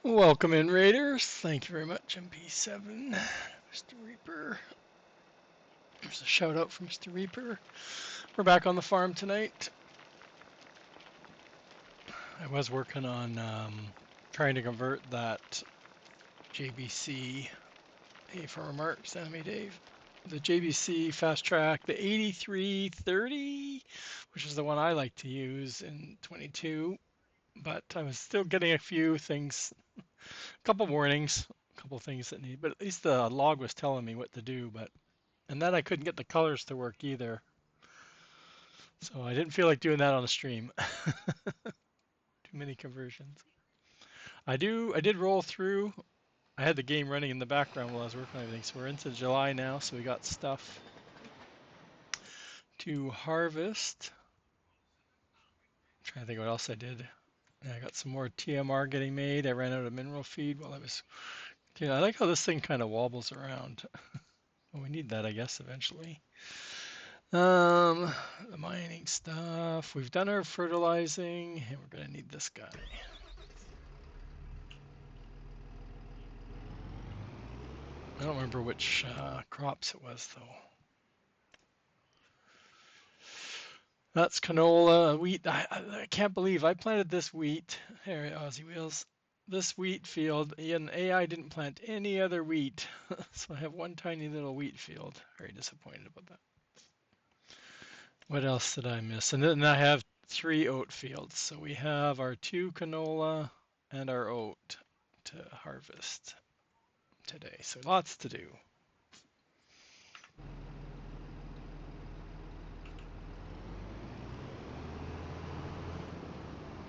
Welcome in, Raiders. Thank you very much, MP7. Mr. Reaper. There's a shout out for Mr. Reaper. We're back on the farm tonight. I was working on trying to convert that JBC. Hey, for remarks, Sammy Dave. The JBC Fast Track, the 8330, which is the one I like to use in 22. But I was still getting a few things, a couple warnings, a couple things that need, but at least the log was telling me what to do. And then I couldn't get the colors to work either. So I didn't feel like doing that on the stream. Too many conversions. I did roll through. I had the game running in the background while I was working on everything. So we're into July now, so we got stuff to harvest. I'm trying to think what else I did. And I got some more TMR getting made. I ran out of mineral feed while I was. Yeah, I like how this thing kind of wobbles around. Well, we need that, I guess, eventually. The mining stuff. We've done our fertilizing, and we're gonna need this guy. I don't remember which crops it was though. That's canola, wheat. I can't believe I planted this wheat. Here, Aussie Wheels. This wheat field, and AI didn't plant any other wheat. So I have one tiny little wheat field. Very disappointed about that. What else did I miss? And then I have 3 oat fields. So we have our 2 canola and our oat to harvest today. So lots to do.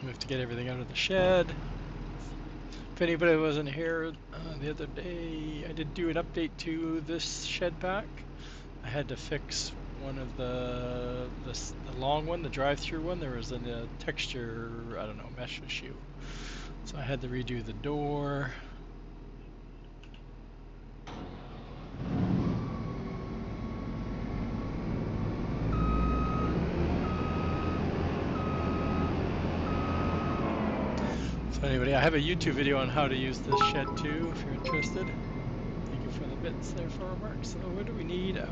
We have to get everything out of the shed. If anybody wasn't here the other day, I did do an update to this shed pack. I had to fix one of the long one, the drive-through one. There was a texture, I don't know, mesh issue. So I had to redo the door. So anybody, I have a YouTube video on how to use this shed too, if you're interested. Thank you for the bits there for remarks. So what do we need out?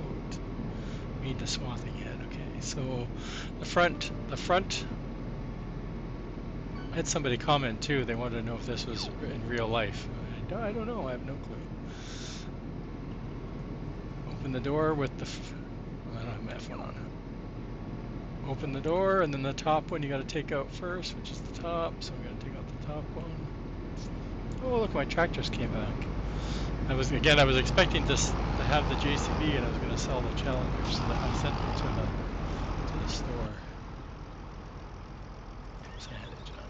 We need the swathing head. Okay, so the front. I had somebody comment too. They wanted to know if this was in real life. I don't know. I have no clue. Open the door with the. I don't have my F1 on. Open the door, and then the top one you got to take out first, which is the top. So we got to take out the top one. Oh, look, my tractors came back. I was expecting to have the JCB, and I was going to sell the Challenger, so that I sent them to the store. Say hi to John.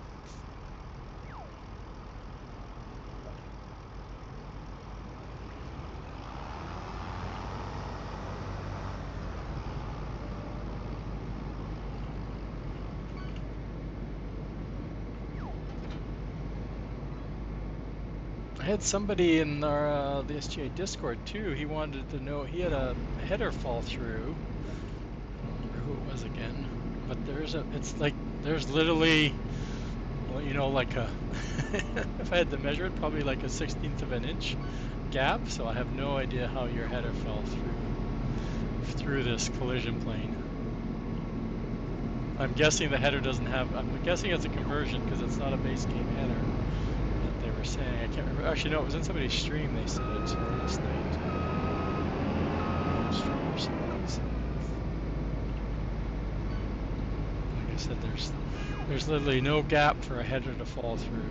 I had somebody in our the SGA Discord too. He wanted to know, he had a header fall through. I don't remember who it was again, but there's literally, well, you know, like a if I had to measure it, probably like a 1/16 of an inch gap. So I have no idea how your header fell through this collision plane. I'm guessing the header doesn't have. I'm guessing it's a conversion because it's not a base game header. They were saying, I can't remember. Actually, no, it was in somebody's stream. They said it last night. Streamers. Like I said, there's literally no gap for a header to fall through.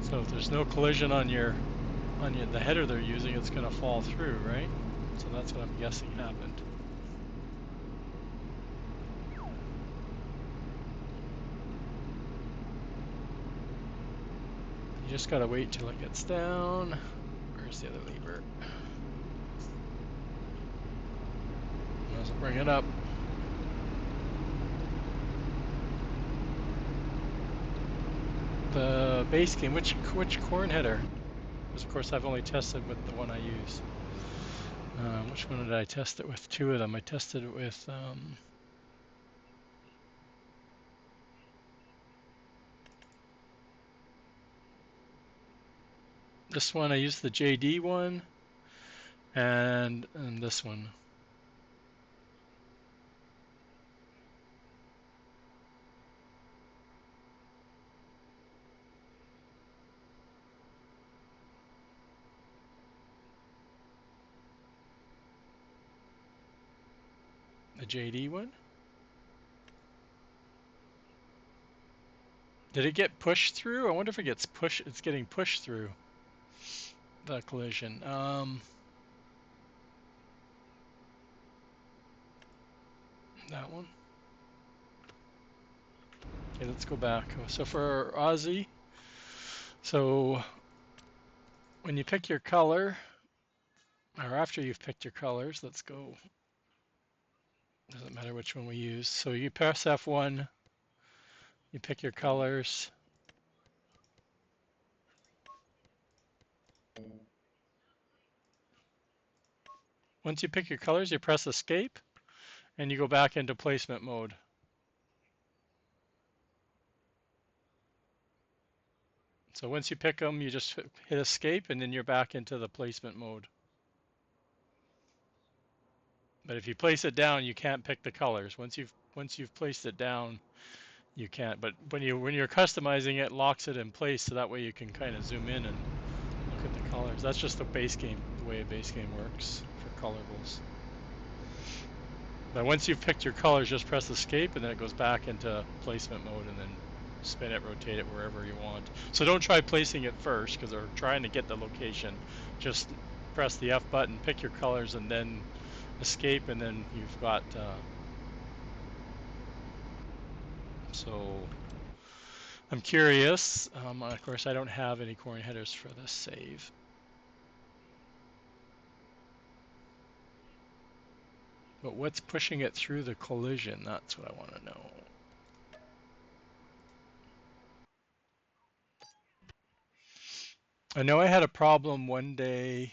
So if there's no collision on the header they're using, it's going to fall through, right? So that's what I'm guessing happened. You just gotta wait till it gets down. Where's the other lever? Let's bring it up. The base game, which corn header? Because of course I've only tested with the one I use. Which one did I test it with? 2 of them. I tested it with This one I used the JD one, and this one. The JD one. Did it get pushed through? I wonder if it gets pushed. It's getting pushed through the collision. That one. Okay, let's go back. So for Aussie, so when you pick your color, or after you've picked your colors, let's go. Doesn't matter which one we use. So you press F1, you pick your colors. Once you pick your colors, you press escape, and you go back into placement mode. So once you pick them, you just hit escape, and then you're back into the placement mode. But if you place it down, you can't pick the colors. Once you've placed it down, you can't. But when you're customizing it, locks it in place, so that way you can kind of zoom in and look at the colors. That's just the base game, the way a base game works for colorables. But once you've picked your colors, just press escape, and then it goes back into placement mode, and then spin it, rotate it wherever you want. So don't try placing it first, because they're trying to get the location. Just press the F button, pick your colors, and then escape, and then you've got so I'm curious. Of course, I don't have any coin headers for this save. But what's pushing it through the collision? That's what I want to know. I know I had a problem one day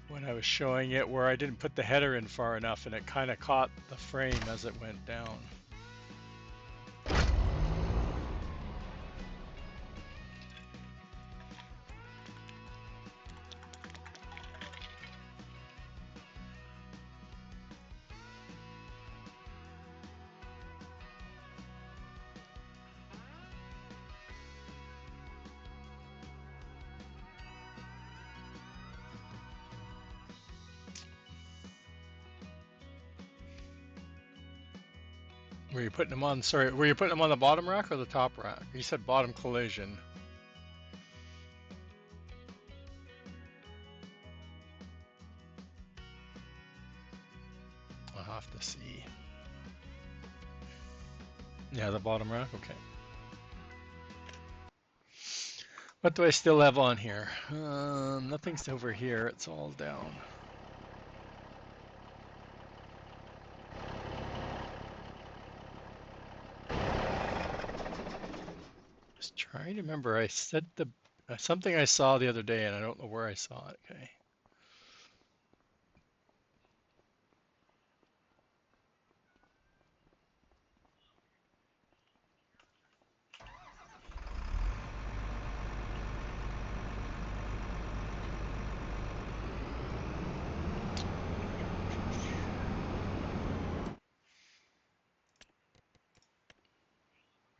when I was showing it where I didn't put the header in far enough, and it kind of caught the frame as it went down. Were you putting them on, sorry, were you putting them on the bottom rack or the top rack? You said bottom collision. I'll have to see. Yeah, the bottom rack, okay. What do I still have on here? Nothing's over here, it's all down. Just trying to remember, I said something I saw the other day, and I don't know where I saw it. Okay.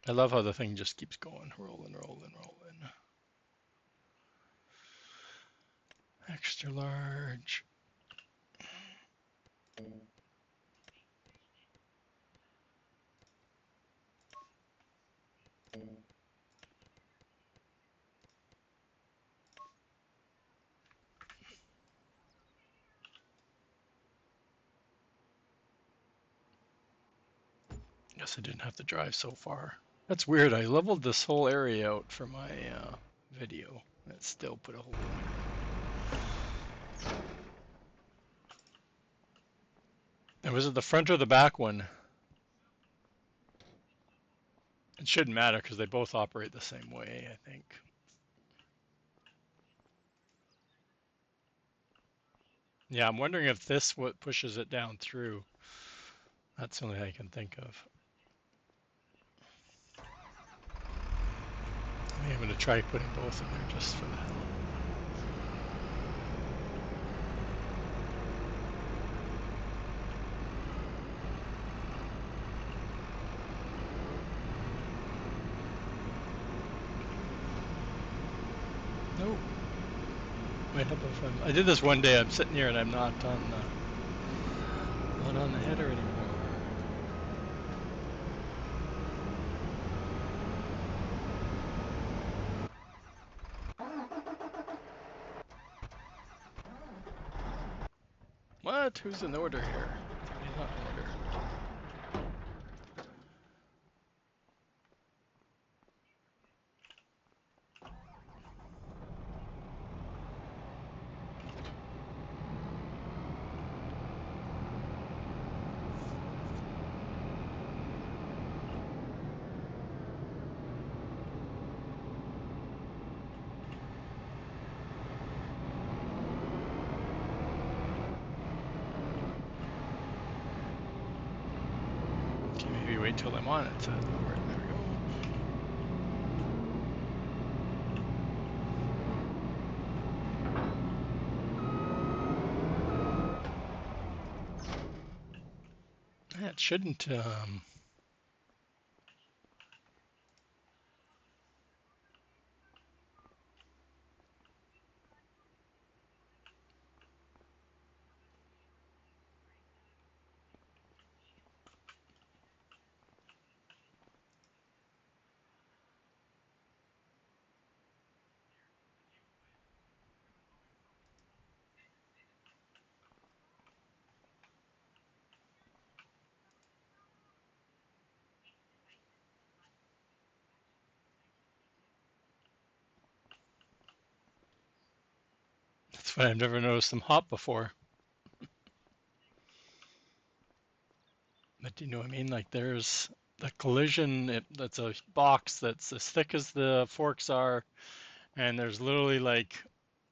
I love how the thing just keeps going, rolling, rolling, rolling. Extra large. Guess I didn't have to drive so far. That's weird. I leveled this whole area out for my video. It still put a hole in it. And was it the front or the back one? It shouldn't matter because they both operate the same way, I think. Yeah, I'm wondering if this what pushes it down through. That's the only thing I can think of. Maybe I'm going to try putting both in there just for the hell. Nope. Wait up if I did this one day. I'm sitting here and I'm not on the header anymore. What? Who's in order here? He's not in order. Okay, maybe wait till I'm on it. So there we go. That shouldn't. That's why I've never noticed them hop before. But do you know what I mean? Like there's the collision. That's a box that's as thick as the forks are, and there's literally like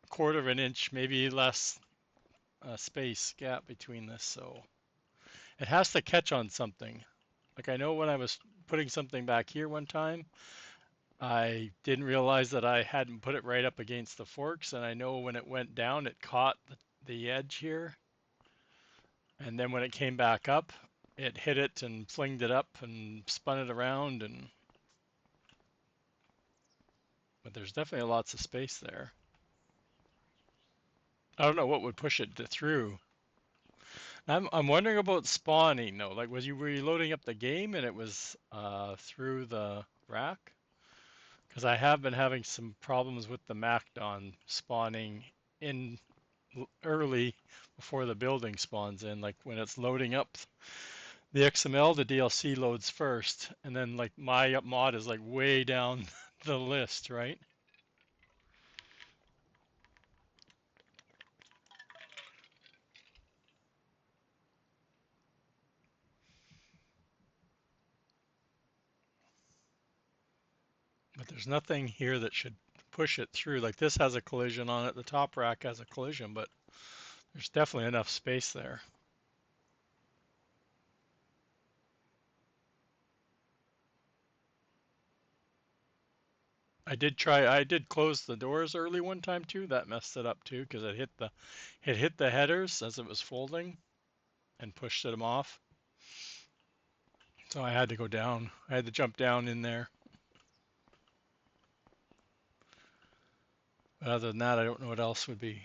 a quarter of an inch, maybe less, space gap between this. So it has to catch on something. Like I know when I was putting something back here one time, I didn't realize that I hadn't put it right up against the forks, and I know when it went down, it caught the edge here, and then when it came back up, it hit it and flinged it up and spun it around, and but there's definitely lots of space there. I don't know what would push it through. I'm wondering about spawning though. Like, were you loading up the game and it was through the rack? Because I have been having some problems with the MacDon spawning in early before the building spawns in. Like when it's loading up the XML, the DLC loads first, and then like my mod is like way down the list, right? But there's nothing here that should push it through. Like this has a collision on it, the top rack has a collision, but there's definitely enough space there. I did close the doors early one time too. That messed it up too because it hit the headers as it was folding and pushed them off. So I had to go down. I had to jump down in there. But other than that, I don't know what else would be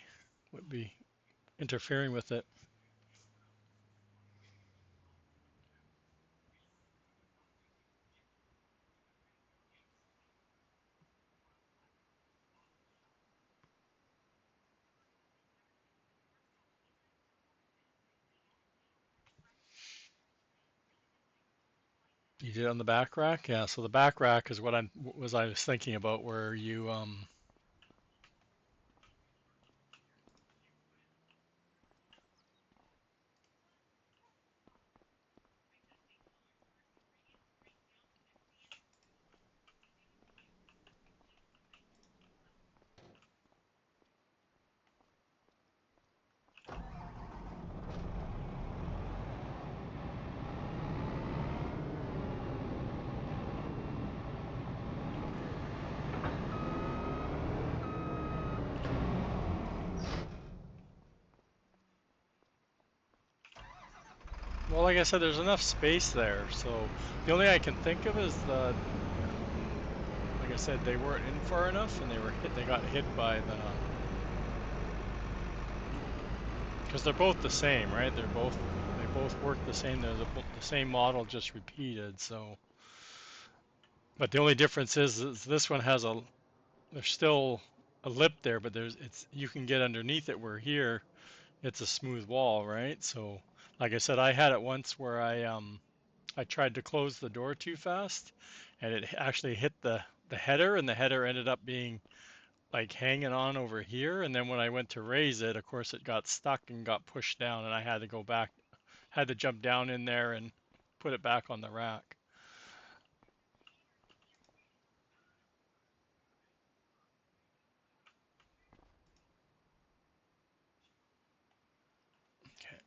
interfering with it. You did it on the back rack? Yeah, so the back rack is what I was thinking about where Well, like I said, there's enough space there. So the only thing I can think of is like I said, they weren't in far enough, and they got hit by because they're both the same, right? They both work the same. They're the same model, just repeated. So, but the only difference is this one has there's still a lip there, but you can get underneath it. Where here, it's a smooth wall, right? So, like I said, I had it once where I tried to close the door too fast, and it actually hit the header, and the header ended up being like hanging on over here. And then when I went to raise it, of course, it got stuck and got pushed down, and I had to go back, had to jump down in there and put it back on the rack. Okay.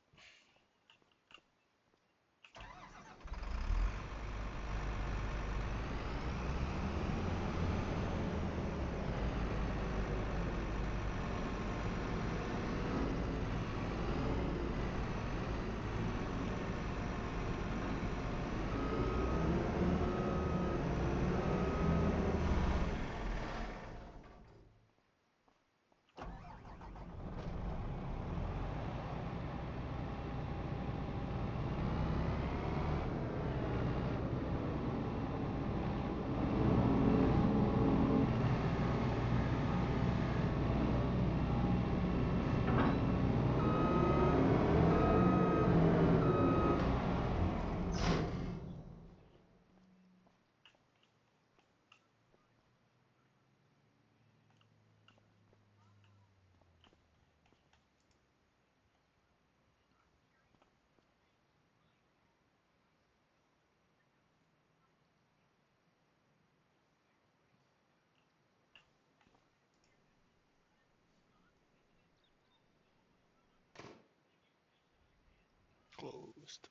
Closed.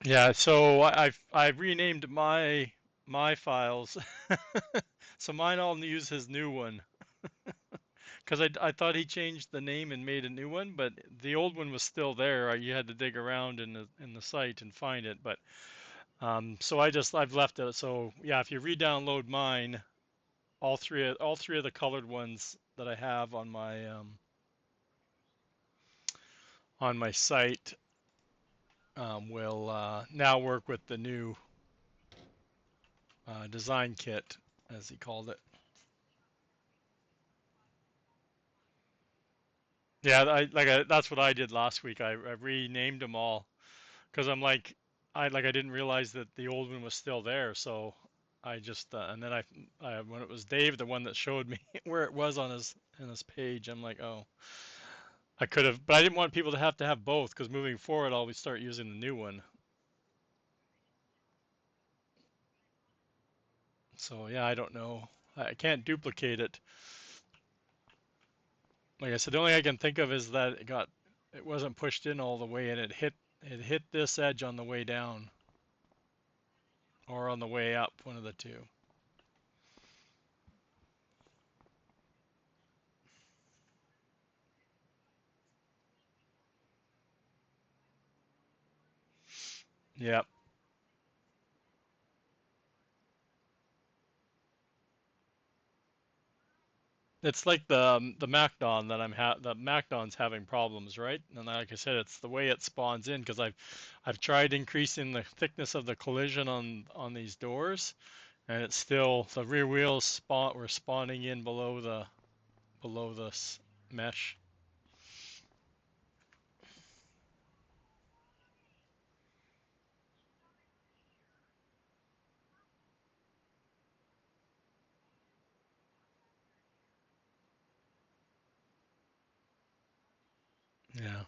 Yeah, so I've renamed my files, so mine all use his new one. Because I thought he changed the name and made a new one, but the old one was still there. You had to dig around in the site and find it. But so I've left it. So yeah, if you re-download mine, all three of the colored ones that I have on my site will now work with the new design kit, as he called it. Yeah, that's what I did last week. I renamed them all because I didn't realize that the old one was still there. So I just and then when it was Dave, the one that showed me where it was on his page, I'm like, oh, I could have, but I didn't want people to have both because moving forward, I'll always start using the new one. So yeah, I don't know. I can't duplicate it. Like I said, the only thing I can think of is that it wasn't pushed in all the way and it hit this edge on the way down or on the way up, one of the two. Yep. It's like the MacDon the MacDon's having problems, right? And like I said, it's the way it spawns in because I've tried increasing the thickness of the collision on these doors, and it's still the rear wheels were spawning in below this mesh. Yeah.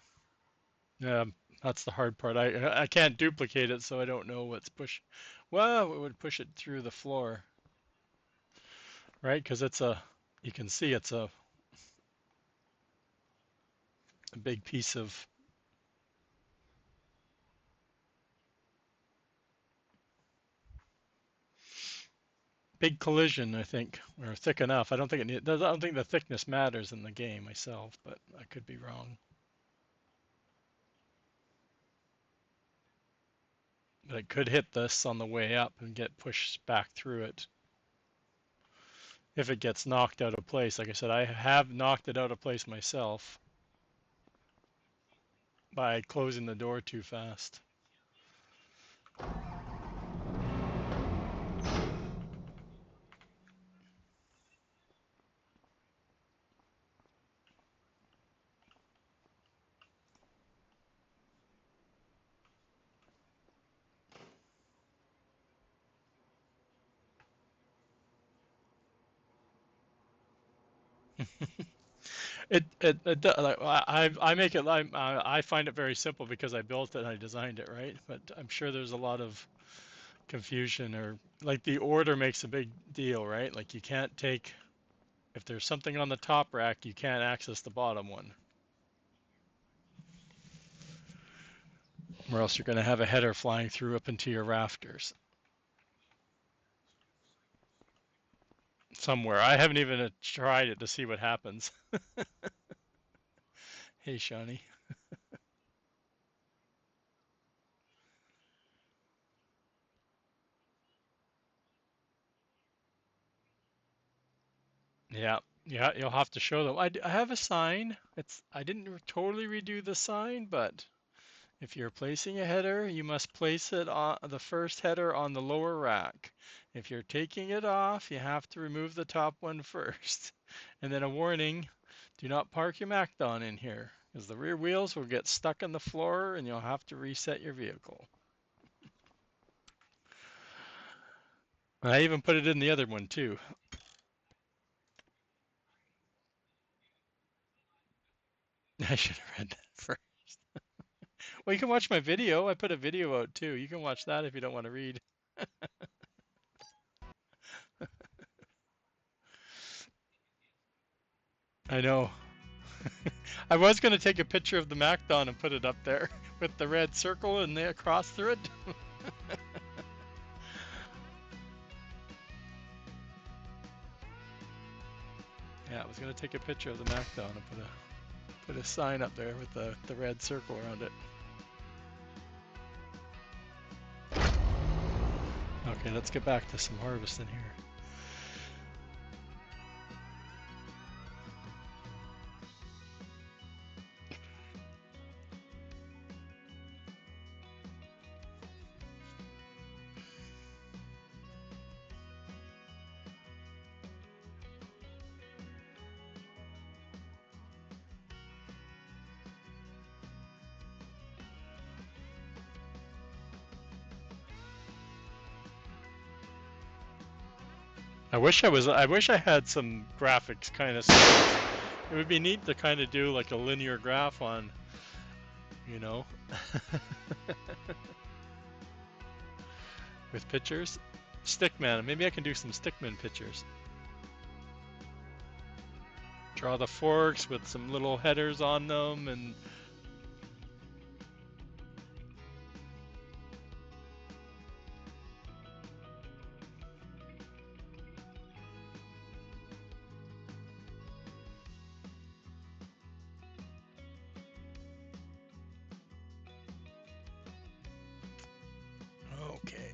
Yeah, that's the hard part. I can't duplicate it, so I don't know what's push. Well, it would push it through the floor, right? Because you can see it's a big piece of. big collision, I think, or thick enough. I don't think I don't think the thickness matters in the game myself, but I could be wrong. But it could hit this on the way up and get pushed back through it if it gets knocked out of place. Like I said, I have knocked it out of place myself by closing the door too fast. Like, I make it I find it very simple because I built it and I designed it, right? But I'm sure there's a lot of confusion, or like the order makes a big deal, right? Like you can't take, if there's something on the top rack, you can't access the bottom one, or else you're going to have a header flying through up into your rafters somewhere. I haven't even tried it to see what happens. Hey, Shawnee. Yeah, yeah, you'll have to show them. I have a sign. I didn't totally redo the sign, but if you're placing a header, you must place it on the first header on the lower rack. If you're taking it off, you have to remove the top one first. And then a warning, do not park your MacDon in here, because the rear wheels will get stuck on the floor and you'll have to reset your vehicle. I even put it in the other one too. I should have read that first. Well, you can watch my video. I put a video out too. You can watch that if you don't want to read. I know. I was going to take a picture of the MacDon and put it up there with the red circle and the cross through it. Yeah, I was going to take a picture of the MacDon and put a sign up there with the red circle around it. Okay, let's get back to some harvesting here. I wish I had some graphics kind of skills. It would be neat to kind of do like a linear graph on, you know, with pictures. Stickman, maybe I can do some Stickman pictures. Draw the forks with some little headers on them and okay.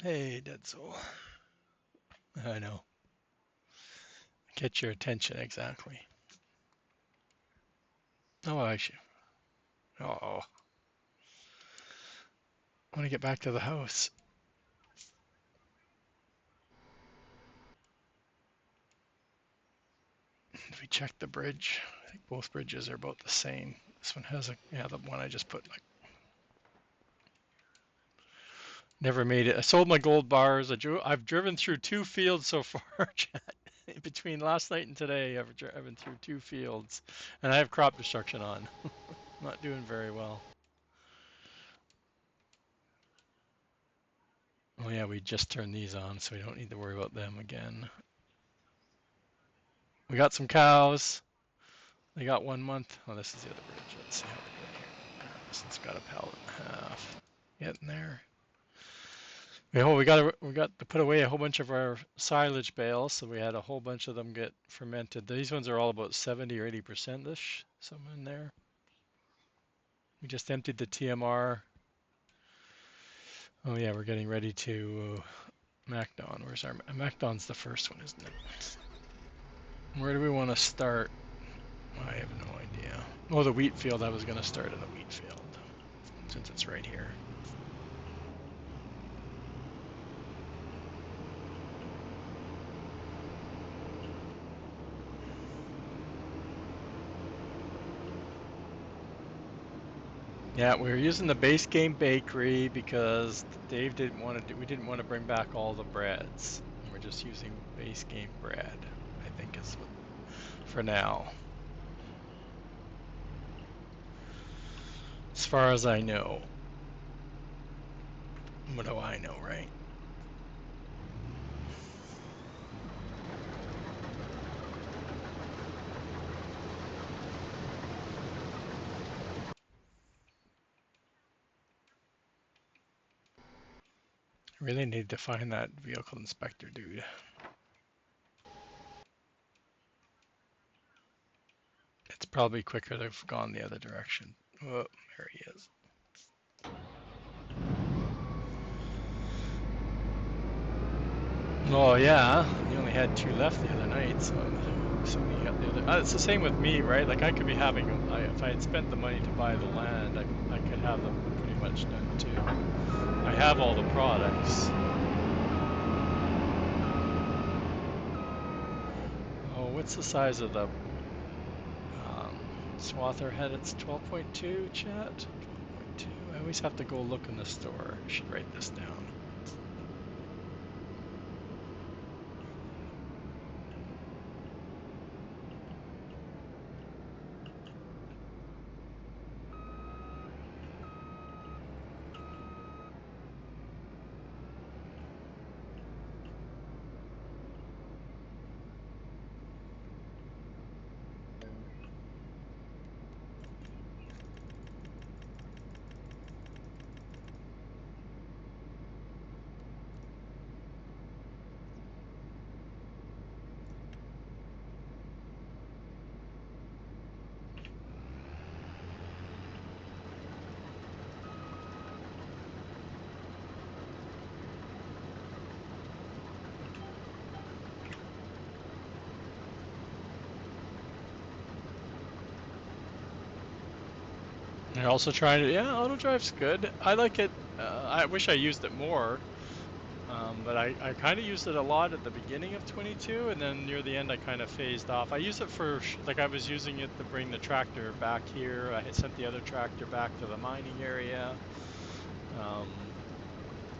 Hey, Dead Soul. I know. Get your attention, exactly. Oh, I should. Oh, I want to get back to the house. If we check the bridge, I think both bridges are about the same. This one has yeah, the one I just put, like, never made it. I sold my gold bars. I've driven through 2 fields so far, Chat. Between last night and today, I've driven through 2 fields, and I have crop destruction on. Not doing very well. Oh yeah, we just turned these on, so we don't need to worry about them again. We got some cows. They got 1 month. Oh, this is the other bridge. Let's see how we're doing here. This one's got a pallet and a half. Getting there. We got to put away a whole bunch of our silage bales, so we had a whole bunch of them get fermented. These ones are all about 70 or 80% ish, some in there. We just emptied the TMR. Oh yeah, we're getting ready to MacDon. Where's our MacDon's the first one, isn't it? Where do we want to start? I have no idea. Oh, the wheat field. I was going to start in the wheat field since it's right here. Yeah, we were using the base game bakery because Dave didn't want to do. We didn't want to bring back all the breads. We're just using base game bread. I think is what, for now. As far as I know. What do I know, right? I really need to find that vehicle inspector dude. It's probably quicker to have gone the other direction. Oh, there he is. Oh yeah, you only had 2 left the other night, so you got the other. It's the same with me, right? Like I could be having, if I had spent the money to buy the land, I could have them pretty much done too. I have all the products. Oh, what's the size of the swather head? It's 12.2, chat. 12.2. I always have to go look in the store. I should write this down. They're also trying to, yeah, auto drive's good. I like it. I wish I used it more, but I kind of used it a lot at the beginning of 22, and then near the end I kind of phased off. I use it for, like I was using it to bring the tractor back here. I had sent the other tractor back to the mining area.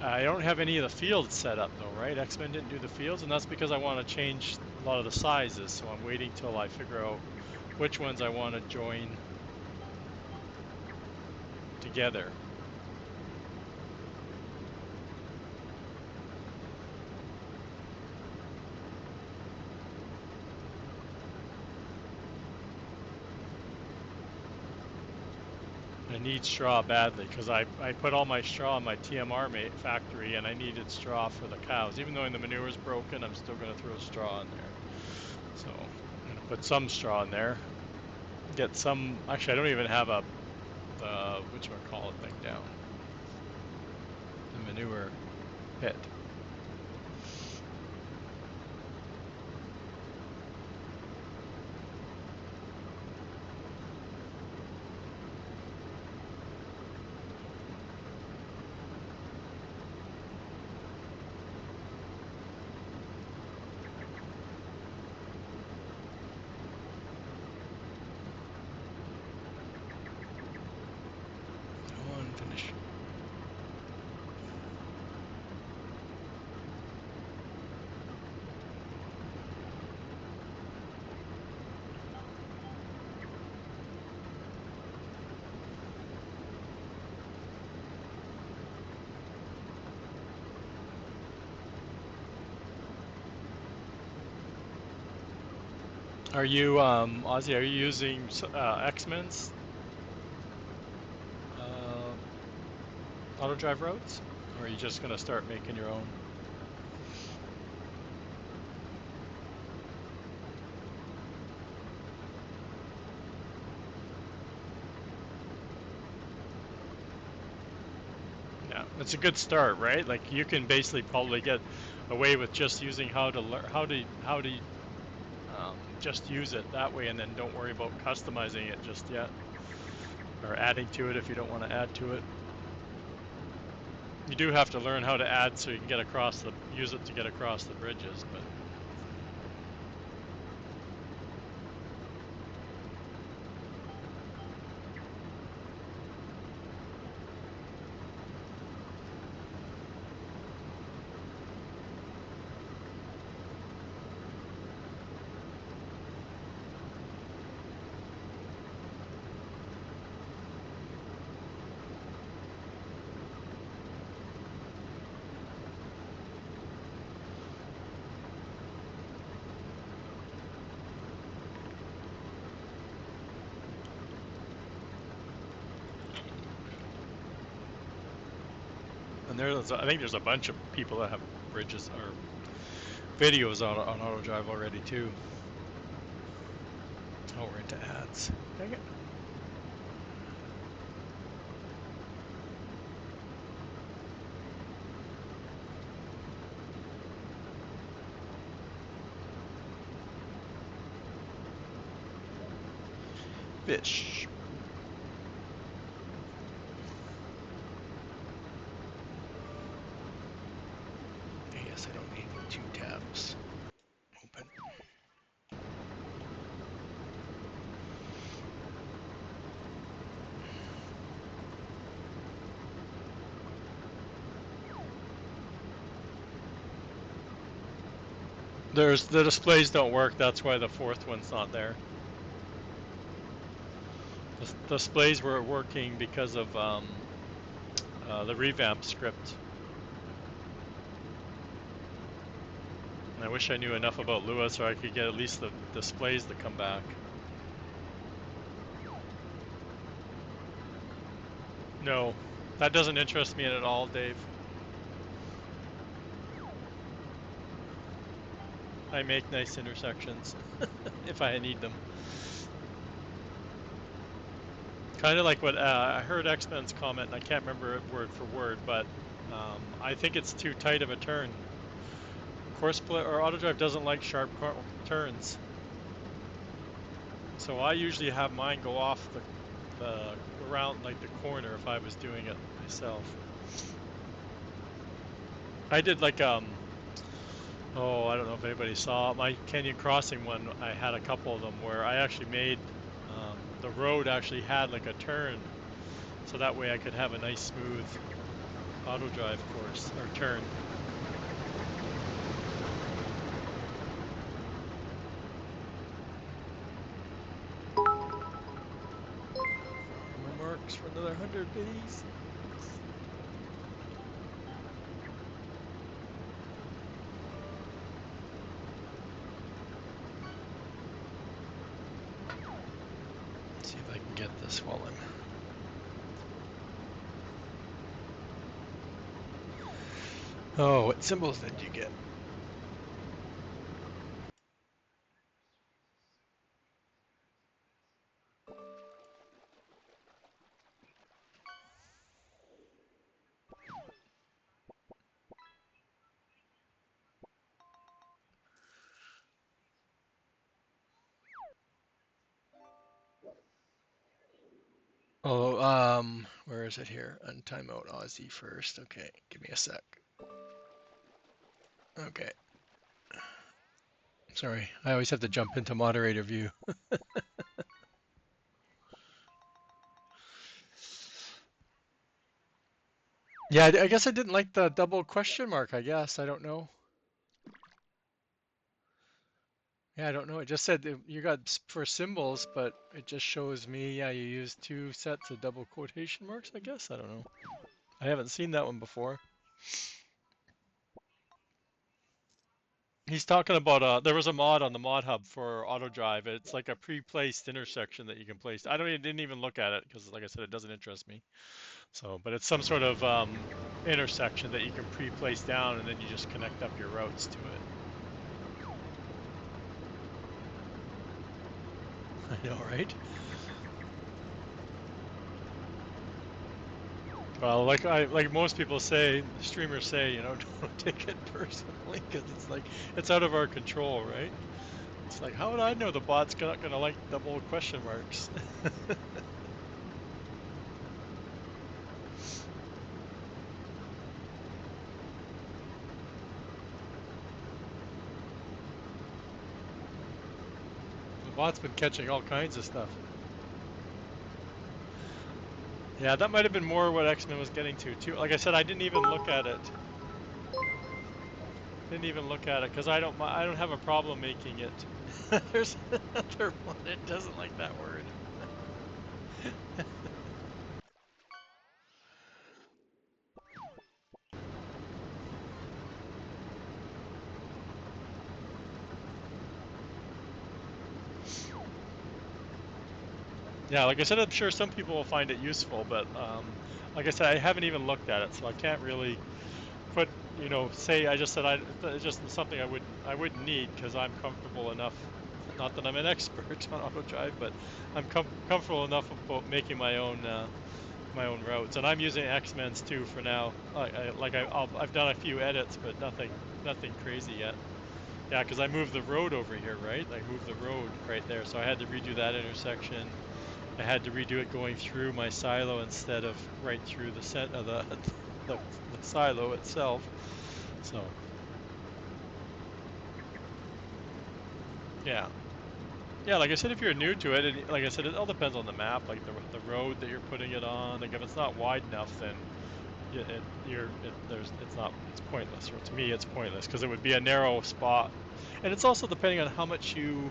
I don't have any of the fields set up though, right? X-Men didn't do the fields, and that's because I want to change a lot of the sizes, so I'm waiting till I figure out which ones I want to join together. I need straw badly because I put all my straw in my TMR factory and I needed straw for the cows. Even though the manure's broken, I'm still going to throw straw in there. So I'm going to put some straw in there. Get some, actually I don't even have the whatchamacallit thing down. The manure pit. Come on, finish. Are you, Ozzy, are you using X-Men's uh, auto drive routes? Or are you just going to start making your own? Yeah, it's a good start, right? Like you can basically probably get away with just using how to learn, how to just use it that way, and then don't worry about customizing it just yet, or adding to it if you don't want to add to it. You do have to learn how to add so you can get across the, use it to get across the bridges, but and there's, I think there's a bunch of people that have bridges or videos on auto drive already too. Oh, we're into ads. Dang it. Fish. I guess I don't need two tabs open. There's the displays don't work. That's why the fourth one's not there. The displays were working because of the revamp script. And I wish I knew enough about Lua so I could get at least the displays to come back. No, that doesn't interest me at all, Dave. I make nice intersections if I need them. Kind of like what I heard X-Men's comment, and I can't remember it word for word, but I think it's too tight of a turn. Course play or auto drive doesn't like sharp turns, so I usually have mine go off the around like the corner if I was doing it myself. I did like oh, I don't know if anybody saw my Canyon Crossing one. I had a couple of them where I actually made the road actually had like a turn, so that way I could have a nice smooth auto drive course or turn. My marks for another 100 biddies. See if I can get this while I'm. Oh, what symbols did you get? Oh, where is it here? Untime out Aussie first. Okay, give me a sec. Okay. Sorry, I always have to jump into moderator view. Yeah, I guess I didn't like the double question mark, I guess. I don't know. Yeah, I don't know. It just said you got for symbols, but it just shows me, yeah, you used two sets of double quotation marks, I guess. I don't know. I haven't seen that one before. He's talking about there was a mod on the mod hub for auto drive. It's like a pre-placed intersection that you can place. Didn't even look at it because, like I said, it doesn't interest me. So, but it's some sort of intersection that you can pre-place down, and then you just connect up your routes to it. I know, right? Well, like most people say, streamers say, don't take it personally because it's like it's out of our control, right? It's like, how would I know the bot's not gonna like double question marks? The bot's been catching all kinds of stuff. Yeah, that might have been more what X-Men was getting to too. Like I said, I didn't even look at it. Didn't even look at it because I don't have a problem making it. There's another one that doesn't like that word. Yeah, like I said, I'm sure some people will find it useful, but like I said, I haven't even looked at it, so I can't really put, say I just said it's just something I wouldn't need because I'm comfortable enough. Not that I'm an expert on auto drive, but I'm comfortable enough about making my own routes, and I'm using X-Men's too for now. I've done a few edits, but nothing crazy yet. Yeah, because I moved the road over here, right? I moved the road right there, so I had to redo that intersection. I had to redo it going through my silo instead of right through the set of the silo itself. So yeah, yeah. Like I said, if you're new to it, and like I said, it all depends on the map, like the road that you're putting it on. Like if it's not wide enough, then it's pointless. Or to me, it's pointless because it would be a narrow spot, and it's also depending on how much you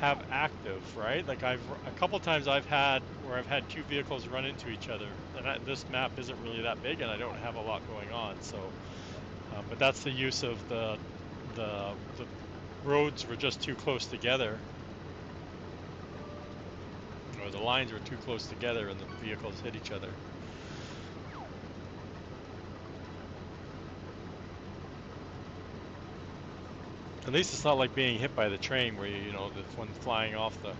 have active, right? Like a couple times I've had where I've had two vehicles run into each other, and this map isn't really that big, and I don't have a lot going on. So, but that's the use of the roads were just too close together, or the lines were too close together, and the vehicles hit each other. At least it's not like being hit by the train where the one flying off the.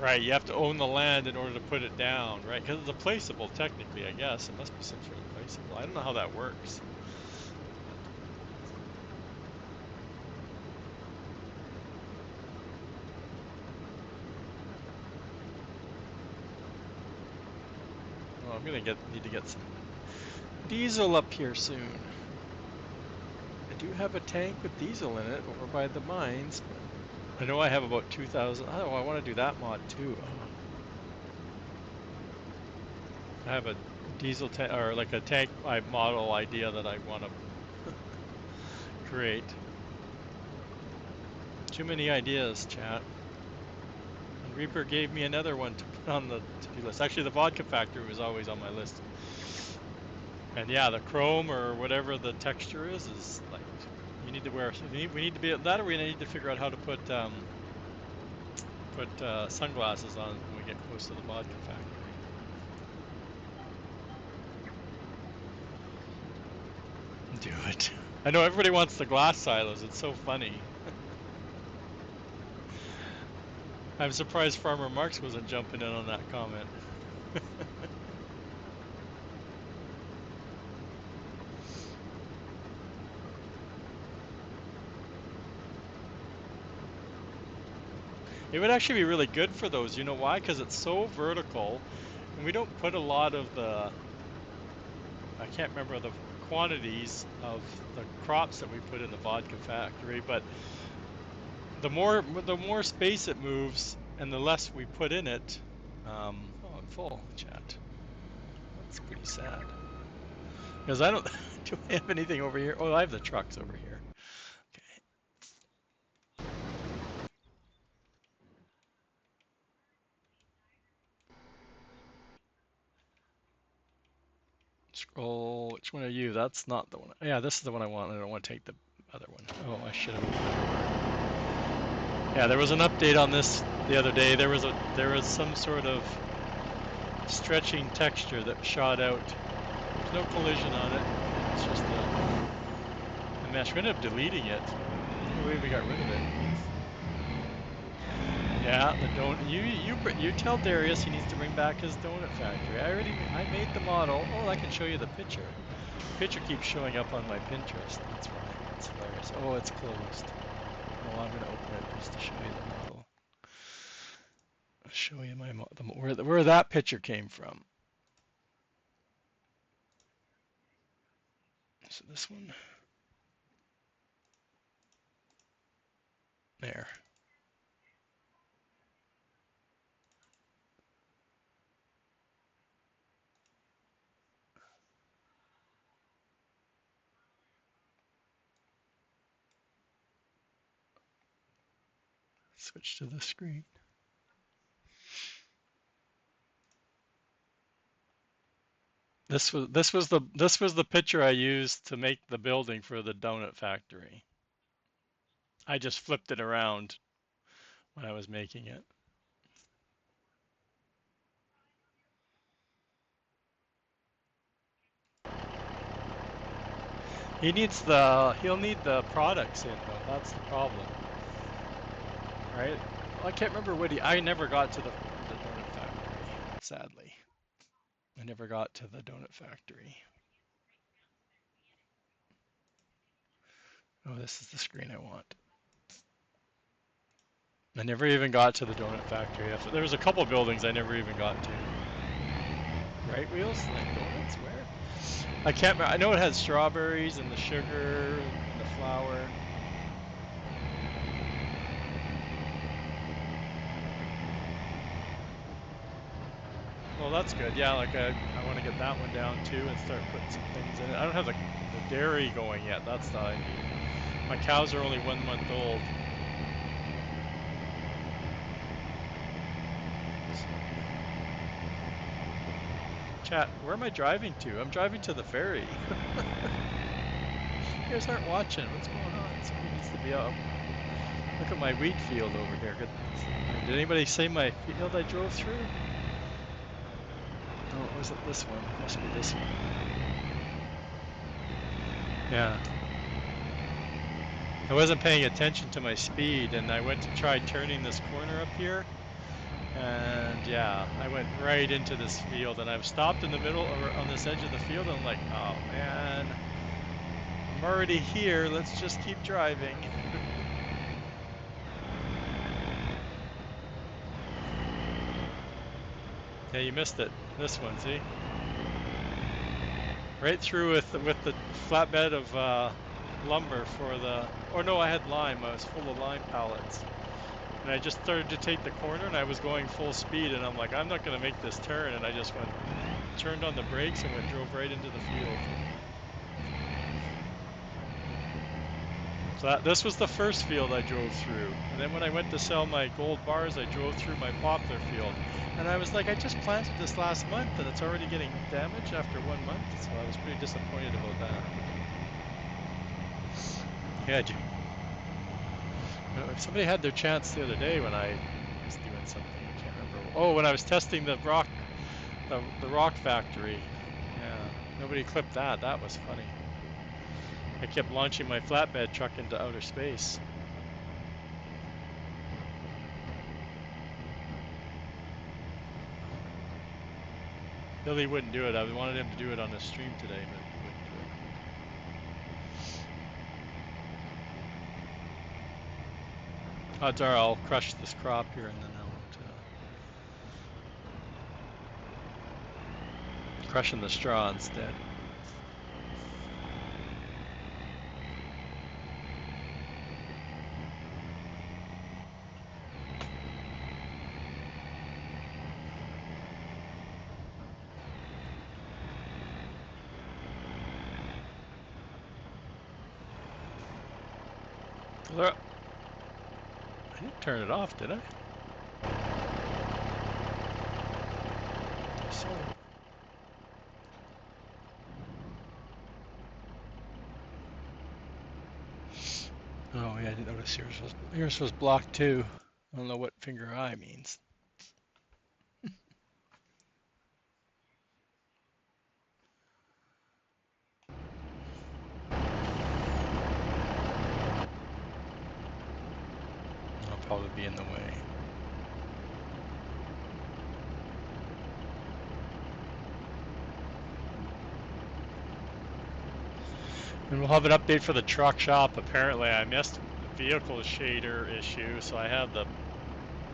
Right, you have to own the land in order to put it down, right? Because it's a placeable, technically, I guess. It must be some sort of placeable. I don't know how that works. Well, I'm gonna need to get some diesel up here soon. I do have a tank with diesel in it over by the mines, but I know I have about 2,000. Oh, I want to do that mod too. Oh. I have a diesel tank or like a tank model idea that I want to create. Too many ideas, chat. And Reaper gave me another one to put on the to-do list. Actually, the vodka factory was always on my list. And yeah, the chrome or whatever the texture is like you need to wear. We need to be that, or we need to figure out how to put sunglasses on when we get close to the vodka factory. Do it. I know everybody wants the glass silos. It's so funny. I'm surprised Farmer Marx wasn't jumping in on that comment. It would actually be really good for those. You know why? Because it's so vertical, and we don't put a lot of I can't remember the quantities of the crops that we put in the vodka factory, but the more space it moves and the less we put in it. Oh, I'm full, chat. That's pretty sad. Because I don't. Do I have anything over here? Oh, I have the trucks over here. Okay. Oh, which one are you? That's not the one. Yeah, this is the one I want. I don't want to take the other one. Oh, I should have. Yeah, there was an update on this the other day. There was some sort of stretching texture that shot out. There's no collision on it. It's just a mesh. We ended up deleting it. The way we got rid of it. Yeah, the donut. You tell Darius he needs to bring back his donut factory. I made the model. Oh, I can show you the picture. The picture keeps showing up on my Pinterest. That's why. It's hilarious. Oh, it's closed. Oh, I'm gonna open it just to show you the model. I'll show you where that picture came from. So this one. There. Switch to the screen. This was the picture I used to make the building for the donut factory. I just flipped it around when I was making it. He'll need the products in though. That's the problem, right? I can't remember I never got to the donut factory, sadly. I never got to the donut factory. Oh, this is the screen I want. I never even got to the donut factory. There was a couple buildings I never even got to. Right wheels? Like donuts? Where? I can't remember. I know it had strawberries and the sugar and the flour. Well, that's good. Yeah, like I want to get that one down too and start putting some things in it. I don't have the dairy going yet. That's the I need. My cows are only 1 month old. Chat, where am I driving to? I'm driving to the ferry. You guys aren't watching. What's going on? Somebody needs to be up. Look at my wheat field over here. Did anybody say my field I drove through? Oh, was it this one? It must be this one. Yeah. I wasn't paying attention to my speed, and I went to try turning this corner up here. And yeah, I went right into this field, and I've stopped in the middle or on this edge of the field, and I'm like, oh man, I'm already here. Let's just keep driving. Yeah, you missed it. This one, see? Right through with the flatbed of lumber for the. Or no, I had lime. I was full of lime pallets. And I just started to take the corner, and I was going full speed, and I'm like, I'm not going to make this turn, and I just turned on the brakes and drove right into the field. So this was the first field I drove through, and then when I went to sell my gold bars, I drove through my poplar field, and I was like, I just planted this last month, and it's already getting damaged after 1 month, so I was pretty disappointed about that. Yeah, if somebody had their chance the other day when I was doing something, I can't remember. Oh, when I was testing the rock factory. Yeah, nobody clipped that. That was funny. I kept launching my flatbed truck into outer space. Billy wouldn't do it. I wanted him to do it on the stream today, but he wouldn't do it. Odds are I'll crush this crop here and then I won't. Crushing the straw instead. I didn't turn it off, did I? So. Oh yeah, I didn't notice yours was blocked too. I don't know what finger eye means. I'll probably be in the way. And we'll have an update for the truck shop. Apparently, I missed the vehicle shader issue, so I have the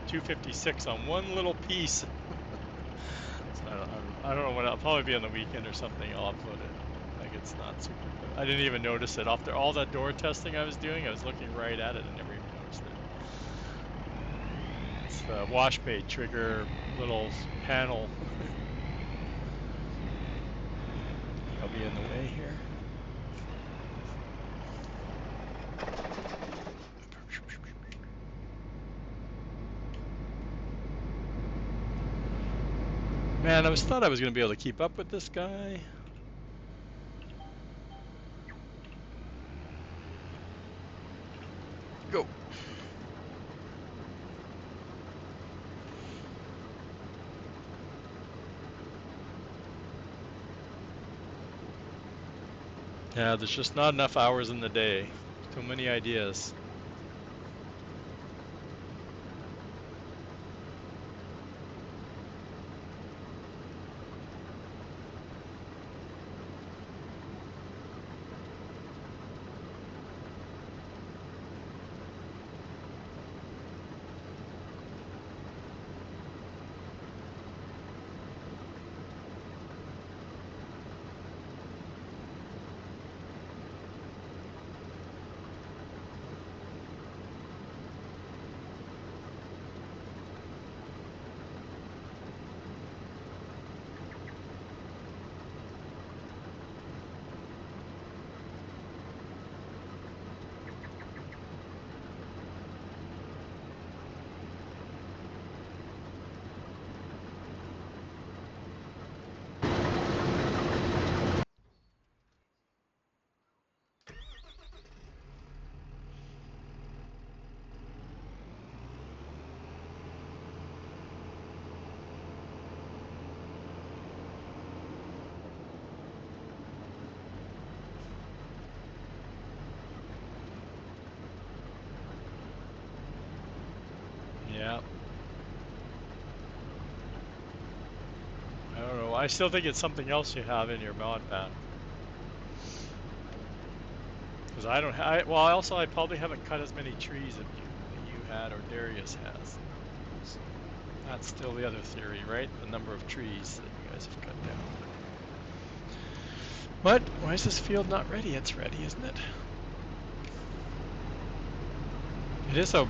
256 on one little piece. So I don't know when I'll probably be on the weekend or something. I'll upload it. Like it's not super good. I didn't even notice it after all that door testing I was doing. I was looking right at it and never even noticed it. It's the wash bay trigger little panel. I'll be in the way here. Man, I thought I was going to be able to keep up with this guy. Go. Yeah, there's just not enough hours in the day. Too many ideas. Yeah. I don't know. I still think it's something else you have in your mod pack. Because I don't have. Well, also I probably haven't cut as many trees as you had or Darius has. So that's still the other theory, right? The number of trees that you guys have cut down. What? Why is this field not ready? It's ready, isn't it? It is a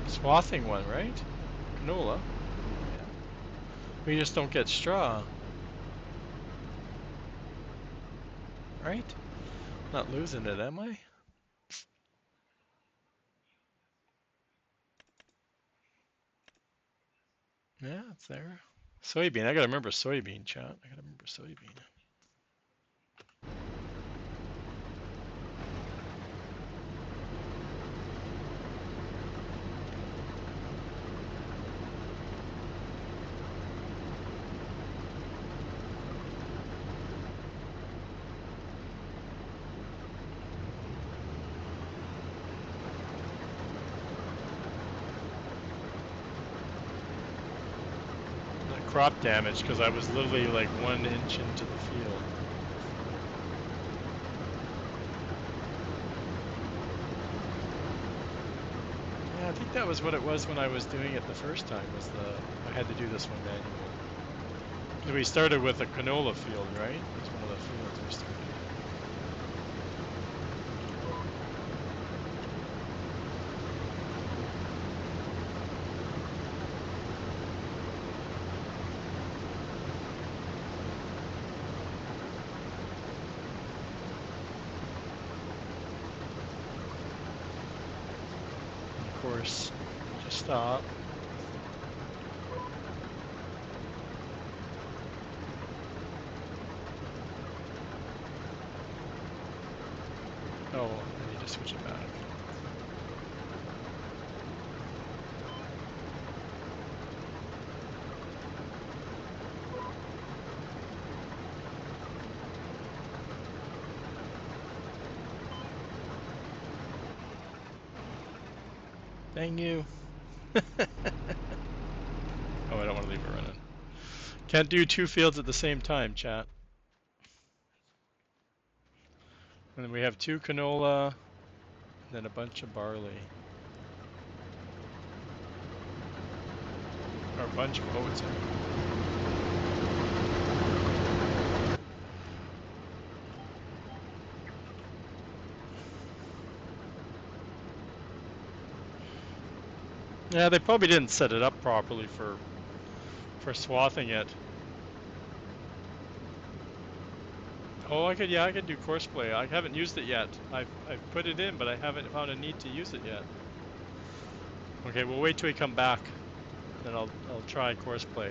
swathing one, right? Canola. Yeah. We just don't get straw. Right? Not losing it, am I? Yeah, it's there. Soybean. I gotta remember soybean, chat. I gotta remember soybean. Crop damage because I was literally like 1 inch into the field. Yeah, I think that was what it was when I was doing it the first time. I had to do this one manual. We started with a canola field, right? It was one of the fields we started. Of course, just stop. Oh, I need to switch it back. Dang you. Oh, I don't want to leave it running. Can't do 2 fields at the same time, chat. And then we have 2 canola, and then a bunch of barley. Or a bunch of oats. Yeah, they probably didn't set it up properly for swathing it. Oh, I could do course play. I haven't used it yet. I've put it in, but I haven't found a need to use it yet. Okay, we'll wait till we come back, then I'll try course play.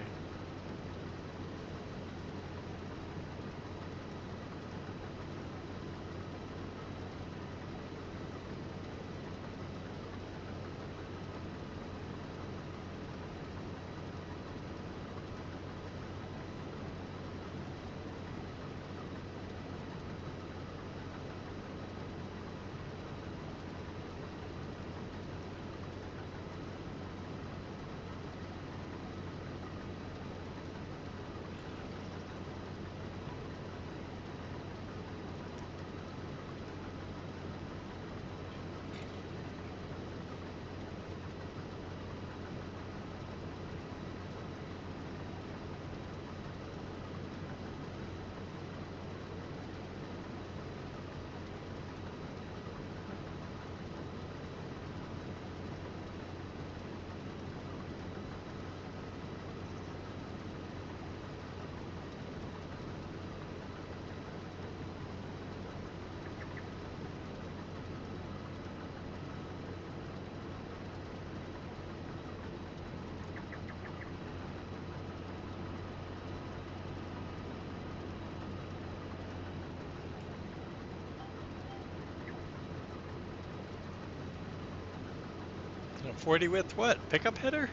A 40 width what? Pickup header?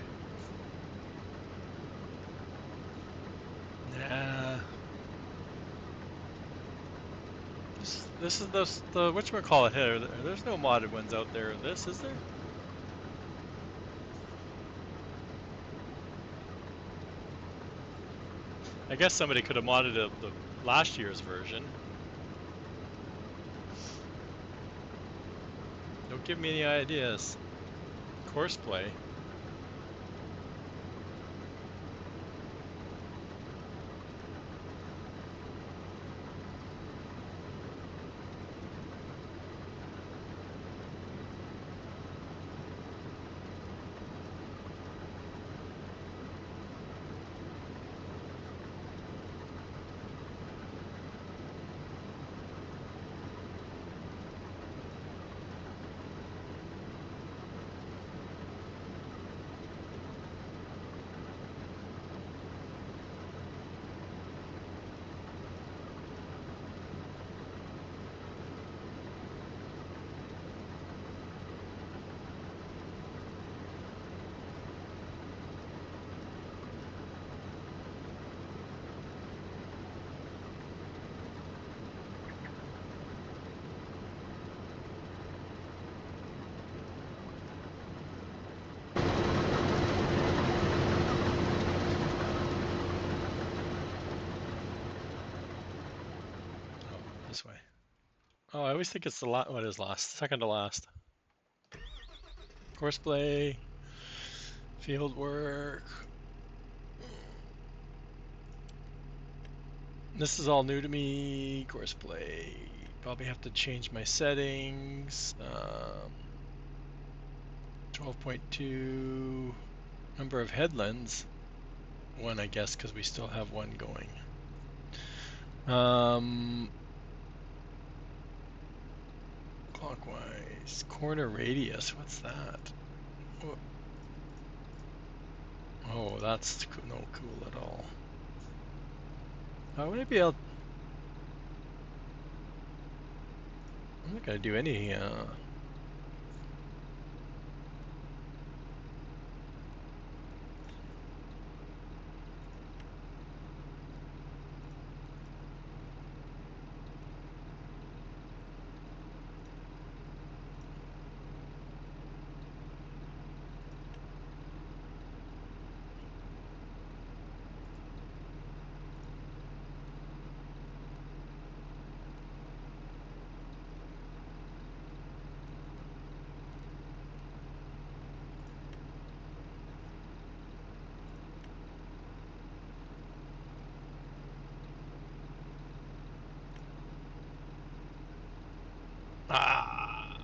Nah. This is the whatchamacallit header. There's no modded ones out there of this, is there? I guess somebody could have modded the last year's version. Don't give me any ideas. Course play. Oh, this way. Oh, I always think it's the last. What is last? Second to last. Course play. Field work. This is all new to me. Course play. Probably have to change my settings. 12.2. Number of headlands. 1, I guess, because we still have 1 going. Clockwise. Corner radius. What's that? Oh, that's no cool at all. Would I be able? I'm not gonna do any.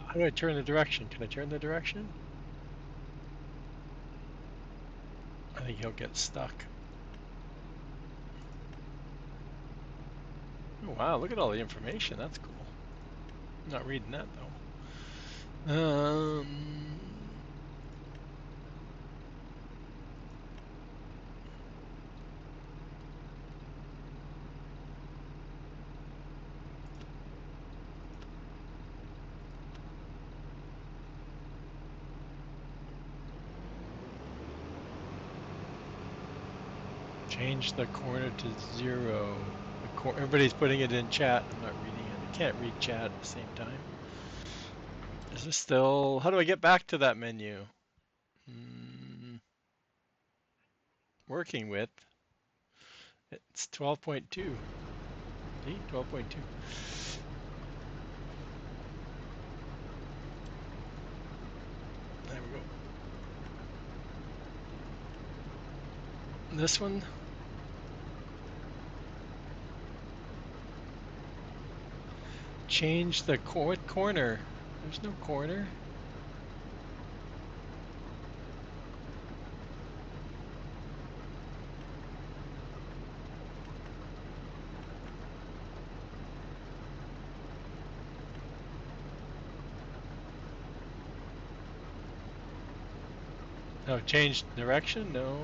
How do I turn the direction? Can I turn the direction? I think he'll get stuck. Oh, wow, look at all the information. That's cool. I'm not reading that though. Change the corner to 0. Everybody's putting it in chat. I'm not reading it. I can't read chat at the same time. Is this still... How do I get back to that menu? Working with. It's 12.2. See? 12.2. There we go. This one. Change the what corner? There's no corner. Oh, change direction? No.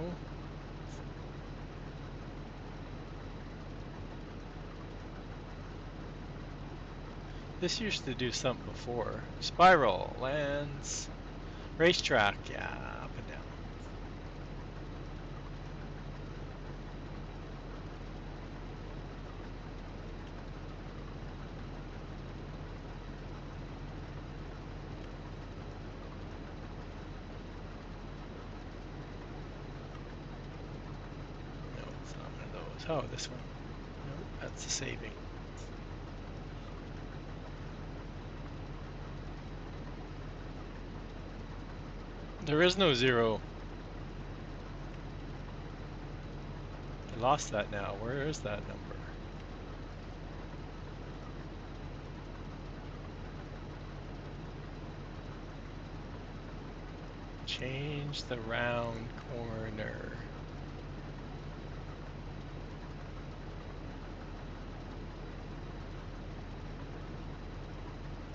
This used to do something before. Spiral, lands, racetrack, yeah, up and down. No, it's not one of those. Oh, this one. No, that's the saving. There is no 0. I lost that now. Where is that number? Change the round corner.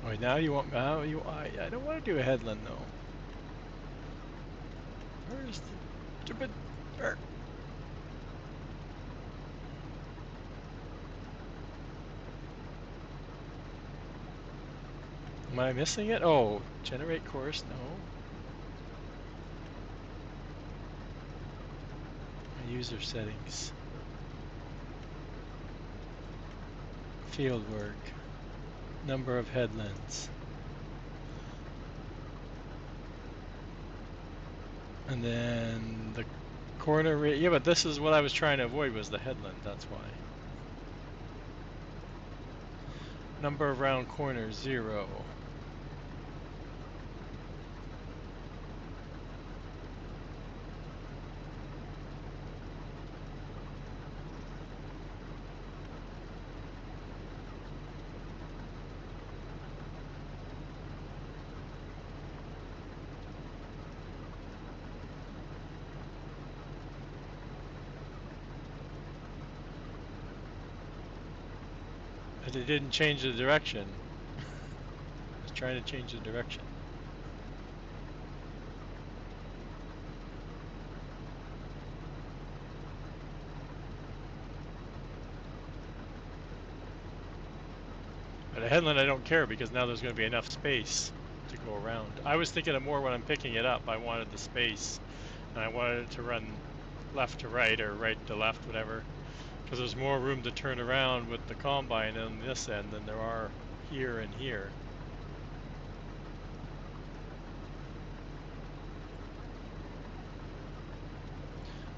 Oh, now you want... I don't want to do a headland though. Where's the stupid... Am I missing it? Oh, generate course, no. User settings. Field work. Number of headlands. And then the corner, yeah, but this is what I was trying to avoid was the headland, that's why. Number of round corners, 0. But it didn't change the direction. I was trying to change the direction. But headland I don't care because now there's going to be enough space to go around. I was thinking of more when I'm picking it up. I wanted the space, and I wanted it to run left to right or right to left, whatever, because there's more room to turn around with the combine on this end than there are here and here.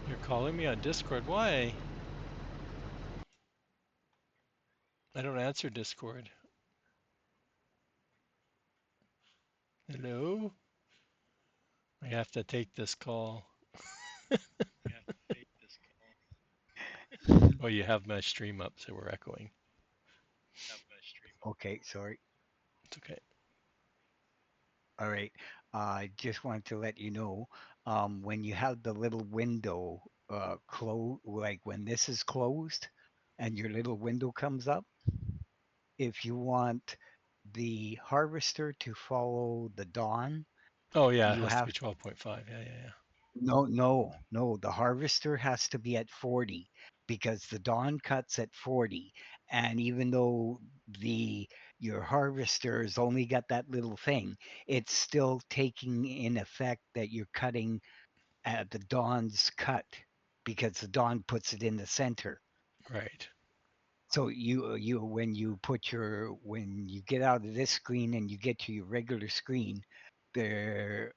You're calling me on Discord. Why? I don't answer Discord. Hello? I have to take this call. Oh, you have my stream up, so we're echoing. Okay, sorry. It's okay. All right. I just wanted to let you know, when you have the little window close, like when this is closed and your little window comes up, if you want the harvester to follow the dawn, Oh, yeah, it you has to be have 12.5. Yeah. no. The harvester has to be at 40 because the dawn cuts at 40. And even though the your harvester's only got that little thing, it's still taking in effect that you're cutting at the dawn's cut because the dawn puts it in the center. Right. So you when you put your when you get out of this screen and you get to your regular screen, there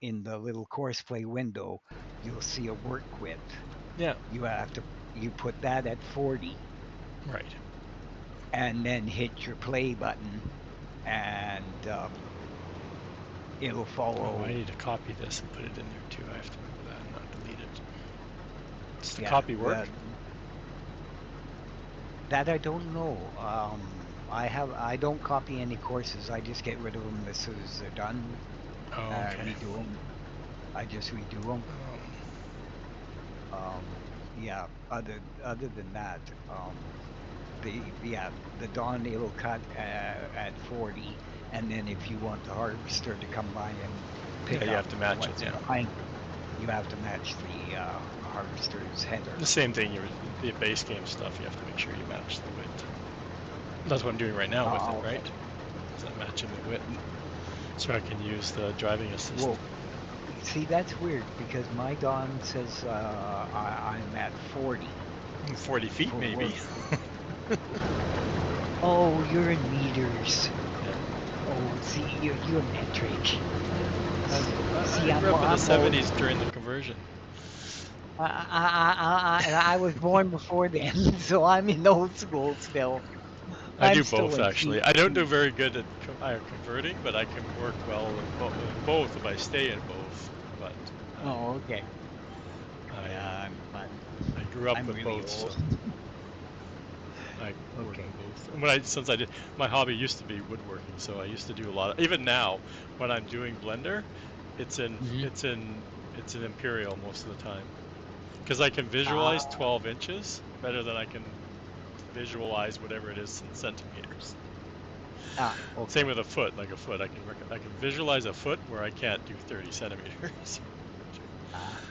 in the little course play window, you'll see a work width. Yeah. You have to you put that at 40 Right. and then hit your play button and it'll Oh, I follow. need to copy this and put it in there too. I have to remember that and not delete it. Does the Yeah, copy work? that I don't know. I don't copy any courses. I just get rid of them as soon as they're done. Oh, okay. Redo them. I just redo them. Yeah. Other than that, the dawn it'll cut at 40, and then if you want the harvester to come by and Yeah, pick you up have to match it. what's Yeah. behind you have to match the harvester's header. The same thing. The base game stuff. You have to make sure you match the width. That's what I'm doing right now with it, Okay. right? Is I'm matching the width, so I can use the driving assist. Well, see, that's weird because my dawn says I'm at 40 40 feet, for maybe. work. Oh, you're in meters. Yeah. Oh, see, you're metric. I See, grew up in the I'm old. 70s during the conversion. I was born before then, so I'm in old school still. I I'm do still both in actually. feet. I don't do very good at converting, but I can work well in both if I stay in both. But Oh, okay. I Yeah, I grew up I'm with really both, old. so I work in Okay. both. And since I did my hobby used to be woodworking, so I used to do a lot of, even now when I'm doing Blender, it's in Hmm. it's in it's in Imperial most of the time because I can Ah, visualize 12 inches better than I can visualize whatever it is in centimeters. Same okay. with a foot, like a foot. I can visualize a foot where I can't do 30 centimeters.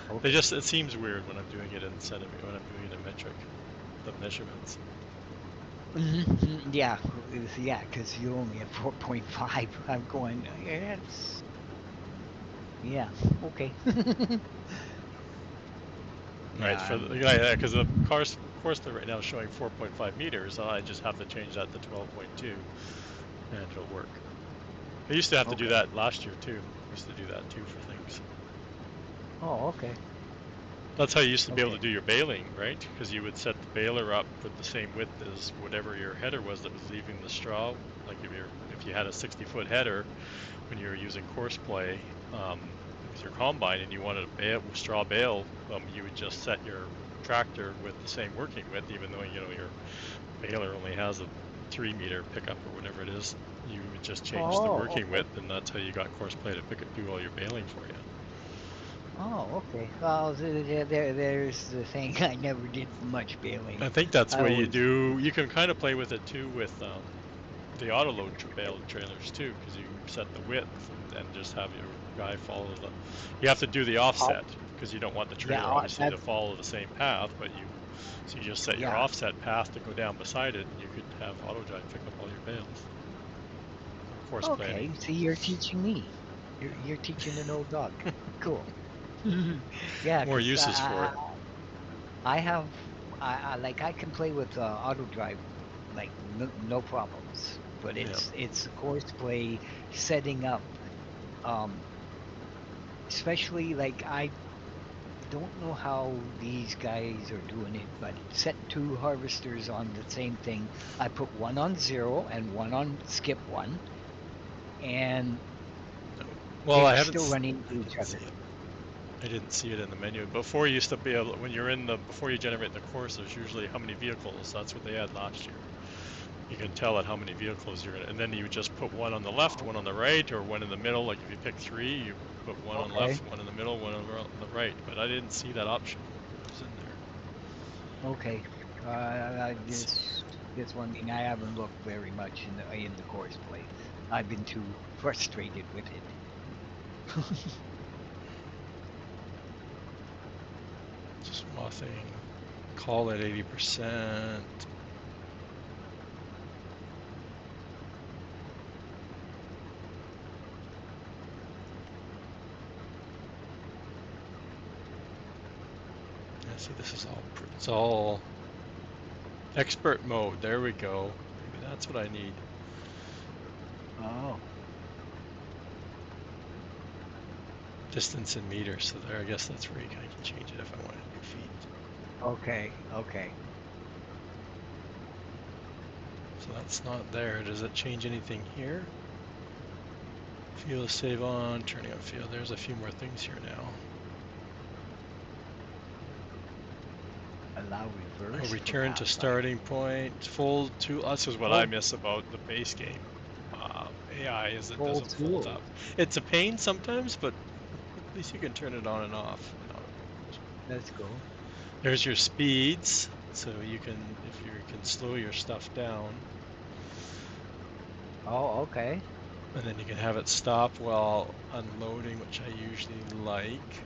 Okay. It seems weird when I'm doing it in centimeter when I'm doing it in metric, the measurements. Yeah, yeah, because you only have 4.5. I'm going, yeah, yeah, okay. Right, Yeah, for yeah, because the course play right now is showing 4.5 meters, so I just have to change that to 12.2 and it'll work. I used to have to do okay. that last year too. I used to do that too for things. Oh, okay. That's how you used to be able to Okay. do your baling, right? Because you would set the baler up with the same width as whatever your header was that was leaving the straw. Like if you had a 60-foot header when you were using course play with your combine and you wanted a straw bale, you would just set your tractor with the same working width, even though your baler only has a 3 meter pickup or whatever it is. You would just change the Oh, working okay. width, and that's how you got course play to do all your baling for you. Oh, okay. Well, there's the thing. I never did much bailing. I think that's I what you always, do. You can kind of play with it too with the auto load bale trailers too, because you set the width and just have your guy follow the. You have to do the oh, offset because you don't want the yeah, trailer obviously to that's, follow the same path, but so you just set your yeah. offset path to go down beside it, and you could have auto drive pick up all your bales. course planning. Okay, see, you're teaching me. You're teaching an old dog. Cool. Yeah, More because uses for it. I have like I can play with auto drive like no problems, but Yeah. it's the course play setting up. Um, especially like I don't know how these guys are doing it, but setting two harvesters on the same thing. I put one on zero and one on skip one, and Well, I it's haven't. still running I into each didn't other. see it. I didn't see it in the menu. Before you used to be able, when you're in the, before you generate the course, there's usually how many vehicles. That's what they had last year. You can tell it how many vehicles you're in, and then you just put one on the left, Oh, one on the right, or one in the middle. Like if you pick three, you put one on the okay, left, one in the middle, one on the right. But I didn't see that option when it was in there. okay. I Let's see here. just one thing I haven't looked very much in the course play. I've been too frustrated with it. Swathing. Call it 80%. Yeah, see, this is all, it's all expert mode. There we go. Maybe that's what I need. Oh, Distance in meters. So there, I guess that's where I can change it if I want to do feet. okay, okay. So that's not there. Does it change anything here? Fuel save on, turning on fuel. There's a few more things here now. Allow Oh, reverse for return to pathfinder. starting point. Full tool. This is what I Oh, miss about the base game. AI is it full doesn't fold tools. up. It's a pain sometimes, but at least you can turn it on and off in auto mode. Let's go. There's your speeds, so you can, if you can slow your stuff down, Oh, okay. and then you can have it stop while unloading, which I usually like.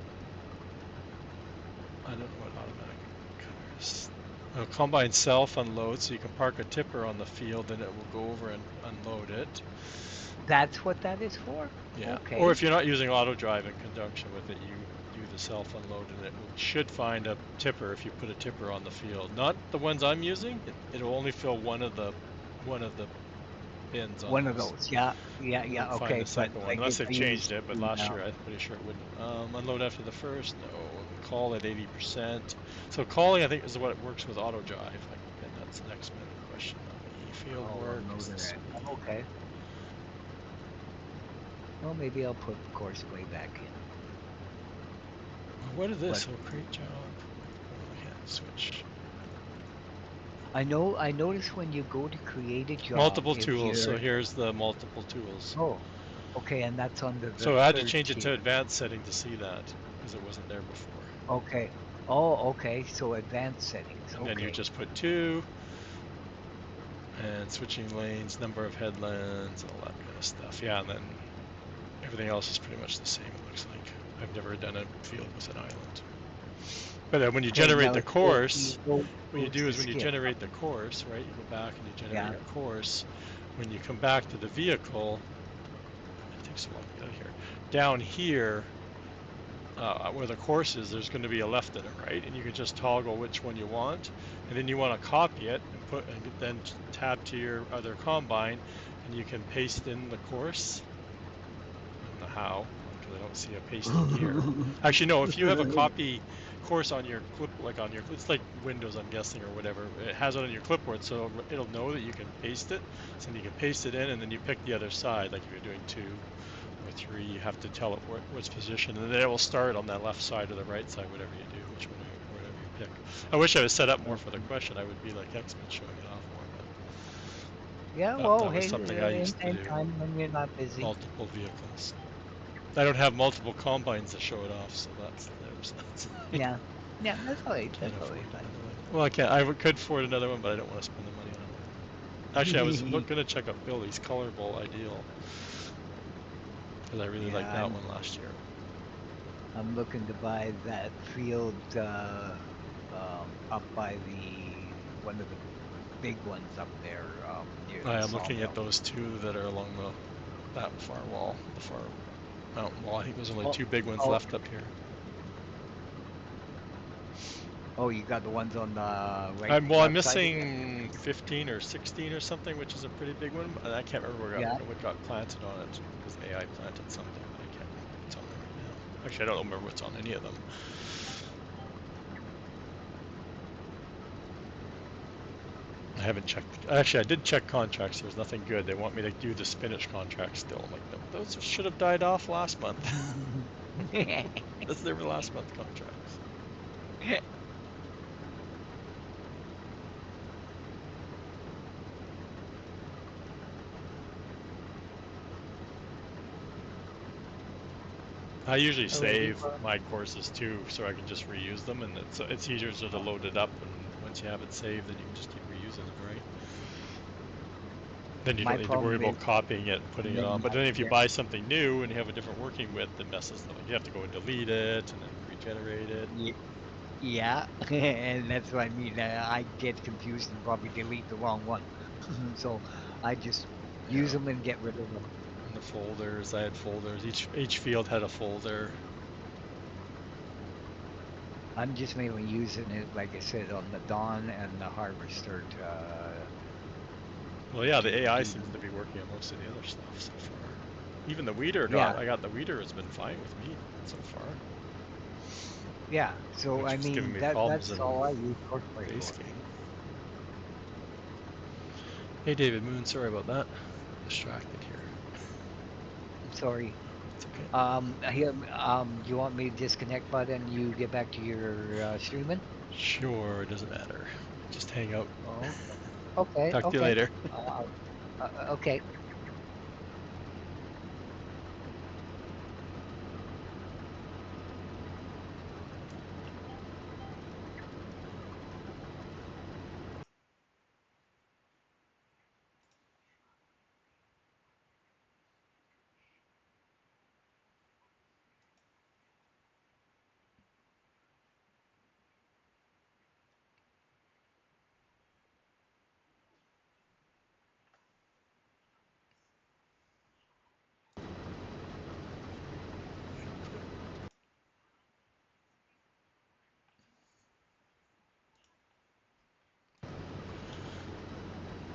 I don't know what automatic cars. Combine self unload, so you can park a tipper on the field, and it will go over and unload it. That's what that is for? Yeah. Or Okay. if you're not using auto drive in conjunction with it, you do the self unload, and it should find a tipper if you put a tipper on the field. Not the ones I'm using. It'll only fill one of the bins on One of those. those. Yeah, It yeah, won't find okay. the But second one like unless if they've I use changed it. But two last now. year I'm pretty sure it wouldn't. Unload after the first, no. Call at 80%. So calling, I think, is what it works with auto drive. Like, and that's the next menu question on me. Field Oh, work is unloader this at. me. Okay. Well, maybe I'll put course play back in. What is But this? Oh, create job. Oh, I can't switch. I notice when you go to create a job, Multiple if tools. So you're here's the multiple tools. oh, okay, and that's under So the I had to third change it to tier. advanced setting to see that because it wasn't there before. Okay. Oh, okay. So advanced settings. And then you Okay. just put two and switching lanes, number of headlands, and all that kind of stuff. Yeah, and then everything else is pretty much the same, it looks like. I've never done a field with an island. But when you Okay. generate Now the if you course, what you go do to is when you skip. generate the course, right, you go back and you generate Yeah. your course. When you come back to the vehicle, it takes so long to get out of here. Down here, where the course is, there's going to be a left and a right, and you can just toggle which one you want, and then you want to copy it and put, and then tab to your other combine, and you can paste in the course. I don't know how, because I don't see a pasting here. Actually, no, if you have a copy course on your clip, like on your, it's like Windows, I'm guessing, or whatever, it has it on your clipboard, so it'll know that you can paste it. So then you can paste it in, and then you pick the other side, like if you're doing two or three, you have to tell it what's positioned, and then it will start on that left side or the right side, whatever you do, which one, whatever you pick. I wish I was set up more for the Okay. question. I would be like X-Men showing it off more, but Yeah, that well, was hey, something I used to in do. time when you're not busy. Multiple vehicles. I don't have multiple combines to show it off, so that's I Yeah. Yeah, that's all right. can't That's all right, afford fun. another one. Well, I can't. Could afford another one, but I don't want to spend the money on another one. Actually, I was gonna check out Billy's Colorable Ideal because I really Yeah, liked that one last year. I'm looking to buy that field up by the one of the big ones up there near I the am looking at sawmill. those two that are along the that far wall, the far mountain wall. I think there's only Oh, two big ones oh, left up here. oh, you got the ones on the right I'm outside of you? missing 15 or 16 or something, which is a pretty big one. And I can't remember Yeah. what got planted on it because AI planted something, but I can't remember what's on there right now. Actually, I don't remember what's on any of them. I haven't checked. Actually, I did check contracts. There's nothing good. They want me to do the spinach contract still. I'm like, no, those should have died off last month. They were last month contracts. I usually Alrighty. save my courses too, so I can just reuse them, and it's easier to load it up. And once you have it saved, then you can just keep reusing them, right? Then you My don't need to worry problem is about copying it and putting it on. then But I then if you forget. buy something new and you have a different working width, it messes. You have to go and delete it and then regenerate it. Yeah, and that's what I mean. I get confused and probably delete the wrong one. So I just use Yeah. them and get rid of them. And the folders, I had folders. Each field had a folder. I'm just mainly using it, like I said, on the Dawn and the Harvester Well, yeah, the to AI do seems them. to be working on most of the other stuff so far. Even the weeder Yeah, I got the weeder has been fine with me so far, yeah. So which I was giving mean me problems that's in all I use Horseplay base for. game. Hey, David Moon, sorry about that. Distracted here. I'm sorry. It's okay. Here, do you want me to disconnect, bud, and you get back to your streaming? Sure, it doesn't matter. Just hang out. Oh, okay, Talk to you okay, later. uh, okay.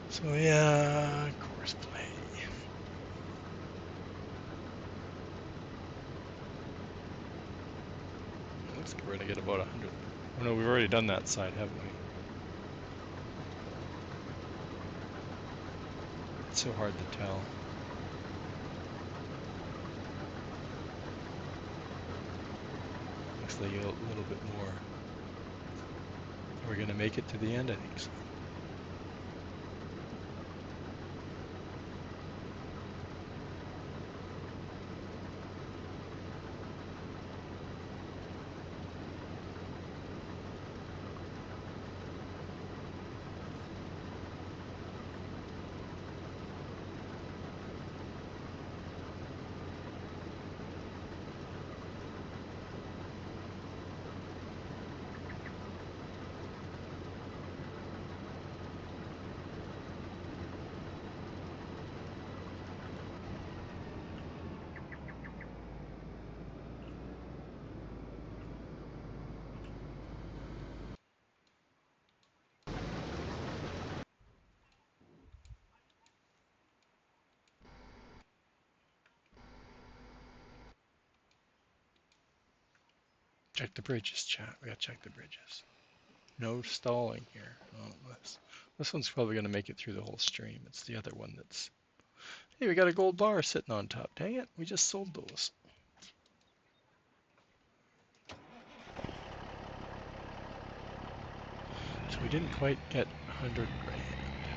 So yeah, course play. It looks like we're gonna get about 100. Oh no, we've already done that side, haven't we? It's so hard to tell. Looks like a little bit more. Are we gonna make it to the end? I think so. Check the bridges, chat. We gotta check the bridges. No stalling here. Oh, this one's probably gonna make it through the whole stream. It's the other one that's. Hey, we got a gold bar sitting on top. Dang it, we just sold those. So we didn't quite get 100 grand.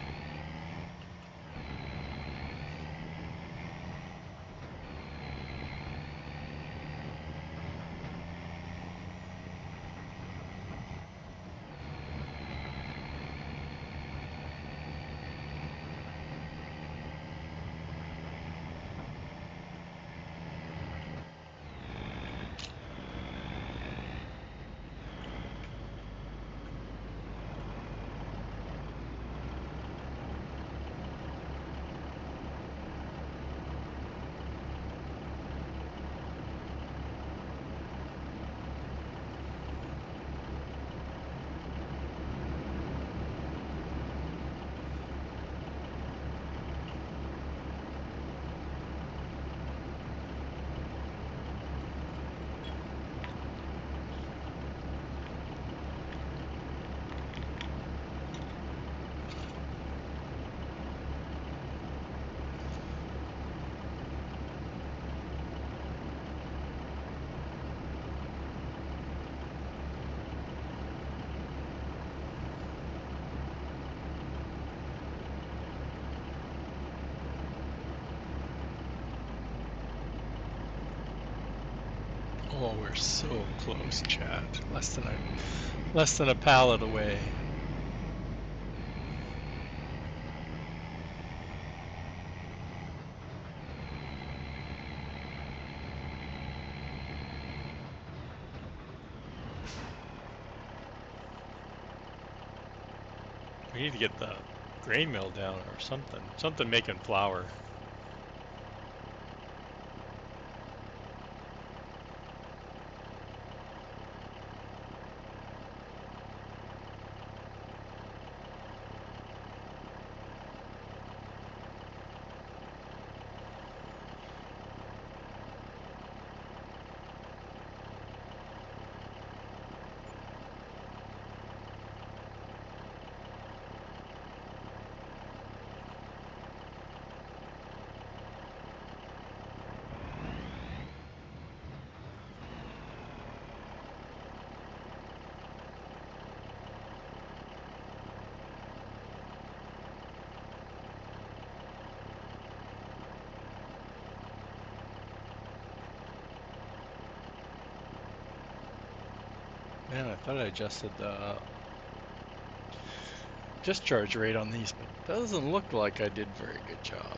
Oh, we're so close, chat. Less than a pallet away. We need to get the grain mill down or something. Something making flour. Man, I thought I adjusted the discharge rate on these, but doesn't look like I did very good job.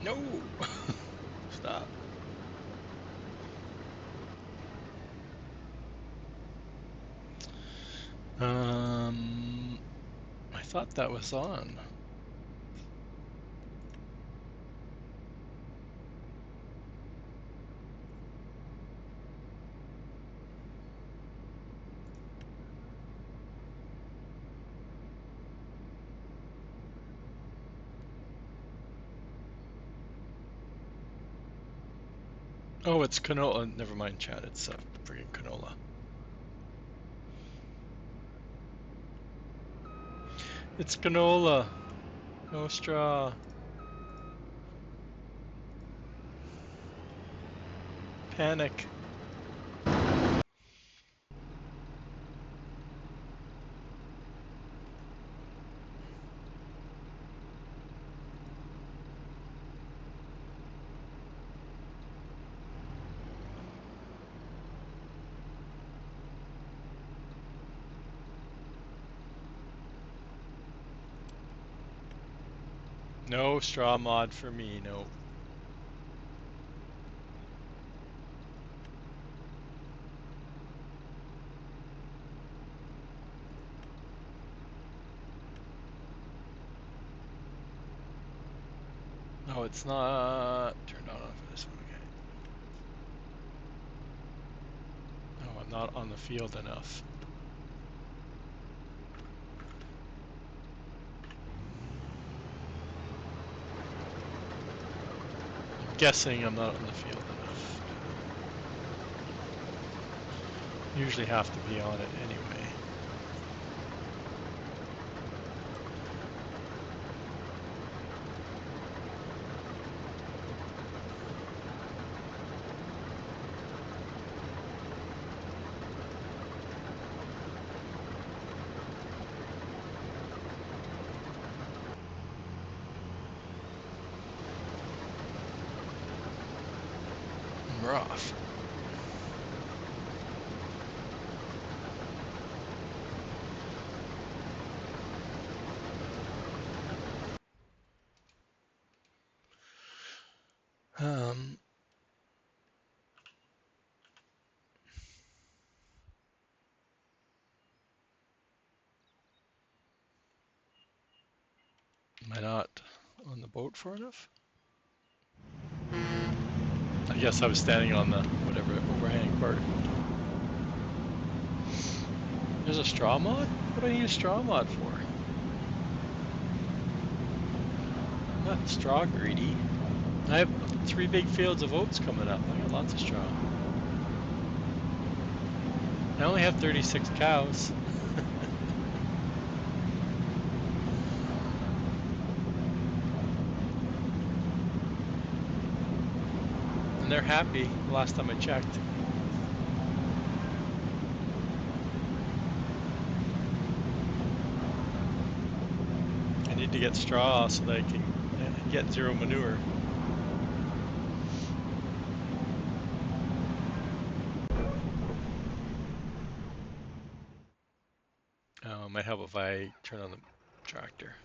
No! Stop. thought that was on. Oh, it's canola. Never mind, Chad. It's friggin' canola. It's canola. No straw. Panic. No straw mod for me. No. No, it's not turned on for this one. Okay. No, I'm not on the field enough. I'm guessing I'm not on the field enough. Usually have to be on it anyway. We're off. Um, am I not on the boat far enough? I guess I was standing on the whatever overhang part. There's a straw mod? What do I need a straw mod for? I'm not straw greedy. I have 3 big fields of oats coming up. I got lots of straw. I only have 36 cows. And they're happy the last time I checked. I need to get straw so that I can get zero manure. Might help if I turn on the tractor.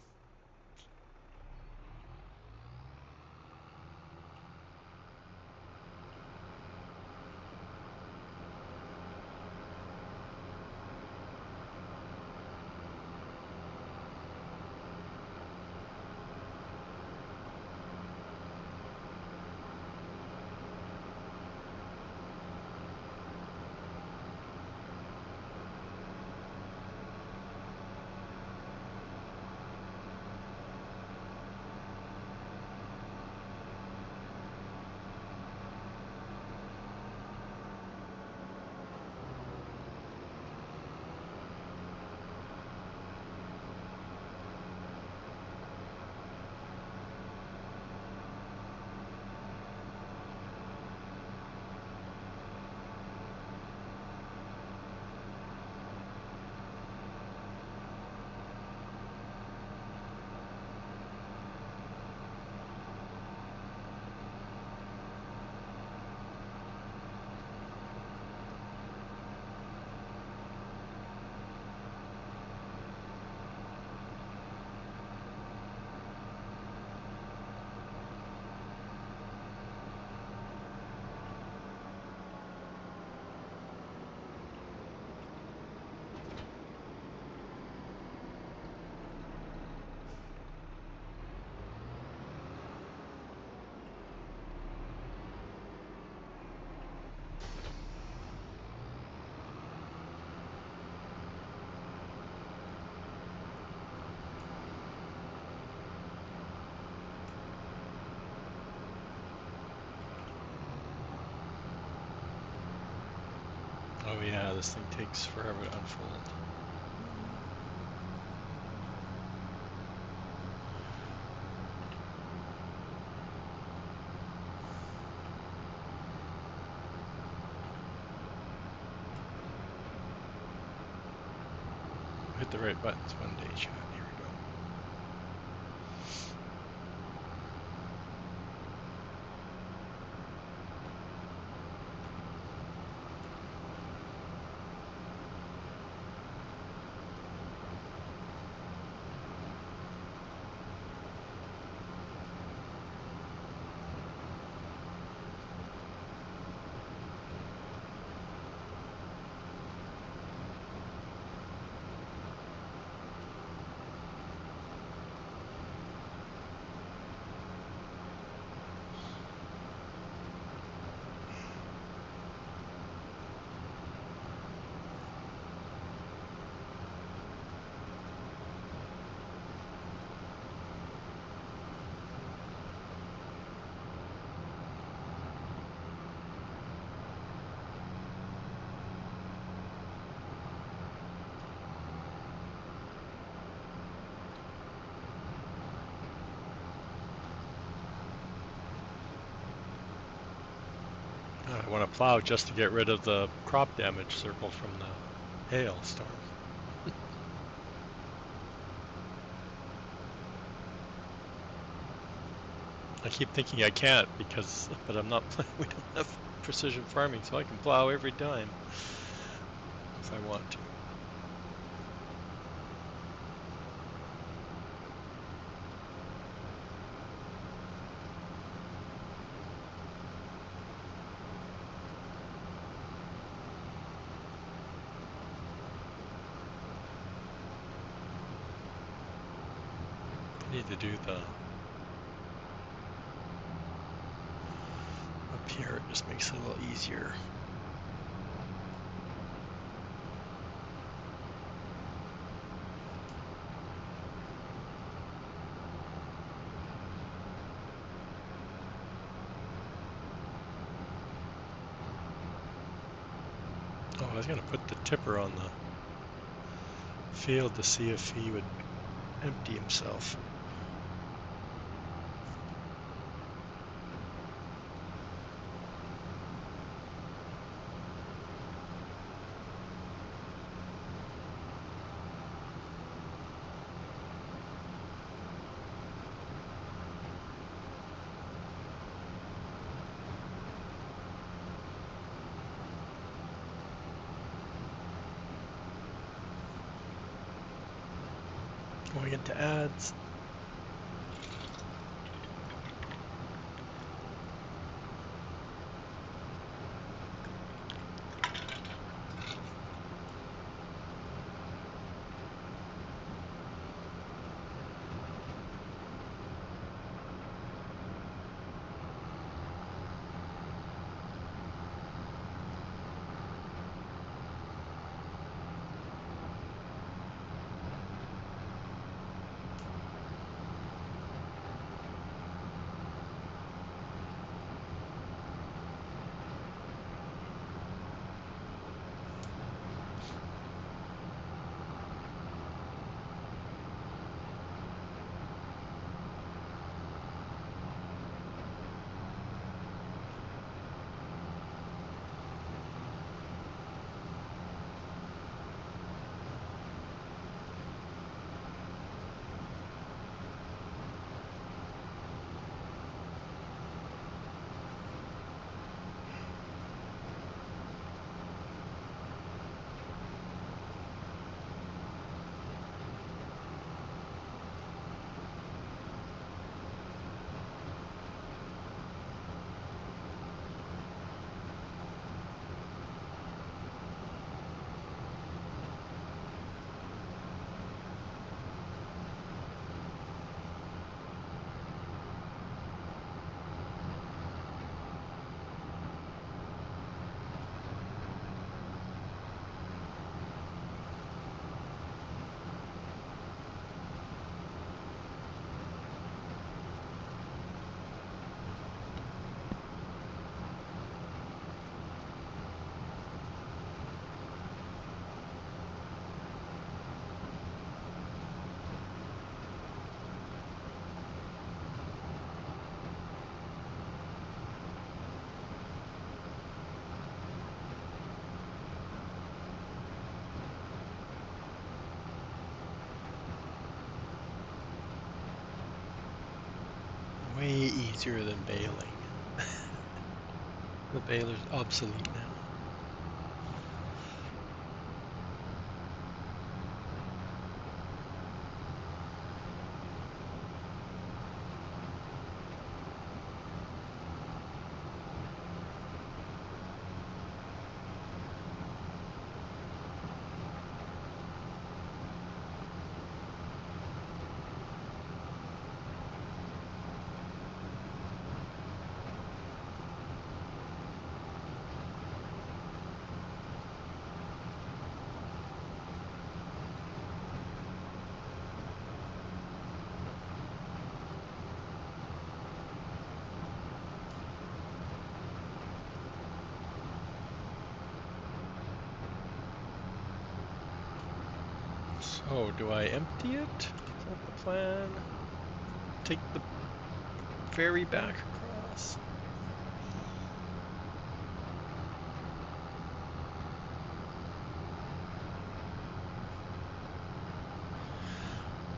Oh yeah, this thing takes forever to unfold. Hit the right buttons one day, chat. Here we go. I want to plow just to get rid of the crop damage circle from the hailstorm. I keep thinking I can't but I'm not. We don't have precision farming, so I can plow every time if I want to. I need to do the up here. It just makes it a little easier. Oh, I was gonna put the tipper on the field to see if he would empty himself. Going into ads. easier than baling. The baler's obsolete now. So, do I empty it? Is that the plan? Take the ferry back across?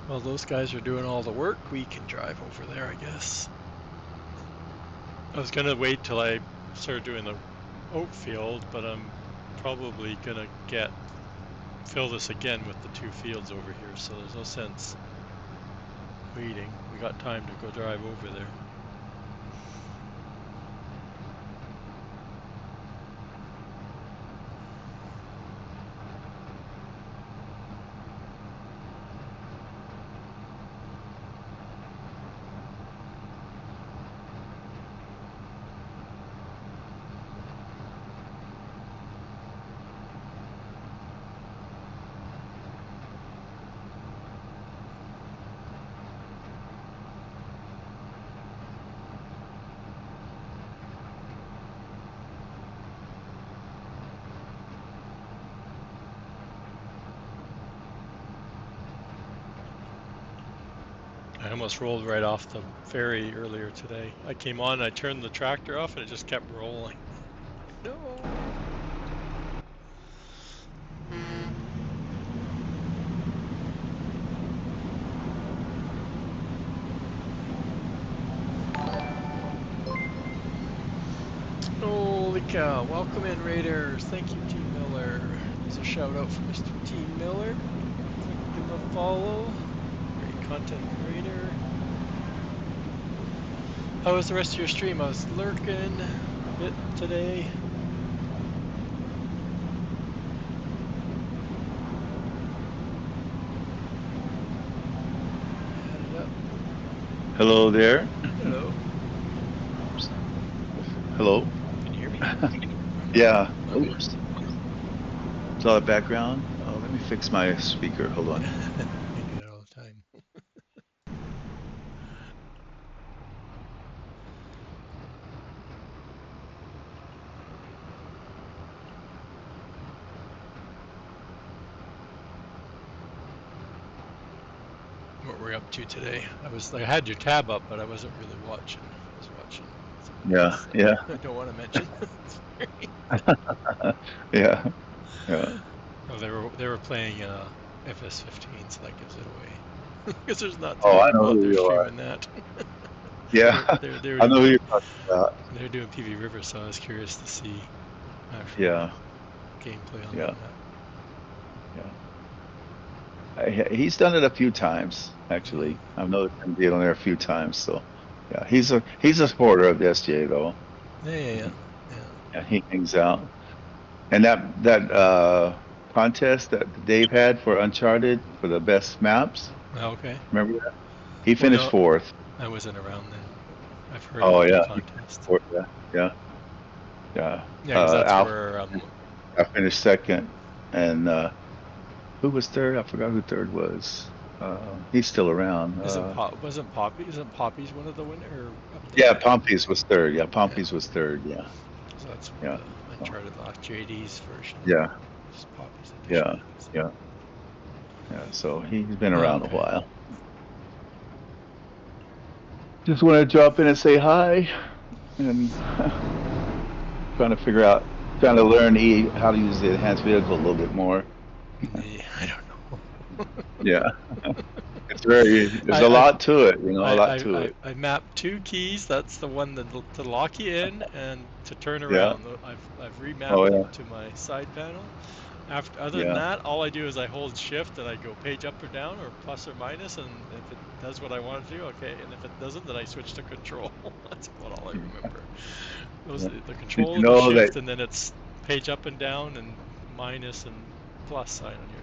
Well, those guys are doing all the work. We can drive over there, I guess. I was gonna wait till I started doing the oat field, but I'm probably gonna fill this again with the two fields over here, so there's no sense waiting. We got time to go drive over there. I almost rolled right off the ferry earlier today. I came on, I turned the tractor off, and it just kept rolling. No. Holy cow. Welcome in, Raiders. Thank you, Team Miller. There's a shout out for Mr. Team Miller. Click, give him a follow. Great content creator. How was the rest of your stream? I was lurking a bit today. Had it up. Hello there. Hello. Hello. Can you hear me? Yeah. Okay. Oops. It's all the background. Oh, let me fix my speaker. Hold on. I do that all the time. What we're up to today. I had your tab up, but I wasn't really watching. I was watching something Yeah. else Yeah. that I don't want to mention. Yeah. Yeah. Oh, they were playing FS15, so that gives it away. Because there's not too Oh, I many know who modders you are. streaming that. Yeah. They were I doing know who you're talking about. they're doing PV Rivers, so I was curious to see actual Yeah. gameplay on Yeah. that map. Yeah. He's done it a few times, Yeah, actually. I've noticed him being on there a few times. So, yeah, he's a supporter of the SGA though. yeah, yeah, yeah. Mhm. Yeah. Yeah, he hangs out. And that contest that Dave had for Uncharted for the best maps, Okay. remember that? He Well, finished no, fourth. I wasn't around then, but I've heard Oh about the yeah, he finished contest. fourth. Yeah, yeah, yeah. Yeah, because that's Alf where finished second, and who was third? I forgot who third was. He's still around. isn't Poppy's one of the winner or up Yeah, there? Pompey's was third. Yeah, Yeah. Pompey's was third. Yeah, So that's what yeah, the oh, Uncharted last JD's version yeah, was Poppy's edition, yeah, I guess. yeah, yeah. So he's been Oh, around a okay. while. Just want to drop in and say hi, and trying to learn how to use the enhanced vehicle a little bit more. Yeah, I don't know. Yeah. It's very. There's a I, lot to it. You know, a lot to it. I mapped two keys. That's the one that to lock you in and to turn Yeah. around. I've Oh remapped them yeah. to my side panel. Other than Yeah. that, all I do is I hold shift and I go page up or down or plus or minus, and if it does what I want to do, okay. And if it doesn't, then I switch to control. That's about all I remember. Yeah. The Did control you and the know that? shift, and then it's page up and down and minus and plus sign on your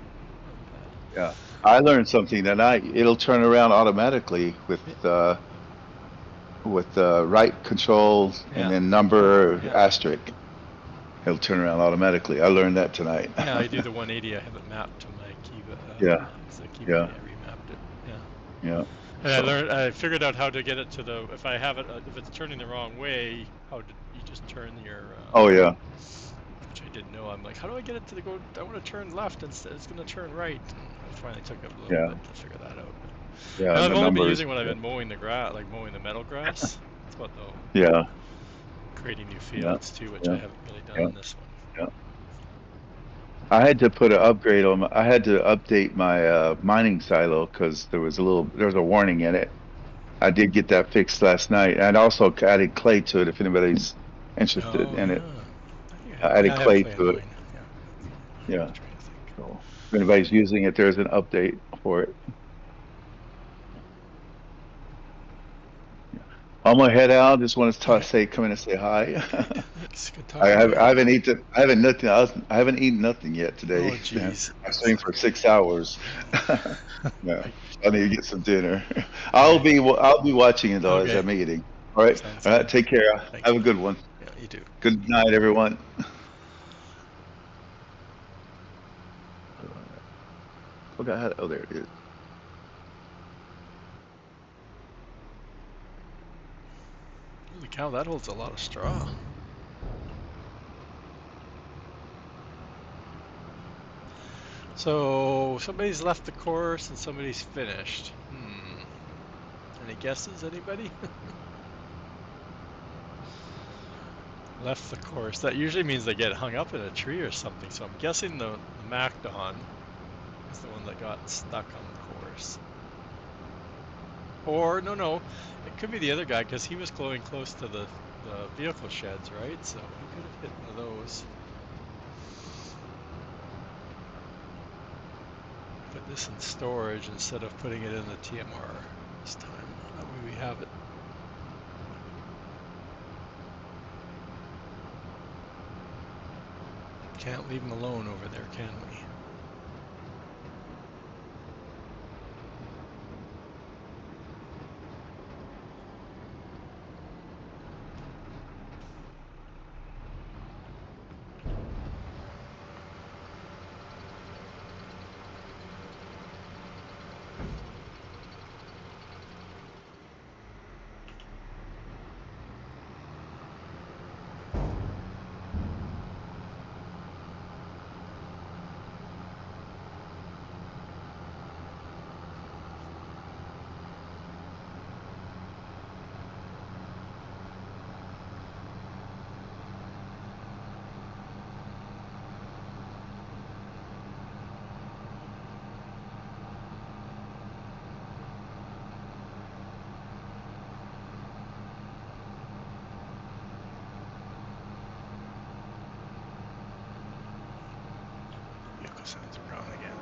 pad. Yeah. I learned something tonight. It'll turn around automatically with right control and Yeah, then number yeah, asterisk. It'll turn around automatically. I learned that tonight. yeah. I do the 180. I have it mapped to my key. Yeah. It's a key Yeah. value. I remapped it. Yeah. Yeah. And So. I figured out how to get it to the, if I have it, if it's turning the wrong way, how to, you just turn your, Oh yeah. which I didn't know. I'm like, how do I get it to go, I want to turn left instead, it's going to turn right. And I finally took a little Yeah. bit to figure that out. Yeah. And And I've the only been numbers. using when I've Yeah. been mowing the grass, like mowing the meadow grass. That's about the Yeah. creating new Yeah. fields too, which I Yeah. haven't really done Yeah. on this one. Yeah. I had to put an upgrade on. I had to update my mining silo because there was a warning in it. I did get that fixed last night, and also added clay to it if anybody's interested Oh in it. yeah. I think I added I have clay clay on to it. mine. Yeah. I Yeah. was trying to think. So if anybody's using it, there's an update for it. I'm gonna head out. Just want to Okay. come in and say hi. Okay. Thanks. Good talking to you. I haven't eaten. I haven't nothing. I haven't eaten nothing yet today. Oh geez. I streamed for 6 hours. Yeah, I, I need to get some dinner. all right. I'll be watching it though as Okay. I'm eating. All right. Sounds All right. good. Take care. Thanks, Have a buddy. good one. Yeah, you too. Good night, everyone. Forgot how. Oh, there it is. Holy cow, that holds a lot of straw. So somebody's left the course and somebody's finished. Any guesses, anybody? Left the course. That usually means they get hung up in a tree or something. So I'm guessing the MacDon is the one that got stuck on the course. Or no, it could be the other guy because he was going close to the vehicle sheds, right? So he could have hit one of those. Put this in storage instead of putting it in the TMR this time. That way we have it. Can't leave him alone over there, can we? Vehicle sounds are gone again.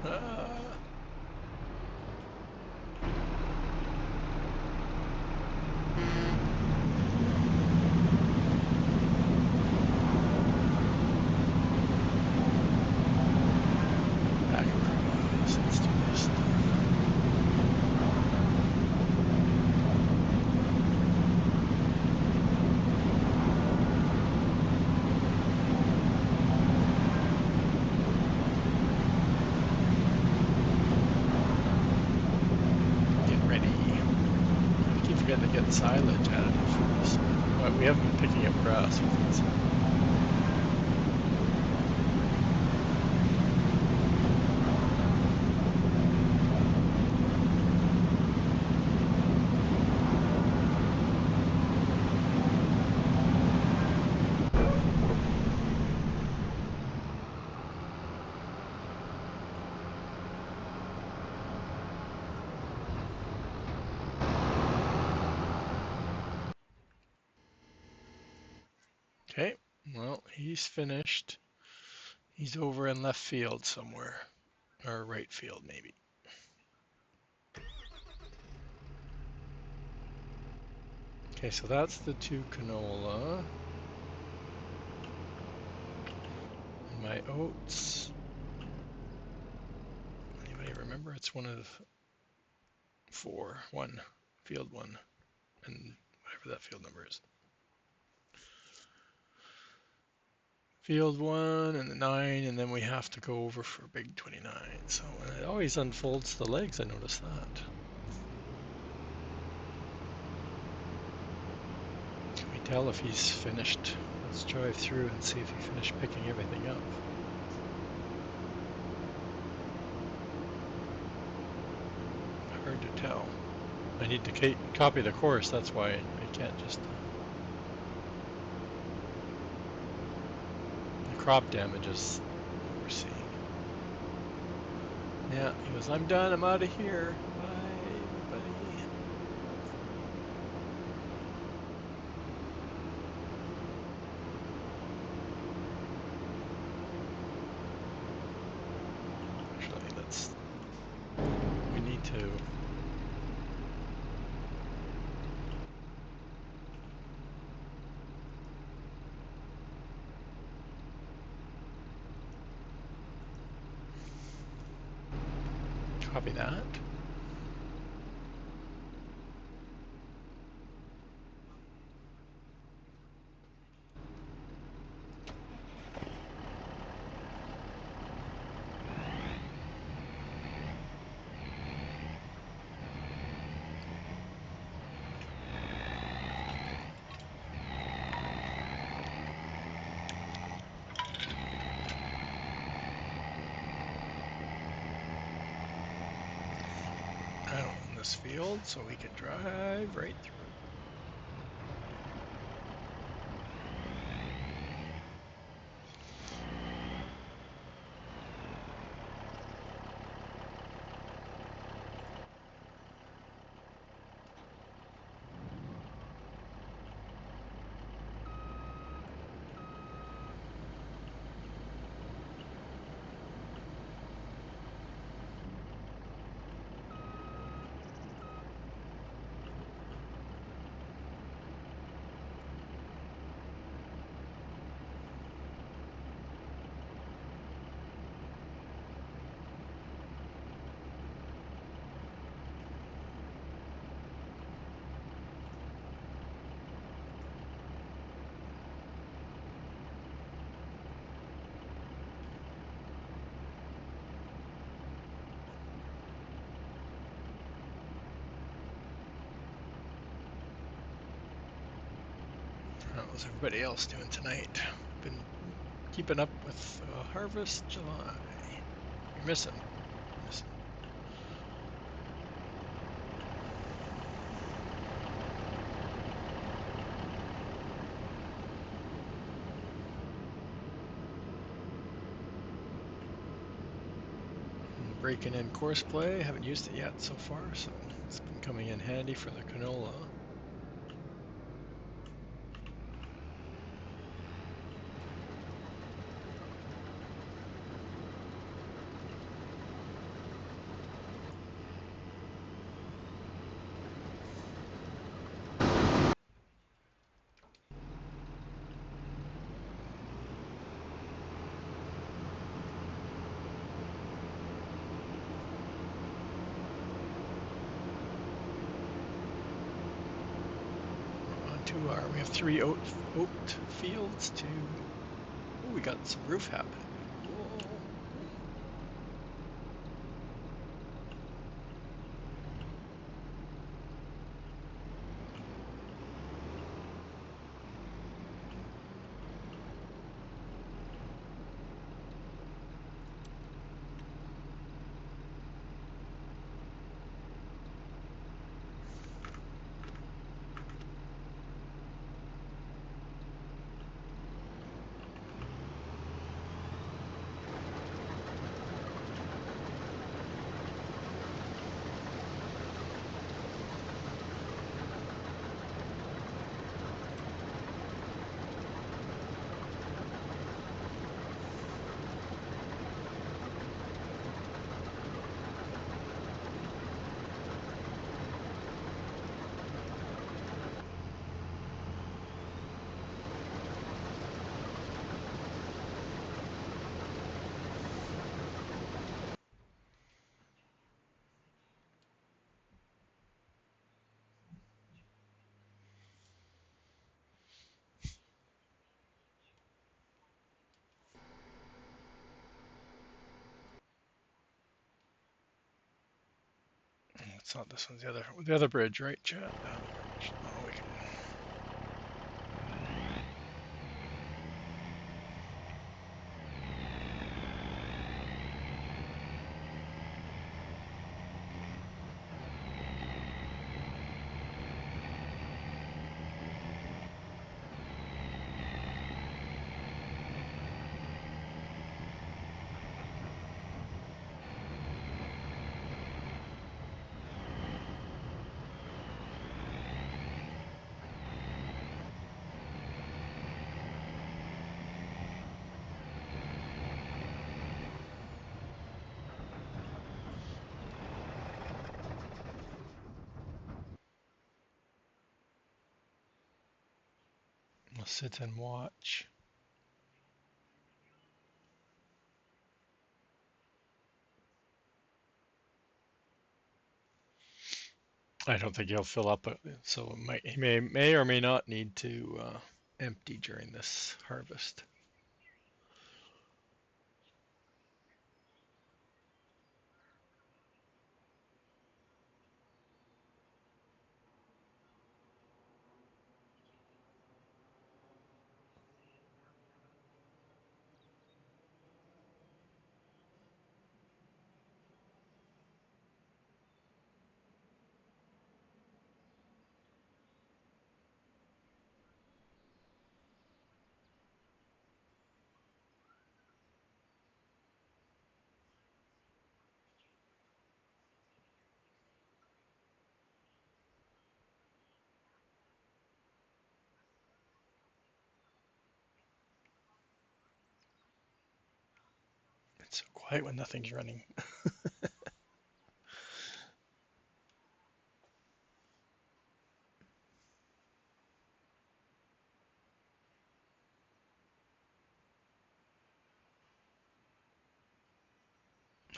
Ah. Back across. Let's do this. Get ready. I keep forgetting to get silage additive for this one. Well, we haven't been picking up grass with it, so. Okay, well, he's finished. He's over in left field somewhere, or right field maybe. Okay, so that's the 2 canola. And my oats. Anybody remember? It's one of 4, 1, field 1, and whatever that field number is. Field 1 and the 9, and then we have to go over for big 29. So and it always unfolds the legs, I noticed that. Can we tell if he's finished? Let's drive through and see if he finished picking everything up. Hard to tell. I need to copy the course, that's why I can't just... The crop damage is what we're seeing. Yeah, he goes, I'm done, I'm out of here. Bye, everybody. Actually, we need to copy that. I don't own this field, so we can drive right through. How's everybody else doing tonight? Been keeping up with Harvest July. You're missing. Breaking in course play. Haven't used it yet so far, so it's been coming in handy for the canola. We have 3 oat fields to... Oh, we got some roof happening. Whoa. it's not this one. The other bridge, right, Chad? Oh, we can. We'll sit and watch. I don't think he'll fill up, so he may or may not need to empty during this harvest. It's so quiet when nothing's running. I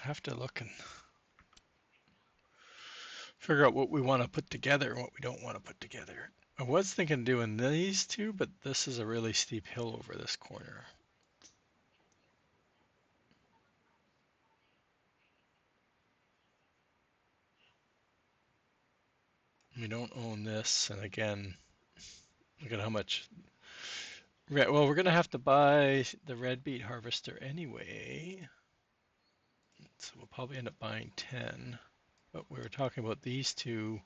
have to look and figure out what we want to put together and what we don't want to put together. I was thinking doing these two, but this is a really steep hill over this corner. We don't own this, and again, look at how much. Well, we're gonna have to buy the red beet harvester anyway, so we'll probably end up buying 10. But we were talking about these two.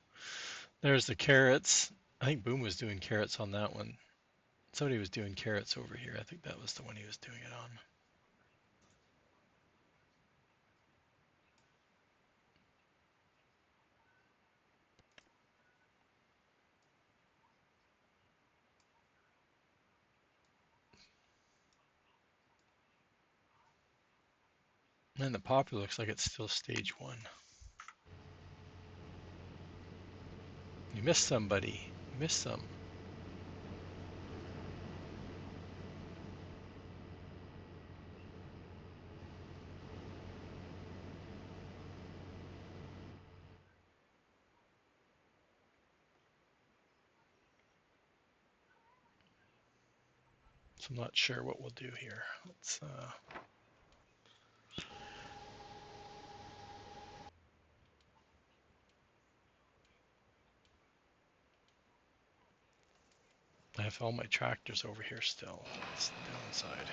There's the carrots. I think Boom was doing carrots on that one. Somebody was doing carrots over here. I think that was the one he was doing it on. And the poppy looks like it's still stage 1. You missed somebody. You missed some. So I'm not sure what we'll do here. Let's I have all my tractors over here still. That's the downside.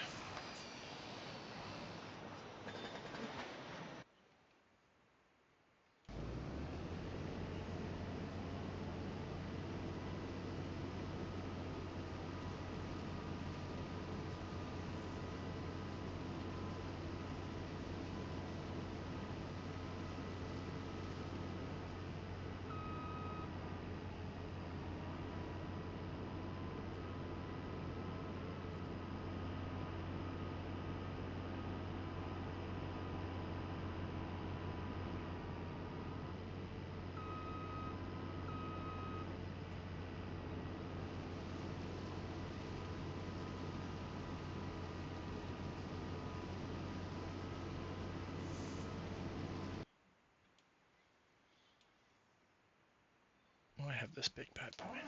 Oh, I have this big bad boy.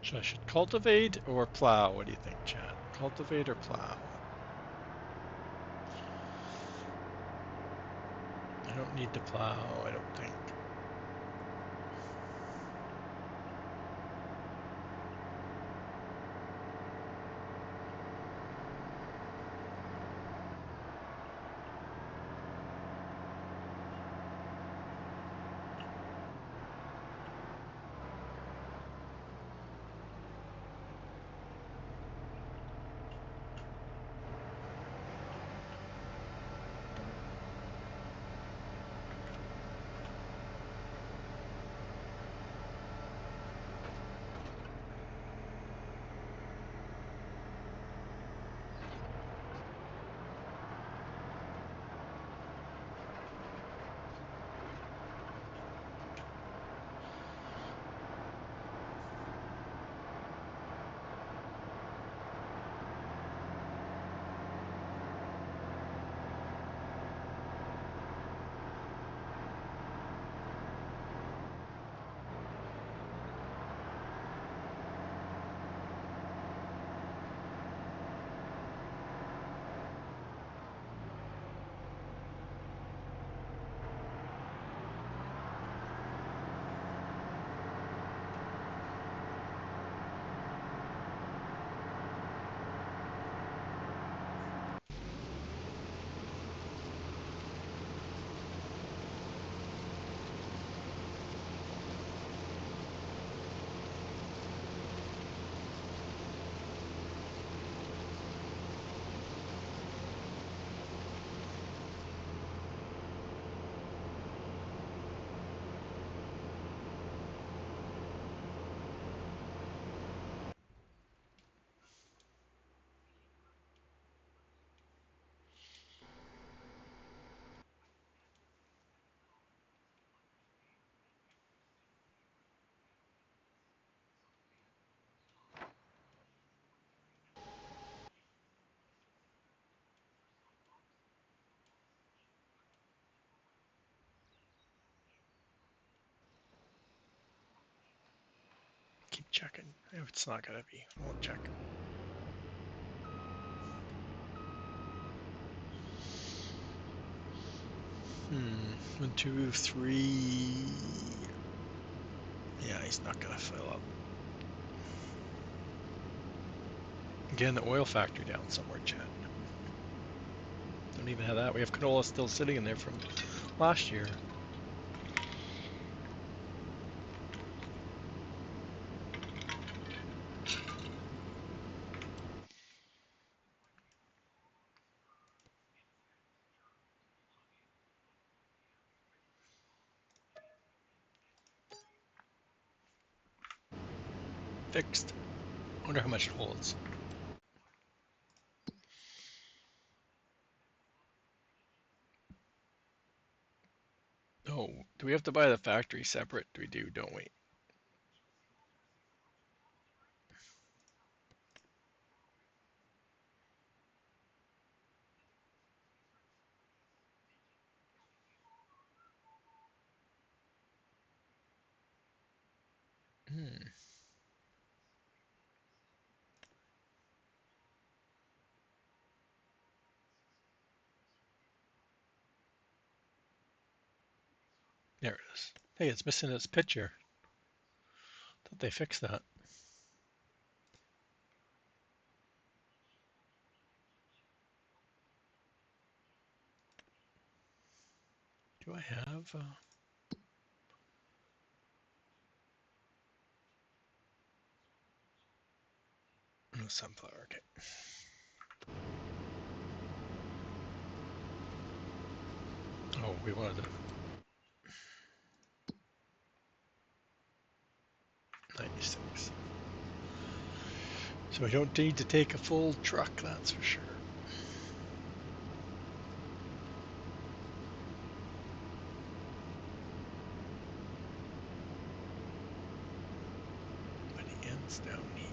So I should cultivate or plow? What do you think, Chad? Cultivate or plow? I don't need to plow, I don't think. checking. If it's not gonna be, I won't check. One, two, three. Yeah, he's not gonna fill up. Again, the oil factory down somewhere, Chad. Don't even have that. We have canola still sitting in there from last year. Fixed. Wonder how much it holds. Oh, do we have to buy the factory separate? We do, don't we? There it is. Hey, it's missing its picture. Thought they fixed that. Do I have? No, sunflower. Okay. Oh, we wanted to. 96. So we don't need to take a full truck, that's for sure. But it ends down here.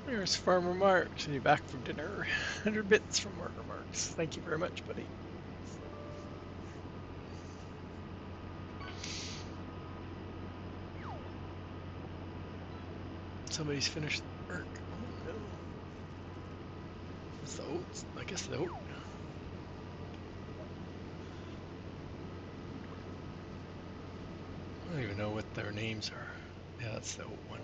There's Farmer Marks, and you're back from dinner. 100 bits from Farmer Marks. Thank you very much, buddy. Somebody's finished work. Oh no. It's the oats. I guess the oat. I don't even know what their names are. Yeah, that's the oat one.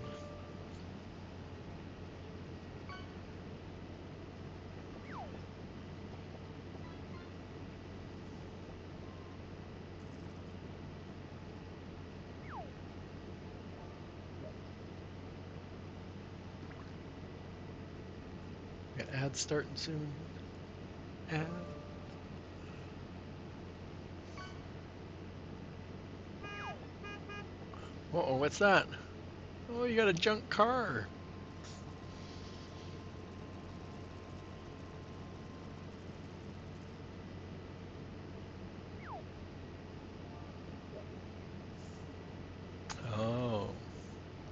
We got ads starting soon. Ad. Uh-oh, what's that? Oh, you got a junk car.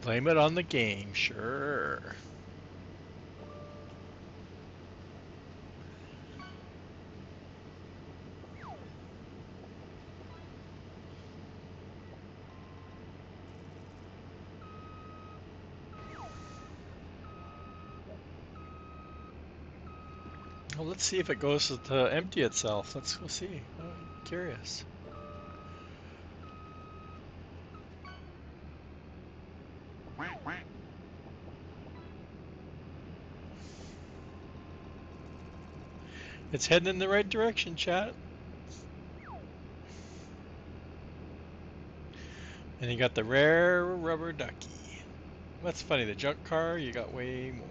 Blame it on the game, sure. Well, let's see if it goes to empty itself. Let's go see. I'm curious. It's heading in the right direction, chat. And you got the rare rubber ducky. That's funny, the junk car, you got way more.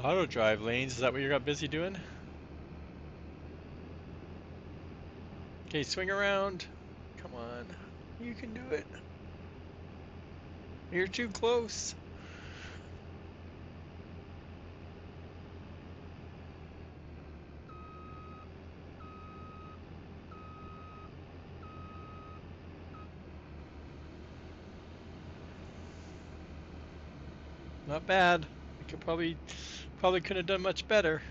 Auto drive lanes, is that what you got busy doing? Okay, swing around. Come on, you can do it. You're too close. Not bad. You could probably could have done much better.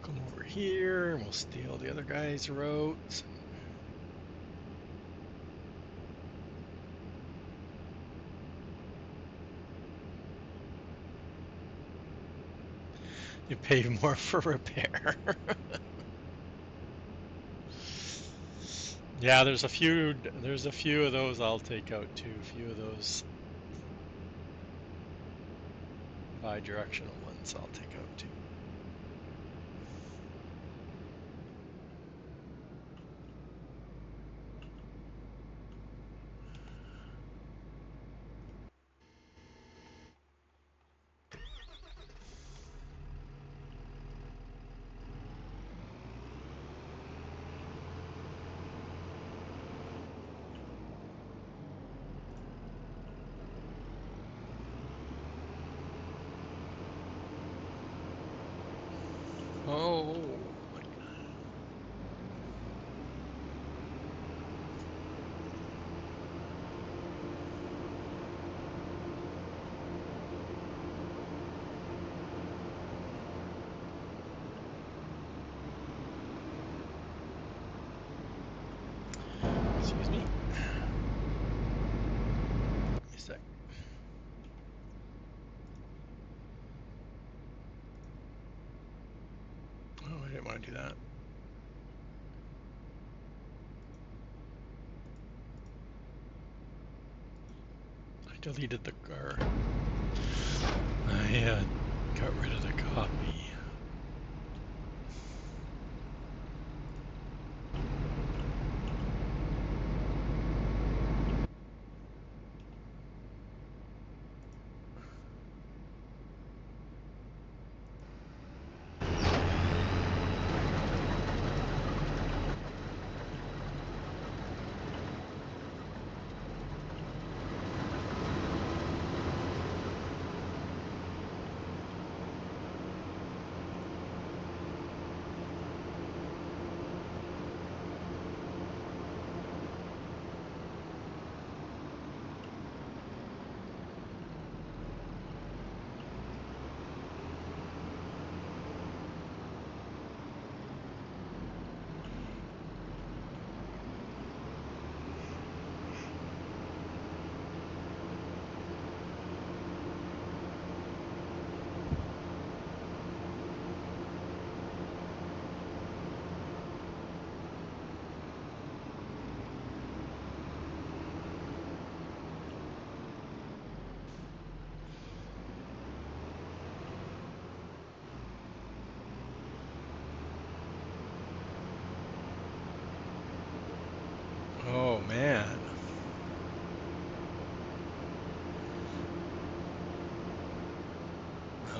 Come over here and we'll steal the other guy's routes. You pay more for repair. Yeah, there's a few of those I'll take out too. A few of those bi-directional ones I'll take out too. Oh my God. Excuse me. Give me a sec. Oh, I didn't want to do that. I deleted the car. I got rid of the copy.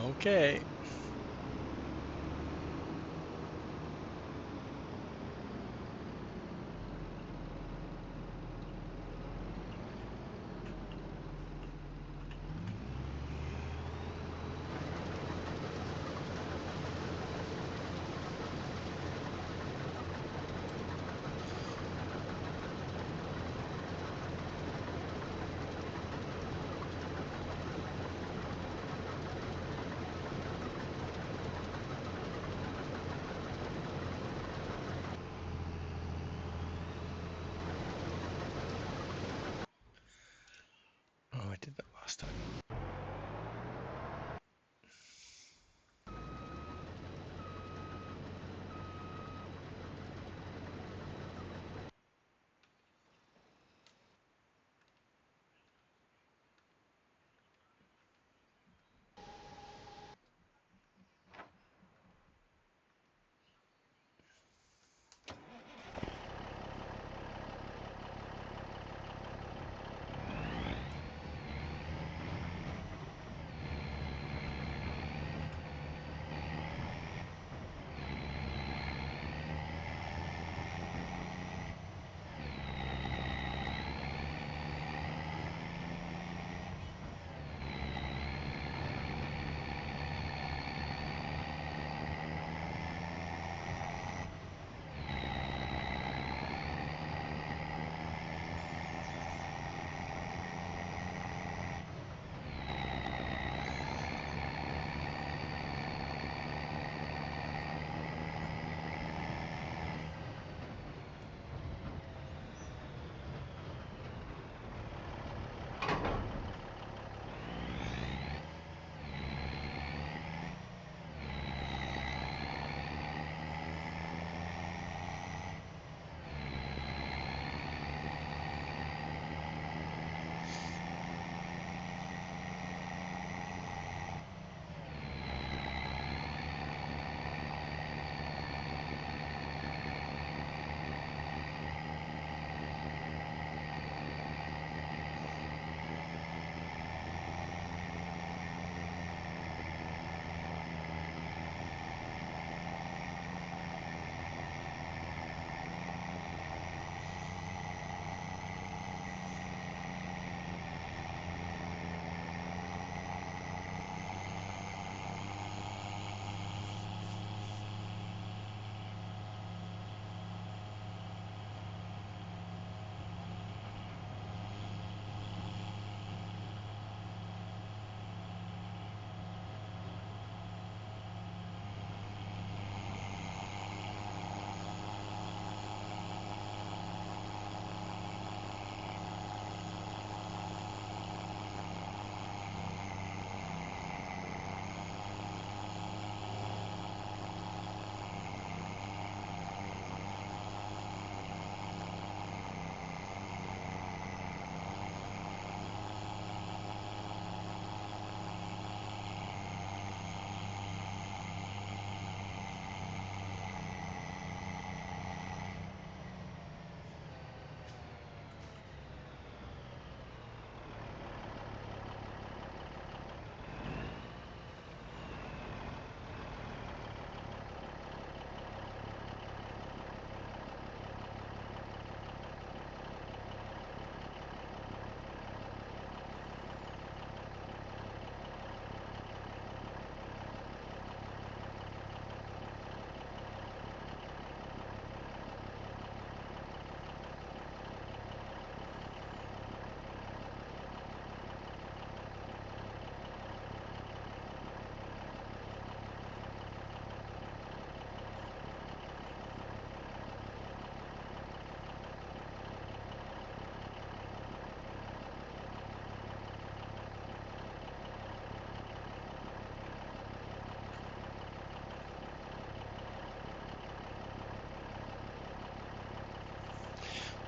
Okay. Oh, I did that last time.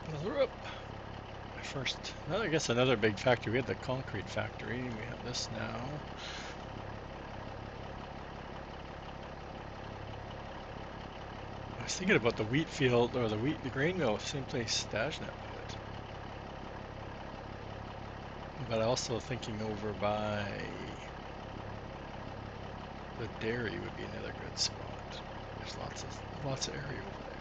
Another up. First, I guess another big factory. We had the concrete factory. We have this now. I was thinking about the wheat field or the grain mill. Same place Stajnet put it. But also thinking over by The dairy would be another good spot. There's lots of area over there.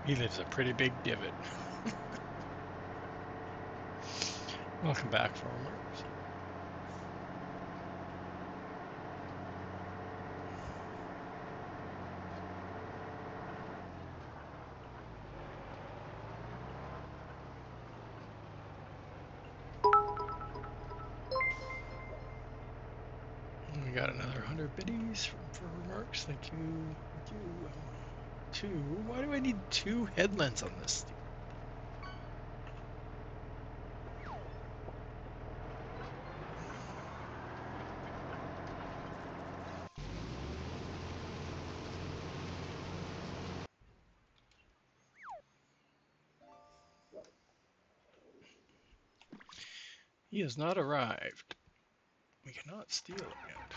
He leaves a pretty big divot. Welcome back, farmers. We got another 100 biddies for remarks. Thank you. Thank you. Two. Why do I need two headlamps on this? He has not arrived. We cannot steal him yet.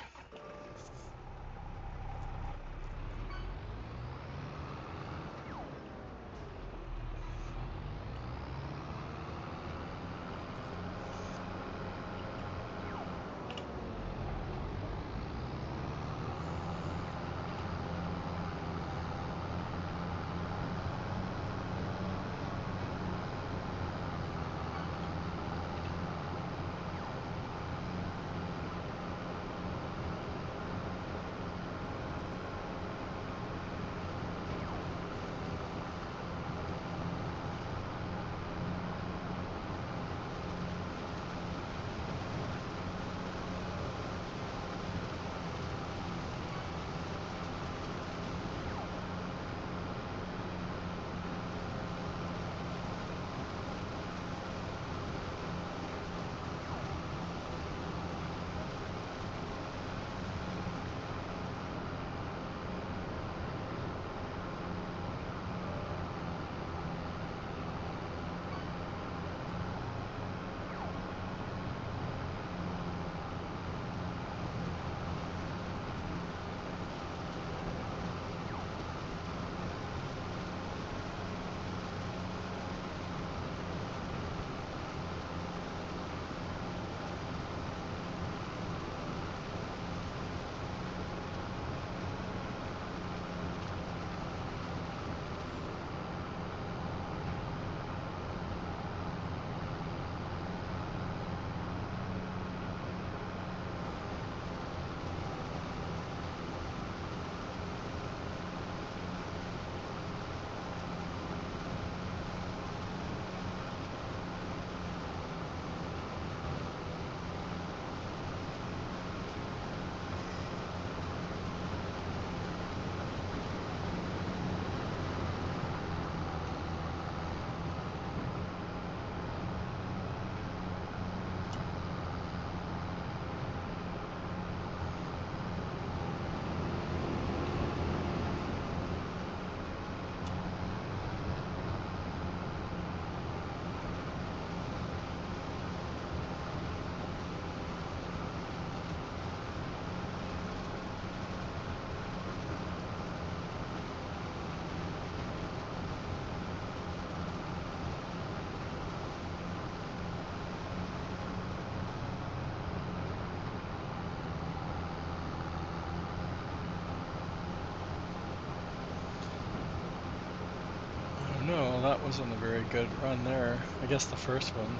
Oh, that wasn't a very good run there. I guess the first one.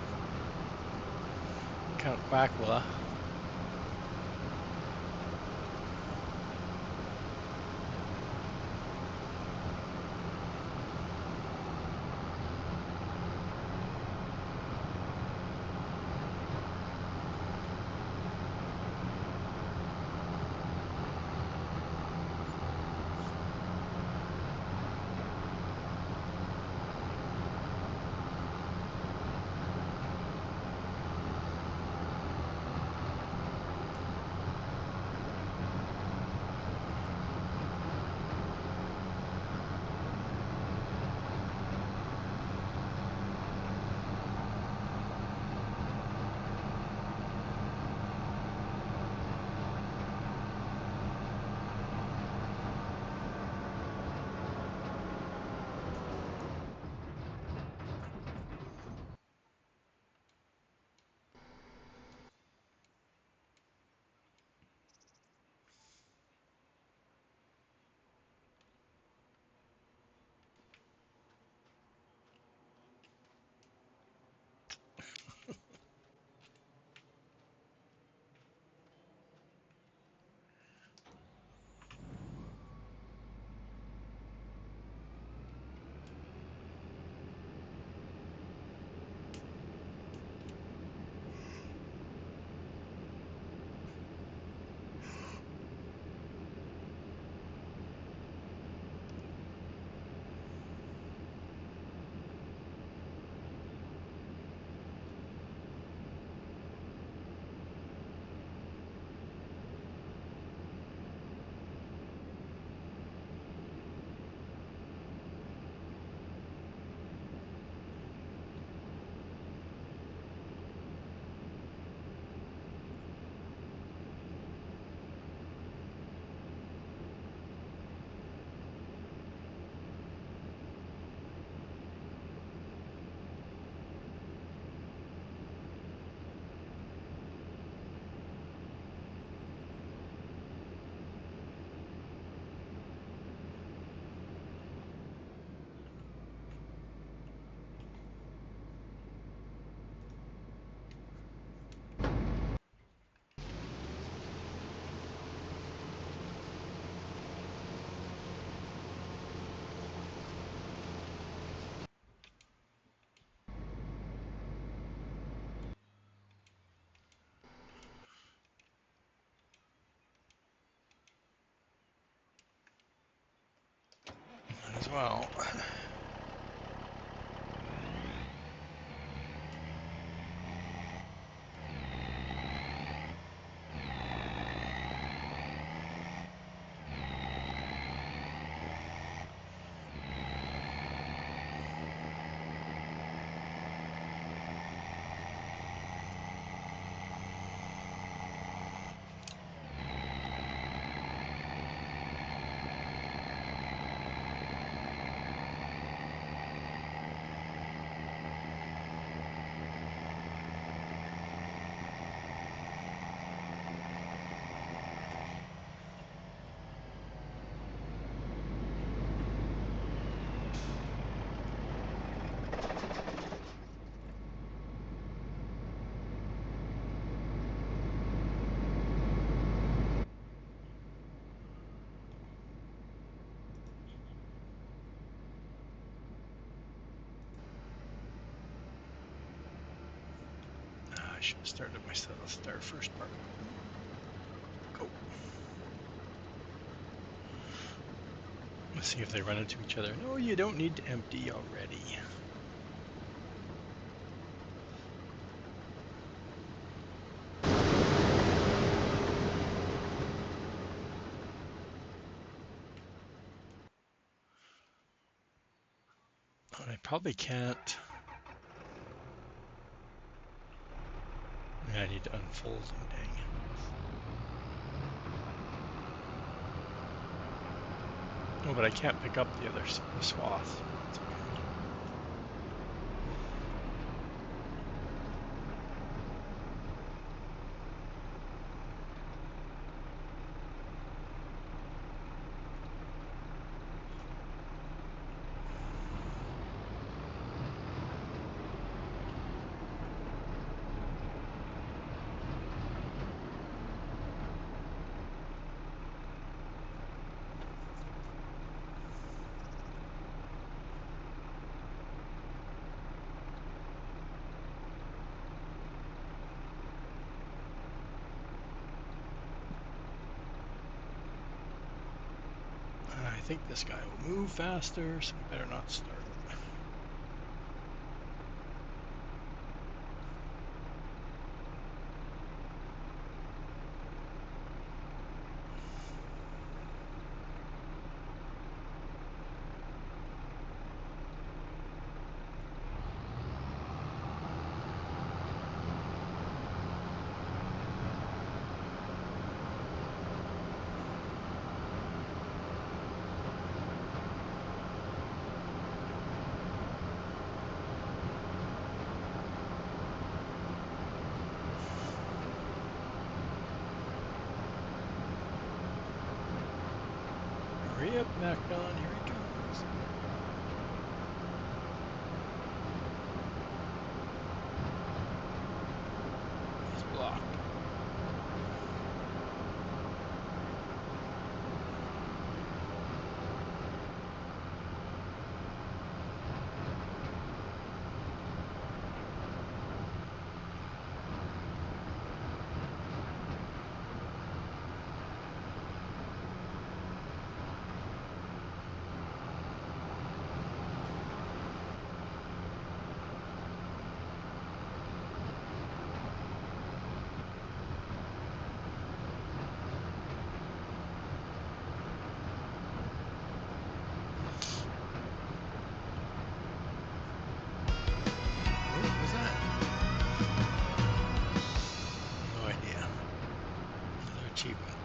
Count Quackla. Might as well. I should have started my start first part. Go. Let's see if they run into each other. No, you don't need to empty already. I probably can't. I need to unfold them, dang. Oh, but I can't pick up the other swath. It's okay. think this guy will move faster, so we better not start. Hurry up, MacDon, here he comes. He's blocked. What was that? No idea. Another achievement.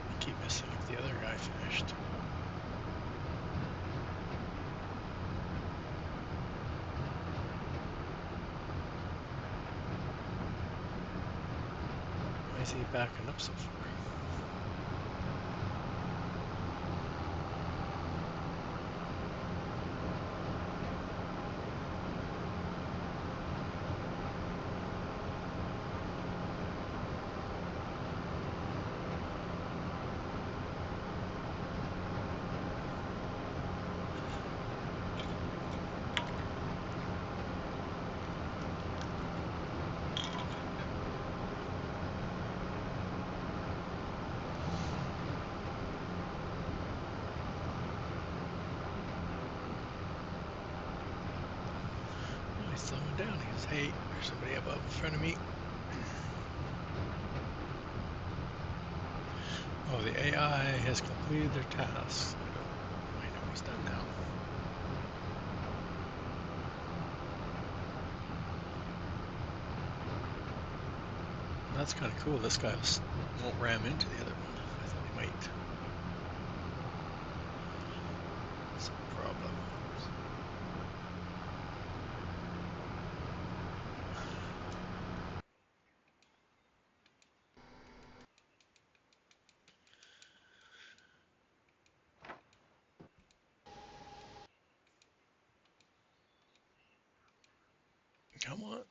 I keep missing if the other guy finished. Why is he backing up so far? Oh, he's slowing down. He goes, hey, there's somebody above in front of me. Oh, the AI has completed their tasks. I know he's done now. That's kind of cool. This guy won't ram into the other one. I thought he might. Some problem. Come on.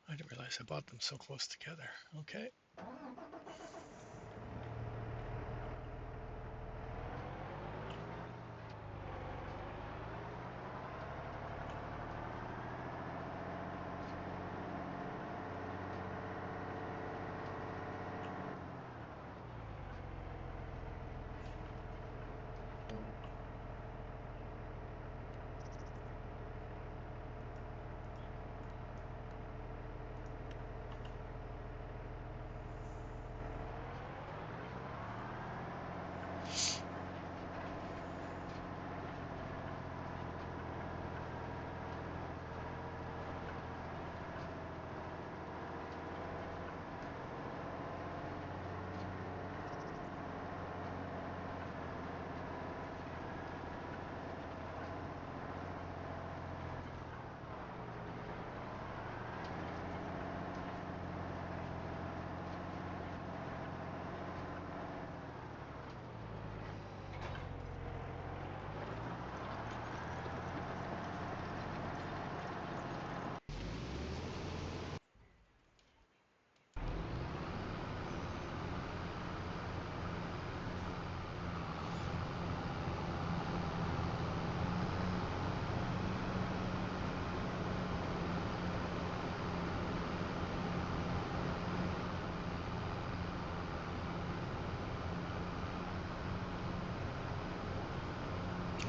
I didn't realize I bought them so close together. Okay.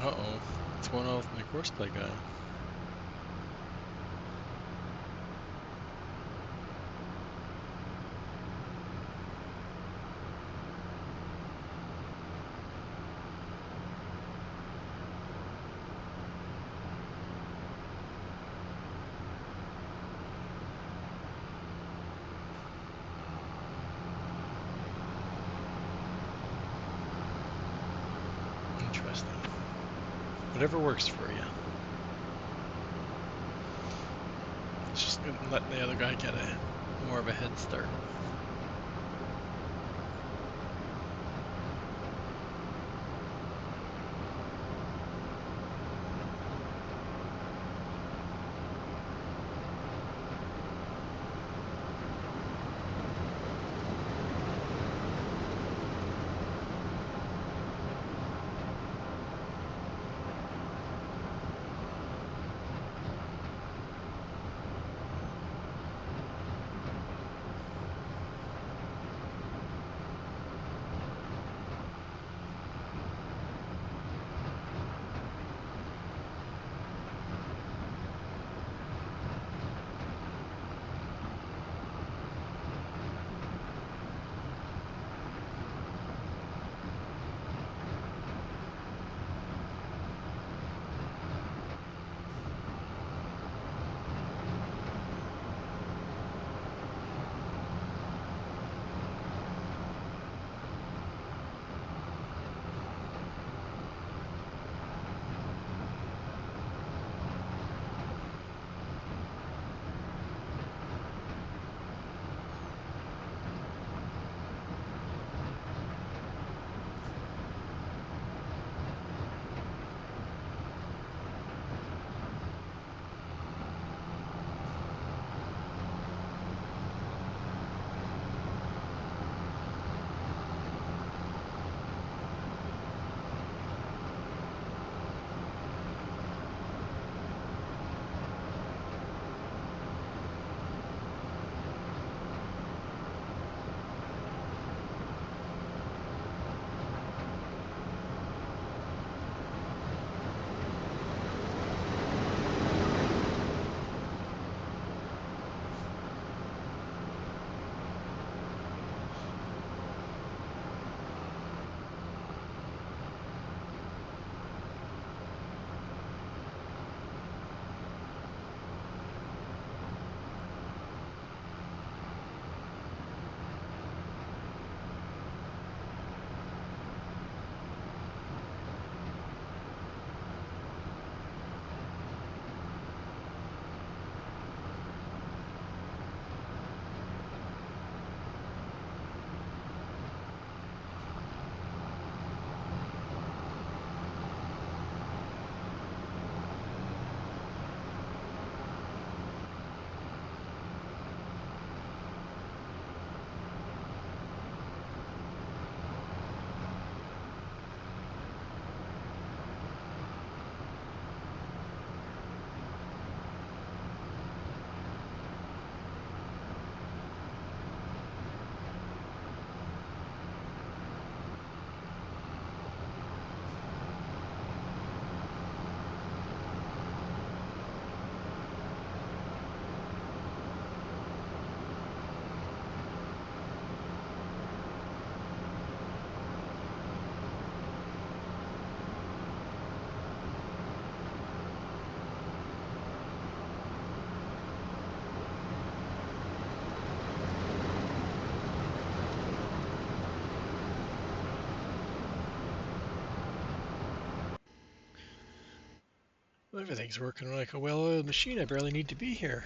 Uh-oh. What's going on with my courseplay guy? Interesting. Whatever works for you. It's just letting the other guy get more of a head start. Everything's working like a well-oiled machine. I barely need to be here.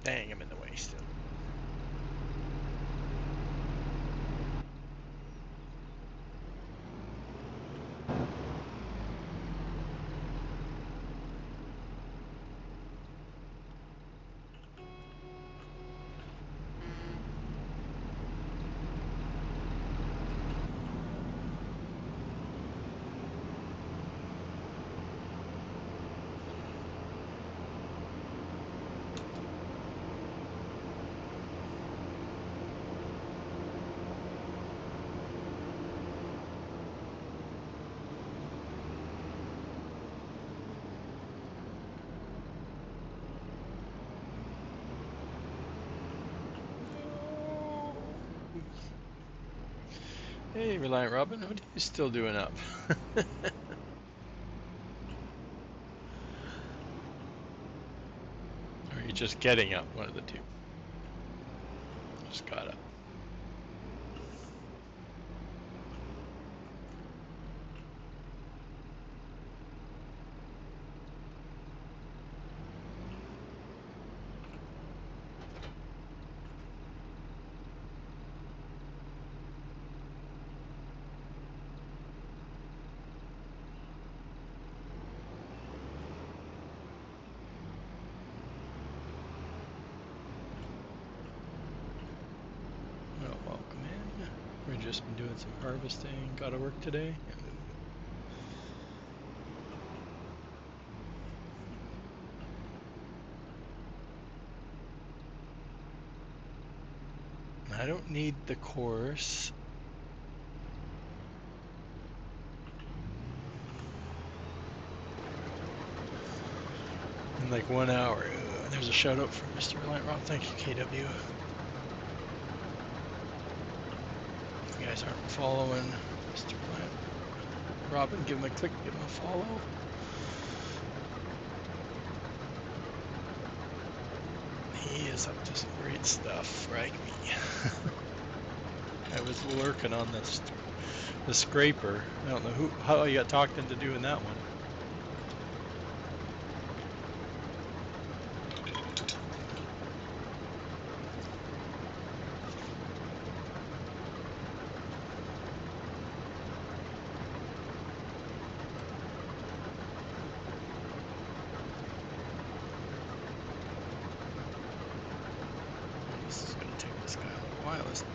Dang, I'm in the way still. Hey, Reliant Robin, what are you still doing up? Or are you just getting up? One of the two. Just got up. Well, welcome in. We've just been doing some harvesting. Got to work today. I don't need the course. In like 1 hour. There's a shout out from Mr. Reliant Rob. Thank you, KW. If you guys aren't following Mr. Reliant Robin, give him a click, give him a follow. He is up to some great stuff, frag me. I was lurking on the scraper. I don't know how you got talked into doing that one. This is gonna take this guy a little while, isn't it?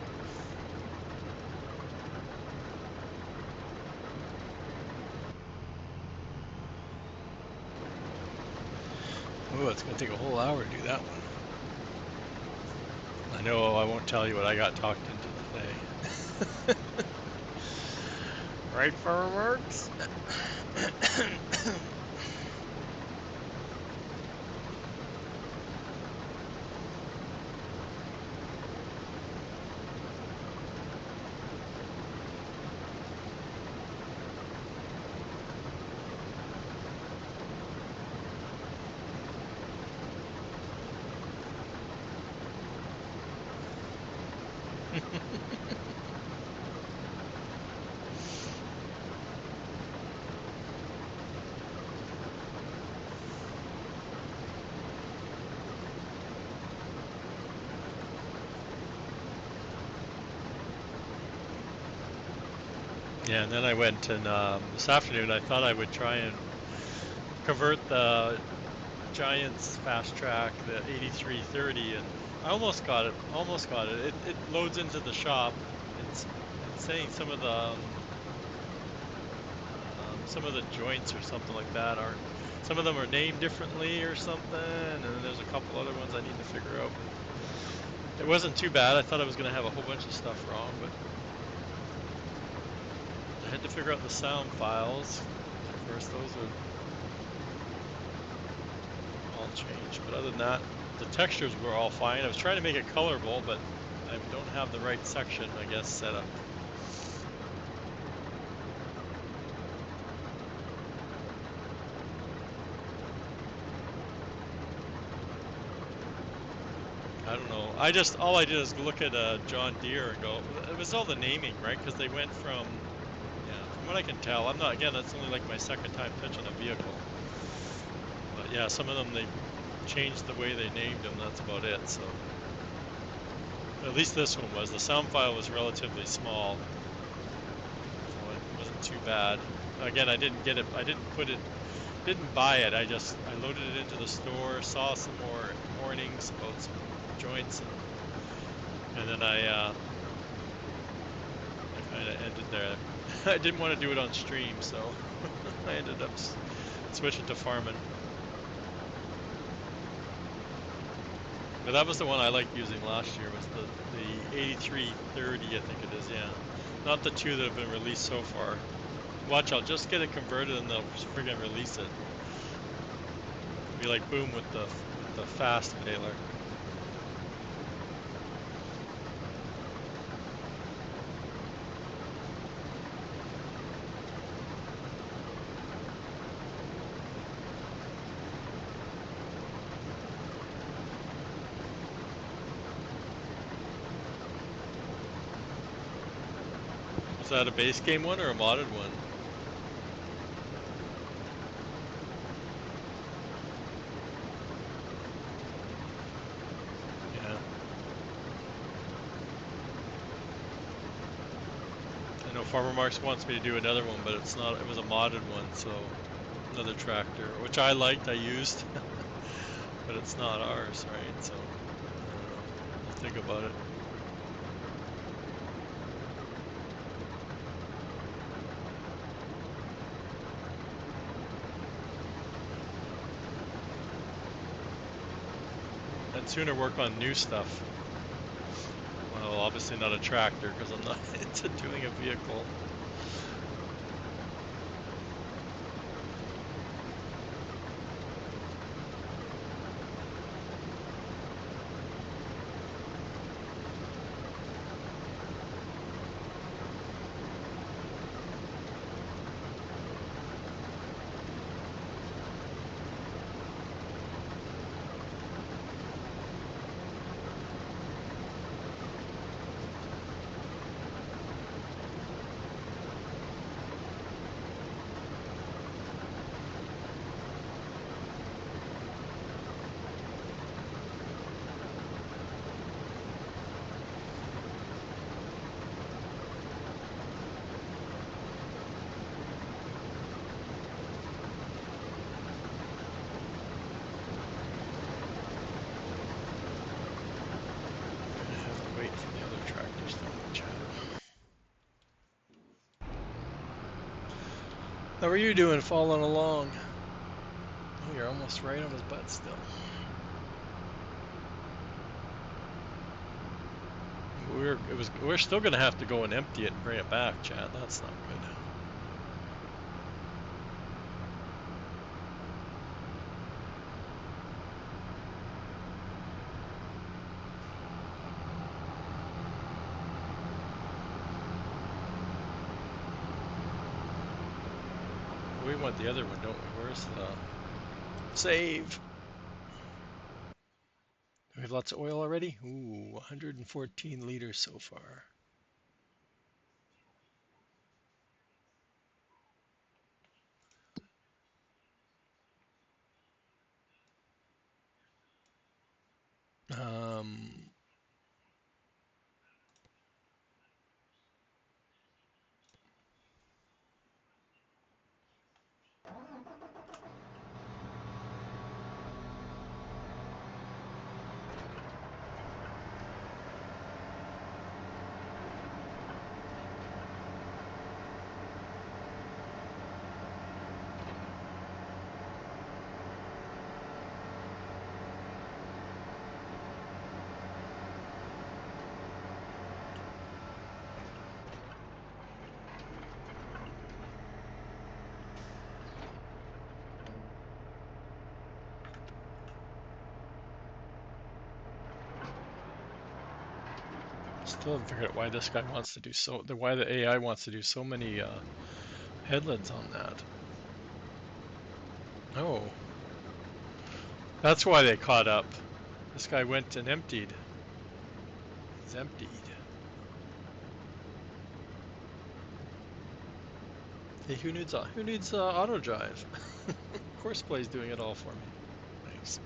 Oh, it's gonna take a whole hour to do that one. I know I won't tell you what I got talked into today. Right, fireworks? Yeah, and then I went and this afternoon I thought I would try and convert the Giants fast track, the 8330, and I almost got it. Almost got it. It loads into the shop. It's saying some of the joints or something like that aren't. Some of them are named differently or something, and then there's a couple other ones I need to figure out. It wasn't too bad. I thought I was gonna have a whole bunch of stuff wrong, but I had to figure out the sound files. Of course, those are all changed, but other than that, the textures were all fine. I was trying to make it colorable, but I don't have the right section, I guess, set up. I don't know. All I did is look at John Deere and go, it was all the naming, right? Because they went from what I can tell, again, that's only like my second time touching a vehicle. But yeah, some of them, changed the way they named them. That's about it. So at least this one was. The sound file was relatively small, so it wasn't too bad. Again, I didn't get it. I didn't put it. Didn't buy it. I loaded it into the store, saw some more warnings about some joints, and then I kind of ended there. I didn't want to do it on stream, so I ended up switching to farming. But that was the one I liked using last year. Was the 8330, I think it is. Yeah, not the two that have been released so far. Watch, I'll just get it converted and they'll friggin' release it. It'll be like boom with the fast baler. Is that a base game one or a modded one? Yeah. I know Farmer Marks wants me to do another one, but it's not. It was a modded one, so another tractor, which I liked. I used, but it's not ours, right? So I don't know. We'll think about it. I'd sooner work on new stuff. Well, obviously not a tractor because I'm not into doing a vehicle. How are you doing, following along? Oh, you're almost right on his butt still. We're still gonna have to go and empty it and bring it back, Chad. That's not good. We want the other one, don't we? Where's the save? We have lots of oil already? Ooh, 114 liters so far. Um, Still haven't figured out why this guy wants to do why the AI wants to do so many headlands on that. Oh, that's why they caught up. This guy went and emptied. He's emptied. Hey, who needs auto drive? Course Play's doing it all for me. Nice.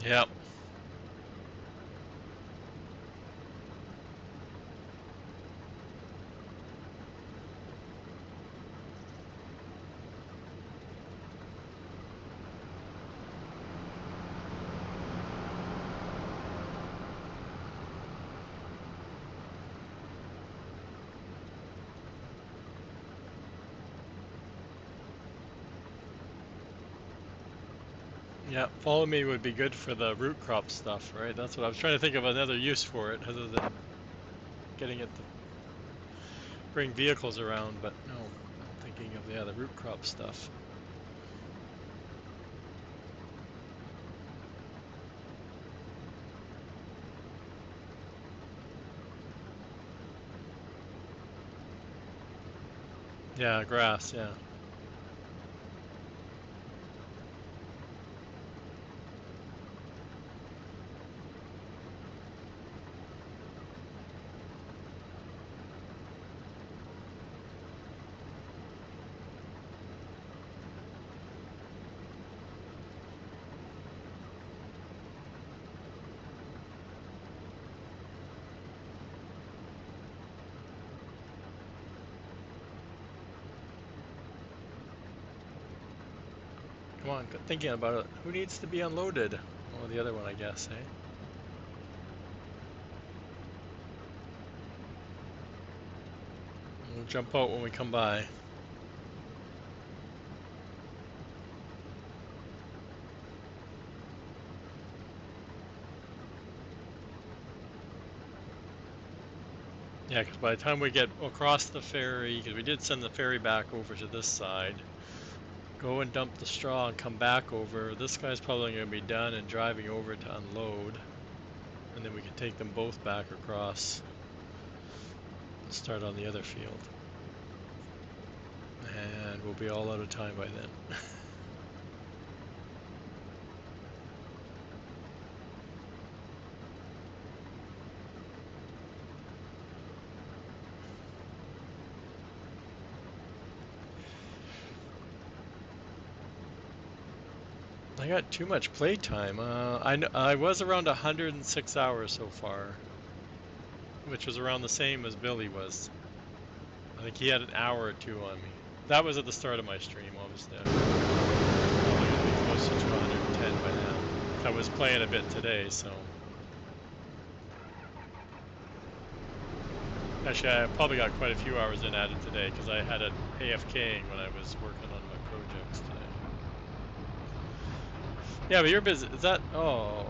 Yep. Yeah, follow me would be good for the root crop stuff, right? That's what I was trying to think of another use for it other than getting it to bring vehicles around, but no, I'm thinking of the root crop stuff. Yeah, grass, yeah. Come on, thinking about it. Who needs to be unloaded? Oh, the other one, I guess, eh? We'll jump out when we come by. Yeah, because by the time we get across the ferry, because we did send the ferry back over to this side, go and dump the straw and come back over. This guy's probably going to be done and driving over to unload. And then we can take them both back across and start on the other field. And we'll be all out of time by then. I got too much playtime. I was around 106 hours so far, which was around the same as Billy was. I think he had an hour or two on me. That was at the start of my stream, obviously. I'm probably going to be closer to 110 by now. I was playing a bit today, so. Actually, I probably got quite a few hours in added today because I had it AFKing when I was working on my projects today. Yeah, but you're busy. Is that? Oh,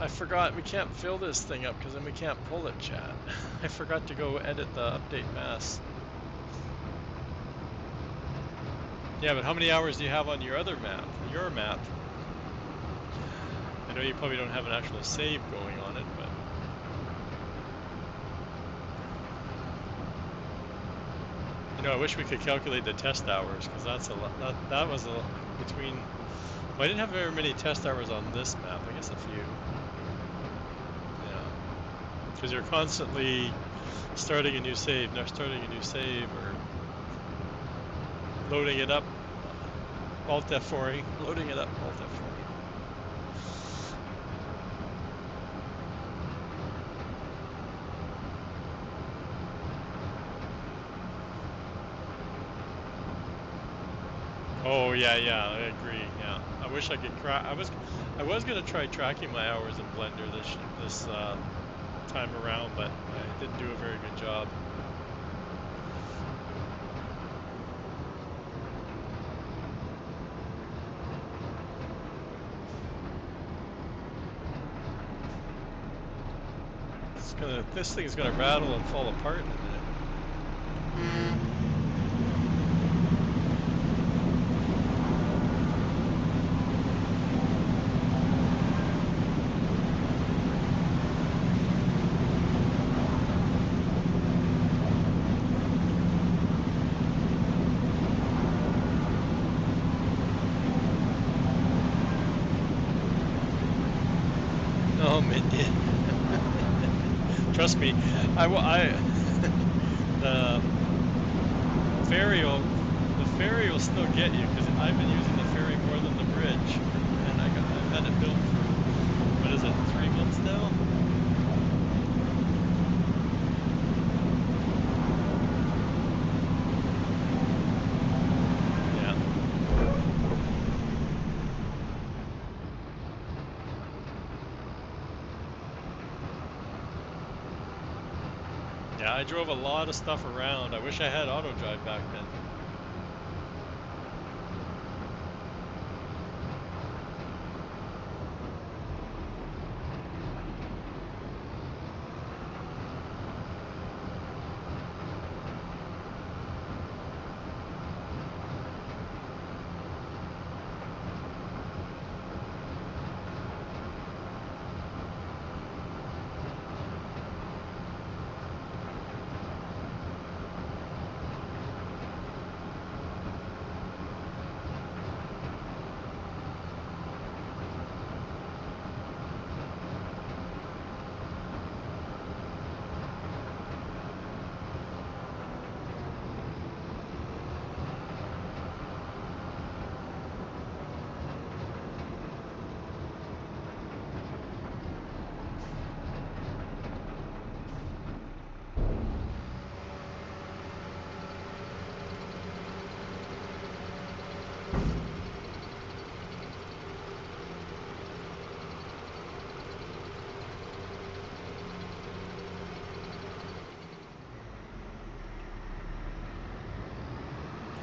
I forgot. We can't fill this thing up because then we can't pull it, chat. I forgot to go edit the update mass. Yeah, but how many hours do you have on your other map? Your map? I know you probably don't have an actual save going on it, but. You know, I wish we could calculate the test hours because that's a lot. That was a between. Well, I didn't have very many test hours on this map. I guess a few. Yeah, because you're constantly starting a new save, now starting a new save, or loading it up, Alt F4ing, loading it up, Alt F4ing. Oh yeah, I agree. Yeah, I wish I could crack. I was gonna try tracking my hours in Blender this time around, but I didn't do a very good job. This thing is gonna rattle and fall apart in a minute. Oh, Mindy. Trust me, the ferry will still get you because I've been using the ferry more than the bridge, and I've had it built Yeah, I drove a lot of stuff around. I wish I had auto drive back then.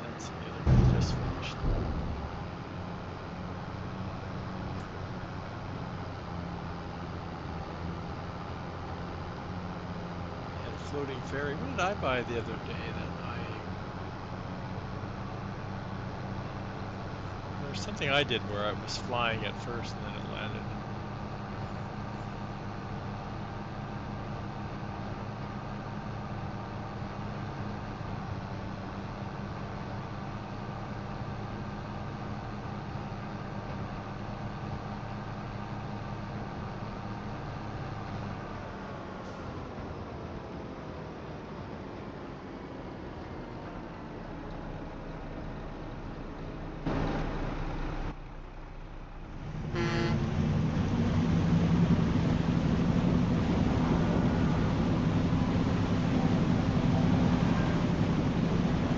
That's the other one just finished. I had a floating ferry. What did I buy the other day that there's something I did where I was flying at first and then it landed.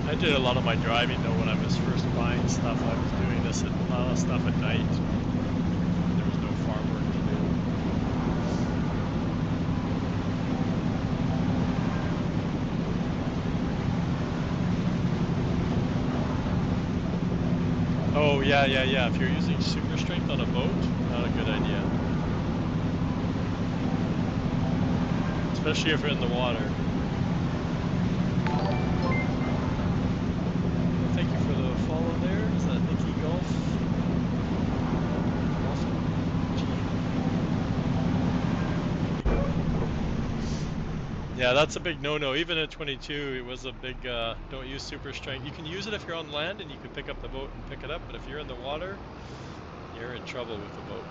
I did a lot of my driving though when I was first buying stuff. I was doing this a lot of stuff at night. There was no farm work to do. Oh yeah, yeah, yeah. If you're using super strength on a boat, not a good idea. Especially if you're in the water. Well, thank you for the follow there. Is that Nikki Golf? Golf G? There you go. Yeah, that's a big no-no. Even at 22, it was a big don't use super strength. You can use it if you're on land and you can pick up the boat and pick it up, but if you're in the water, you're in trouble with the boat.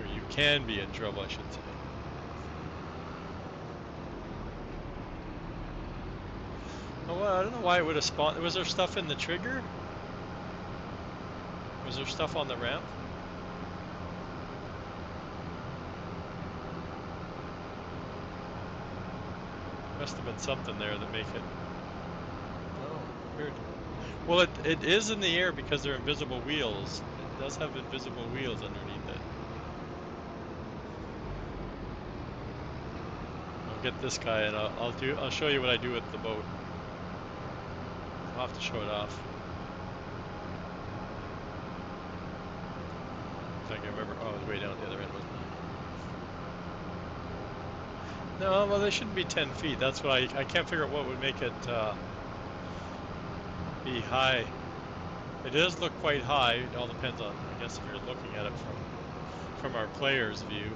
Or you can be in trouble, I should say. Oh, well, I don't know why it would have spawned. Was there stuff in the trigger? Was there stuff on the ramp? Must have been something there that make it. Oh, weird. Well, it is in the air because they're invisible wheels. It does have invisible wheels underneath it. I'll get this guy and I'll show you what I do with the boat. I'll have to show it off. If I can remember. Oh, I was way down at the other end, wasn't I? No, well, they shouldn't be 10 feet. That's what I can't figure out what would make it be high. It does look quite high. It all depends on, I guess, if you're looking at it from our player's view.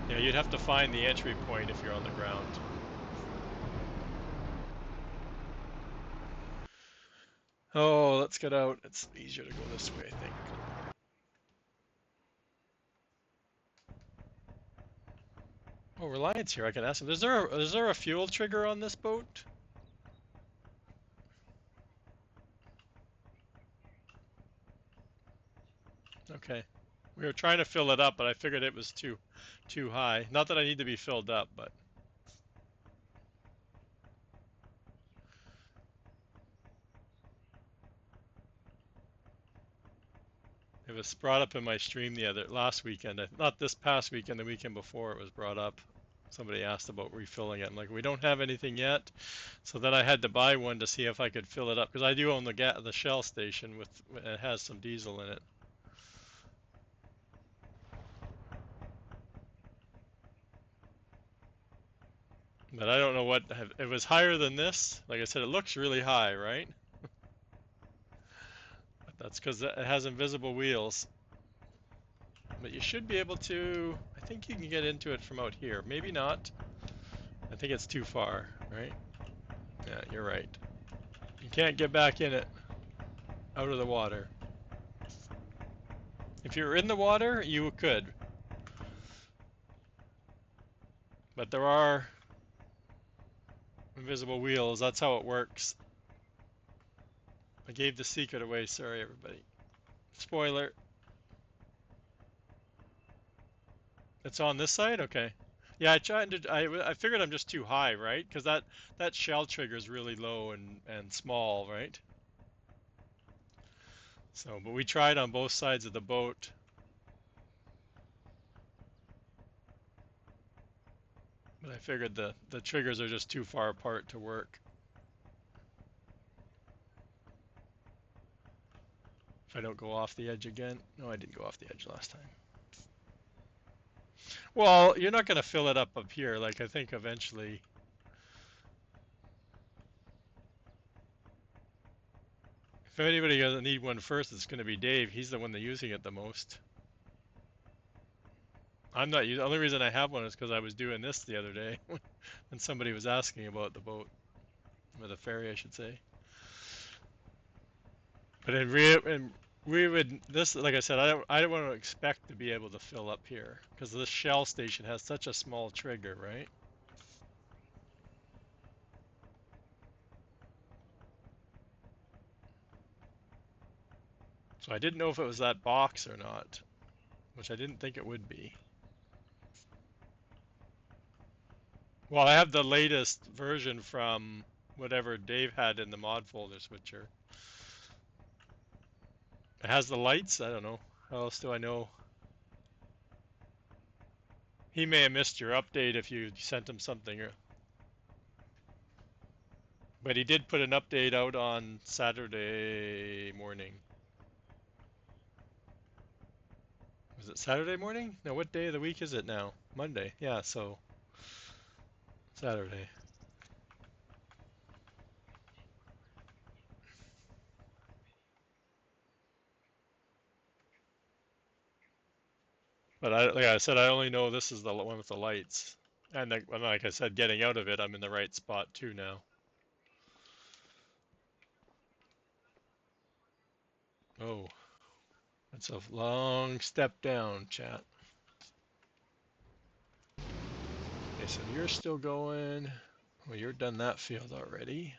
Yeah, you'd have to find the entry point if you're on the ground. Oh, let's get out. It's easier to go this way, I think. Oh, Reliance here. I can ask him. Is there a fuel trigger on this boat? Okay. We were trying to fill it up, but I figured it was too high. Not that I need to be filled up, but was brought up in my stream last weekend. Not this past weekend, the weekend before it was brought up. Somebody asked about refilling it. I'm like, we don't have anything yet. So then I had to buy one to see if I could fill it up because I do own the Shell station with it has some diesel in it. But I don't know what it was higher than this. Like I said, it looks really high, right? But that's because it has invisible wheels. But you should be able to. I think you can get into it from out here. Maybe not. I think it's too far, right? Yeah, you're right. You can't get back in it out of the water. If you're in the water, you could. But there are invisible wheels. That's how it works. I gave the secret away. Sorry, everybody. Spoiler. It's on this side? Okay. Yeah, I figured I'm just too high, right? Because that shell trigger is really low and small, right? So, but we tried on both sides of the boat. But I figured the triggers are just too far apart to work. If I don't go off the edge again. No, I didn't go off the edge last time. Well, you're not going to fill it up here. Like, I think eventually. If anybody doesn't need one first, it's going to be Dave. He's the one that's using it the most. I'm not using. The only reason I have one is because I was doing this the other day when somebody was asking about the boat, or the ferry, I should say. But we would this, like I said, I don't want to expect to be able to fill up here because this Shell station has such a small trigger, right? So I didn't know if it was that box or not, which I didn't think it would be. Well, I have the latest version from whatever Dave had in the mod folder switcher. It has the lights. I don't know. How else do I know? He may have missed your update if you sent him something. But he did put an update out on Saturday morning. Was it Saturday morning? No, what day of the week is it now? Monday. Yeah, so Saturday. But like I said, I only know this is the one with the lights. And like I said, getting out of it, I'm in the right spot too now. Oh, that's a long step down, chat. Okay, so you're still going. Well, you're done that field already.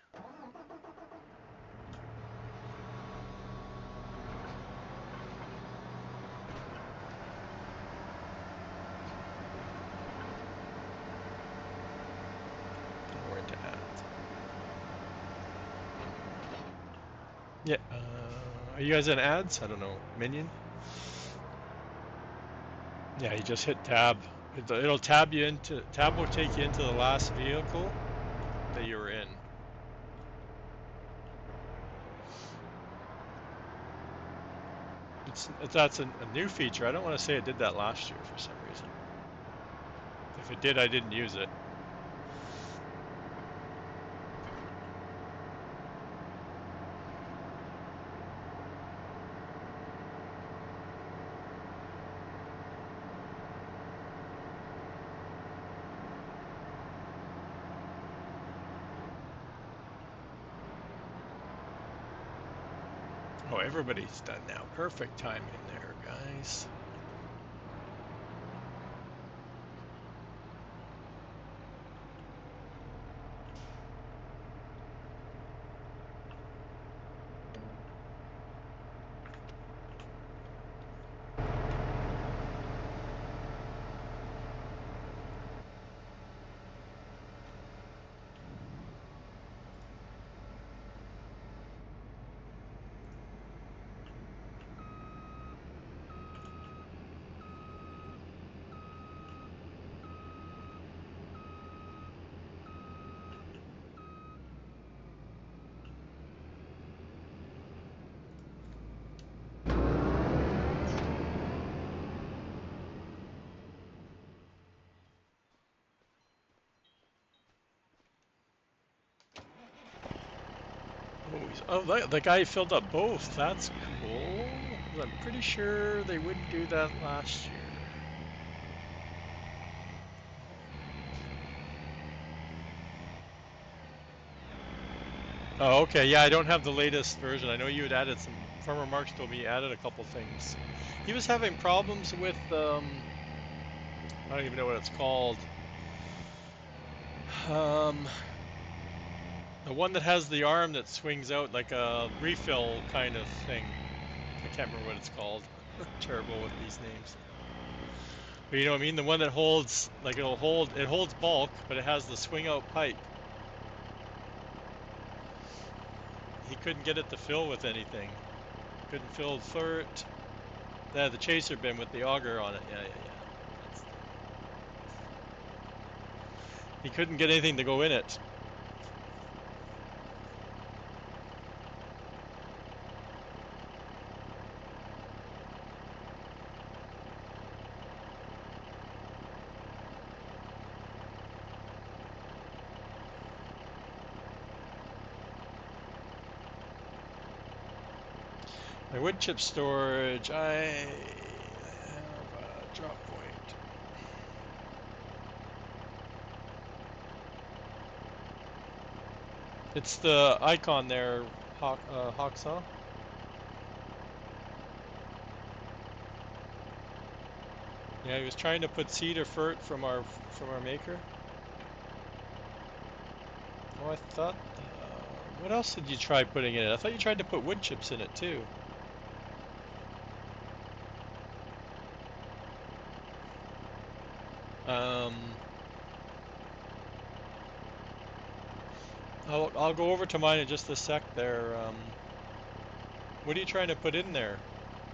We're into ads. Yeah. Are you guys in ads? I don't know. Minion? Yeah, you just hit tab. It'll tab you into. Tab will take you into the last vehicle that you were in. That's a new feature. I don't want to say it did that last year for some reason. If it did, I didn't use it. Oh, everybody's done now. Perfect timing there, guys. The guy filled up both. That's cool. 'Cause I'm pretty sure they wouldn't do that last year. Oh, okay. Yeah, I don't have the latest version. I know you had added some. Farmer Marks told me you added a couple things. He was having problems with I don't even know what it's called. Um, the one that has the arm that swings out like a refill kind of thing. I can't remember what it's called. Terrible with these names. But you know what I mean? The one that holds, like it holds bulk, but it has the swing out pipe. He couldn't get it to fill with anything. Couldn't fill flirt. The chaser bin with the auger on it. Yeah, yeah, yeah. That's the one. He couldn't get anything to go in it. My wood chip storage, I have a drop point. It's the icon there, Hawksaw. Yeah, he was trying to put cedar fert from our maker. Oh, I thought. What else did you try putting in it? I thought you tried to put wood chips in it too. Um, I'll go over to mine in just a sec. There. What are you trying to put in there?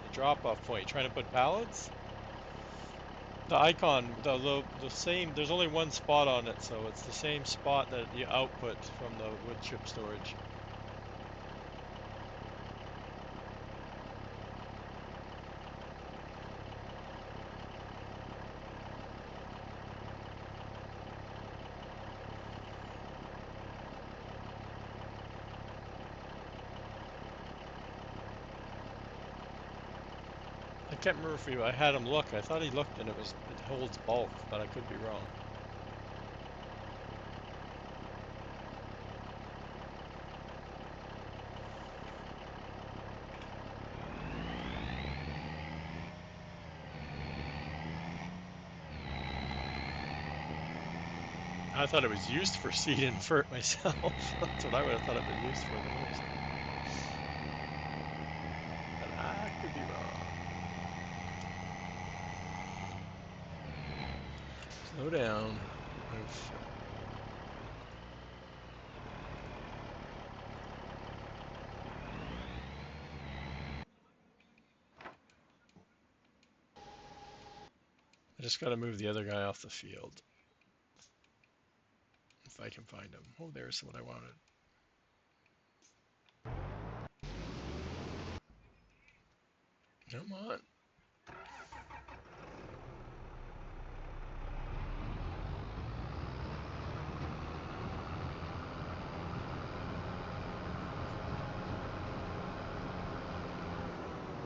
The drop-off point. You trying to put pallets? The icon, the same. There's only one spot on it, so it's the same spot that you output from the wood chip storage. I can't remember if I had him look. I thought he looked and it holds bulk, but I could be wrong. I thought it was used for seed and fert myself. That's what I would have thought it been used for the most. But I could be wrong. Slow down. I just got to move the other guy off the field. If I can find him. Oh, there's what I wanted. Come on.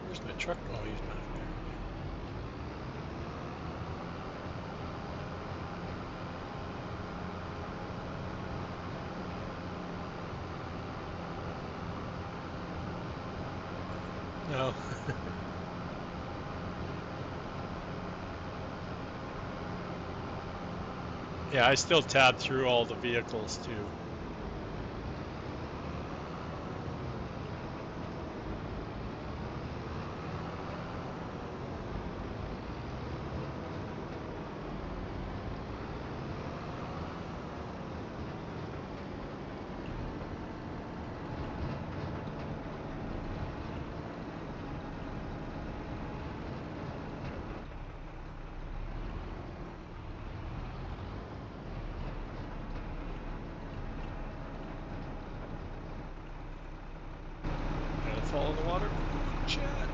Where's my truck? Oh, he's back there. No. Yeah, I still tab through all the vehicles too. Gotta fall in the water. Chat.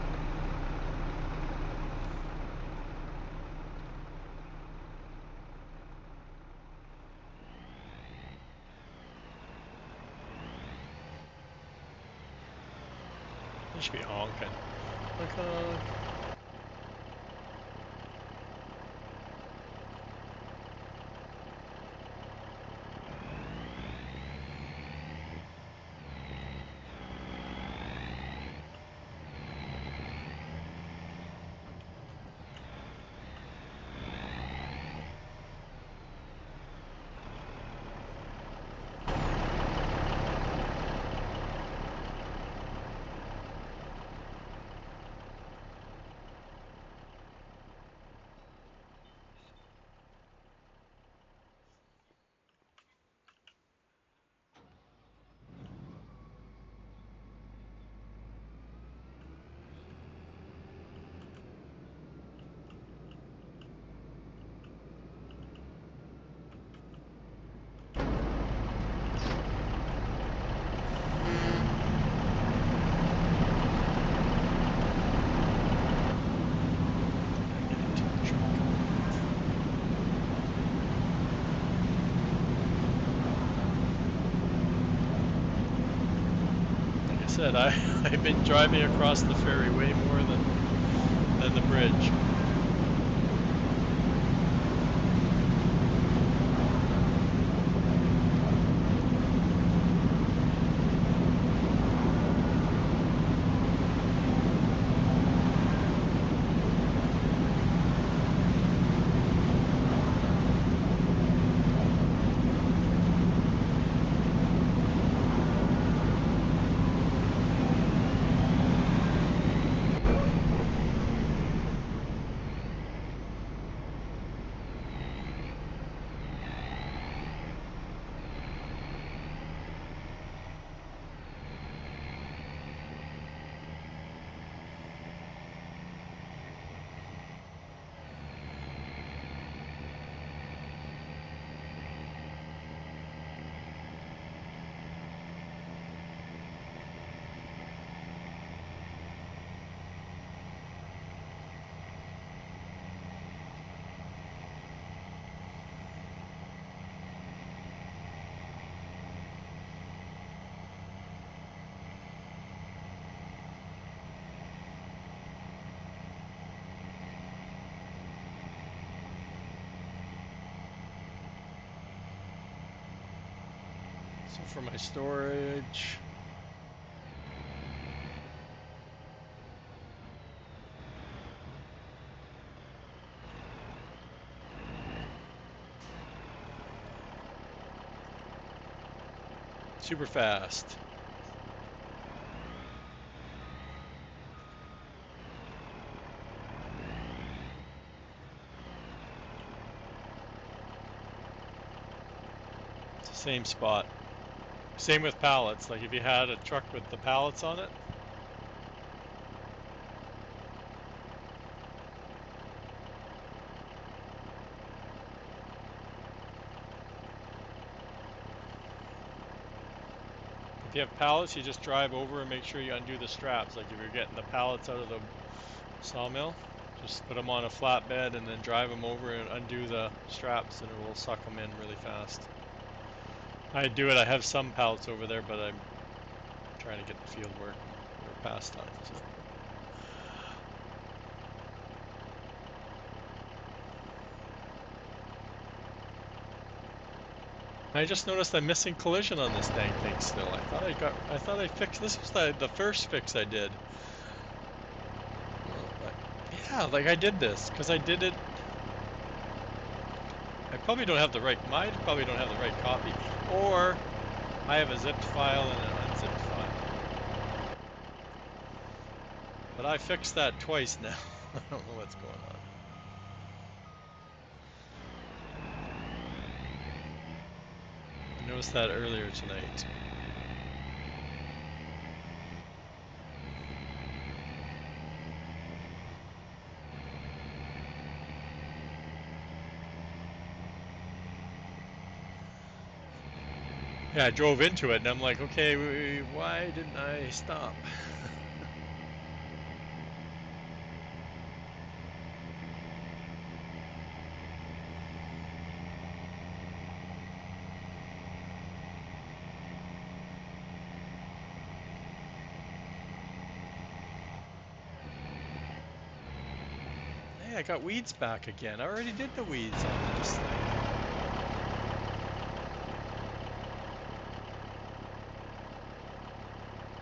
They should be honking. Honk, honk. Said I've been driving across the ferry way more than the bridge. So for my storage, super fast. It's the same spot. Same with pallets. Like if you had a truck with the pallets on it, if you have pallets, you just drive over and make sure you undo the straps. Like if you're getting the pallets out of the sawmill, just put them on a flatbed and then drive them over and undo the straps, and it will suck them in really fast. I do it. I have some pallets over there, but I'm trying to get the field work, and we're past time. So I just noticed I'm missing collision on this dang thing still. I thought I fixed. This was the first fix I did. Yeah, like I did this because I did it. I probably don't have the right. I probably don't have the right copy, or I have a zipped file and an unzipped file. But I fixed that twice now. I don't know what's going on. I noticed that earlier tonight. Yeah, I drove into it and I'm like, okay, why didn't I stop? Hey, I got weeds back again. I already did the weeds on this thing.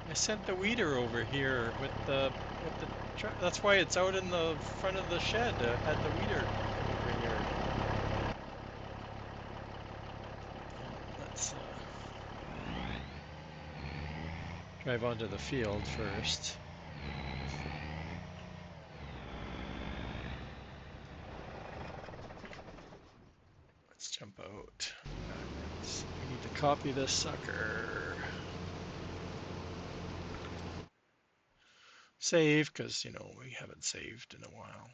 I sent the weeder over here with the truck. That's why it's out in the front of the shed. Had the weeder come over here. Let's drive onto the field first. Let's jump out. Backwards. We need to copy this sucker. Save, because, you know, we haven't saved in a while.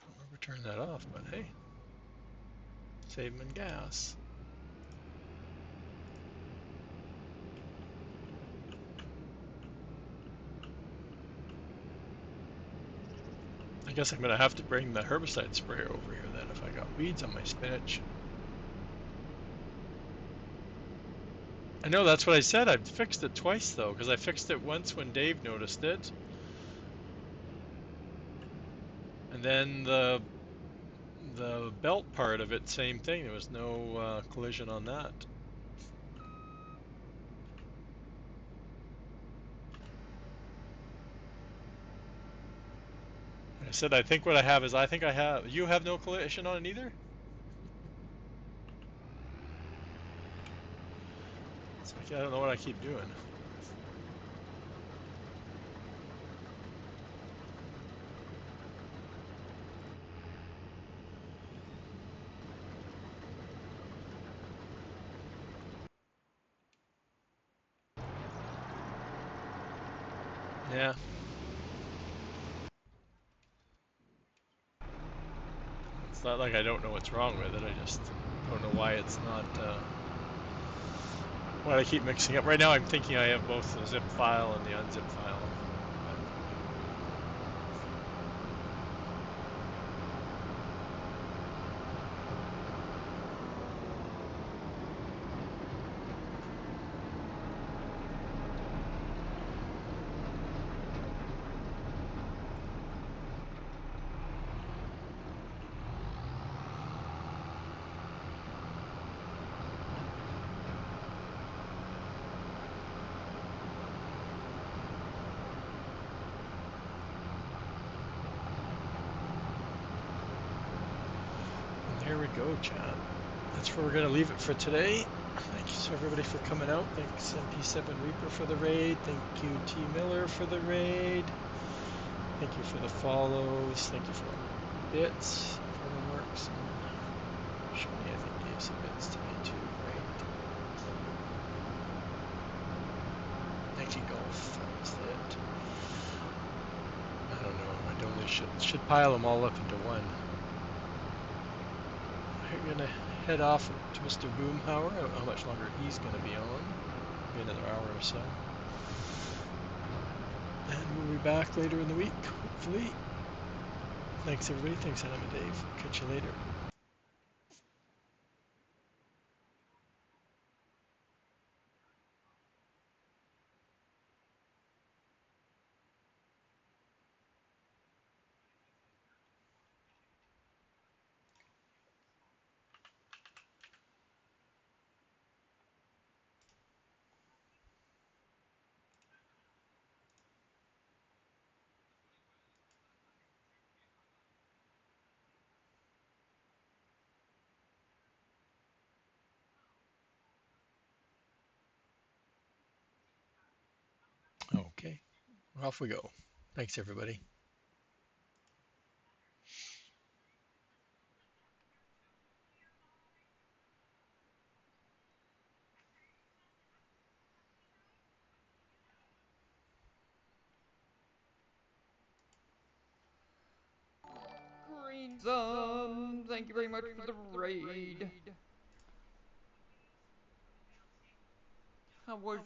I'll never turn that off, but hey, saving gas. I guess I'm gonna have to bring the herbicide sprayer over here then if I got weeds on my spinach. I know that's what I said. I've fixed it twice though, because I fixed it once when Dave noticed it. And then the belt part of it, same thing. There was no collision on that. I said I think what I have is I think I have. You have no collision on it either? It's like I don't know what I keep doing. Yeah. It's not like I don't know what's wrong with it. I just don't know why it's not. Why I keep mixing up. Right now, I'm thinking I have both the zip file and the unzip file. There we go, chat. That's where we're going to leave it for today. Thanks everybody for coming out. Thanks MP7 Reaper for the raid. Thank you T Miller for the raid. Thank you for the follows. Thank you for bits. Everyone works. Shani, I think, gave some bits to me too. Great. Nike Golf. That was it. I don't know. I only should pile them all up into one. We're gonna head off to Mr. Boomhauer. I don't know how much longer he's gonna be on. Maybe another hour or so. And we'll be back later in the week, hopefully. Thanks everybody. Thanks Adam and Dave. Catch you later. Okay, off we go. Thanks everybody. Handsome, thank you very much for the raid. How was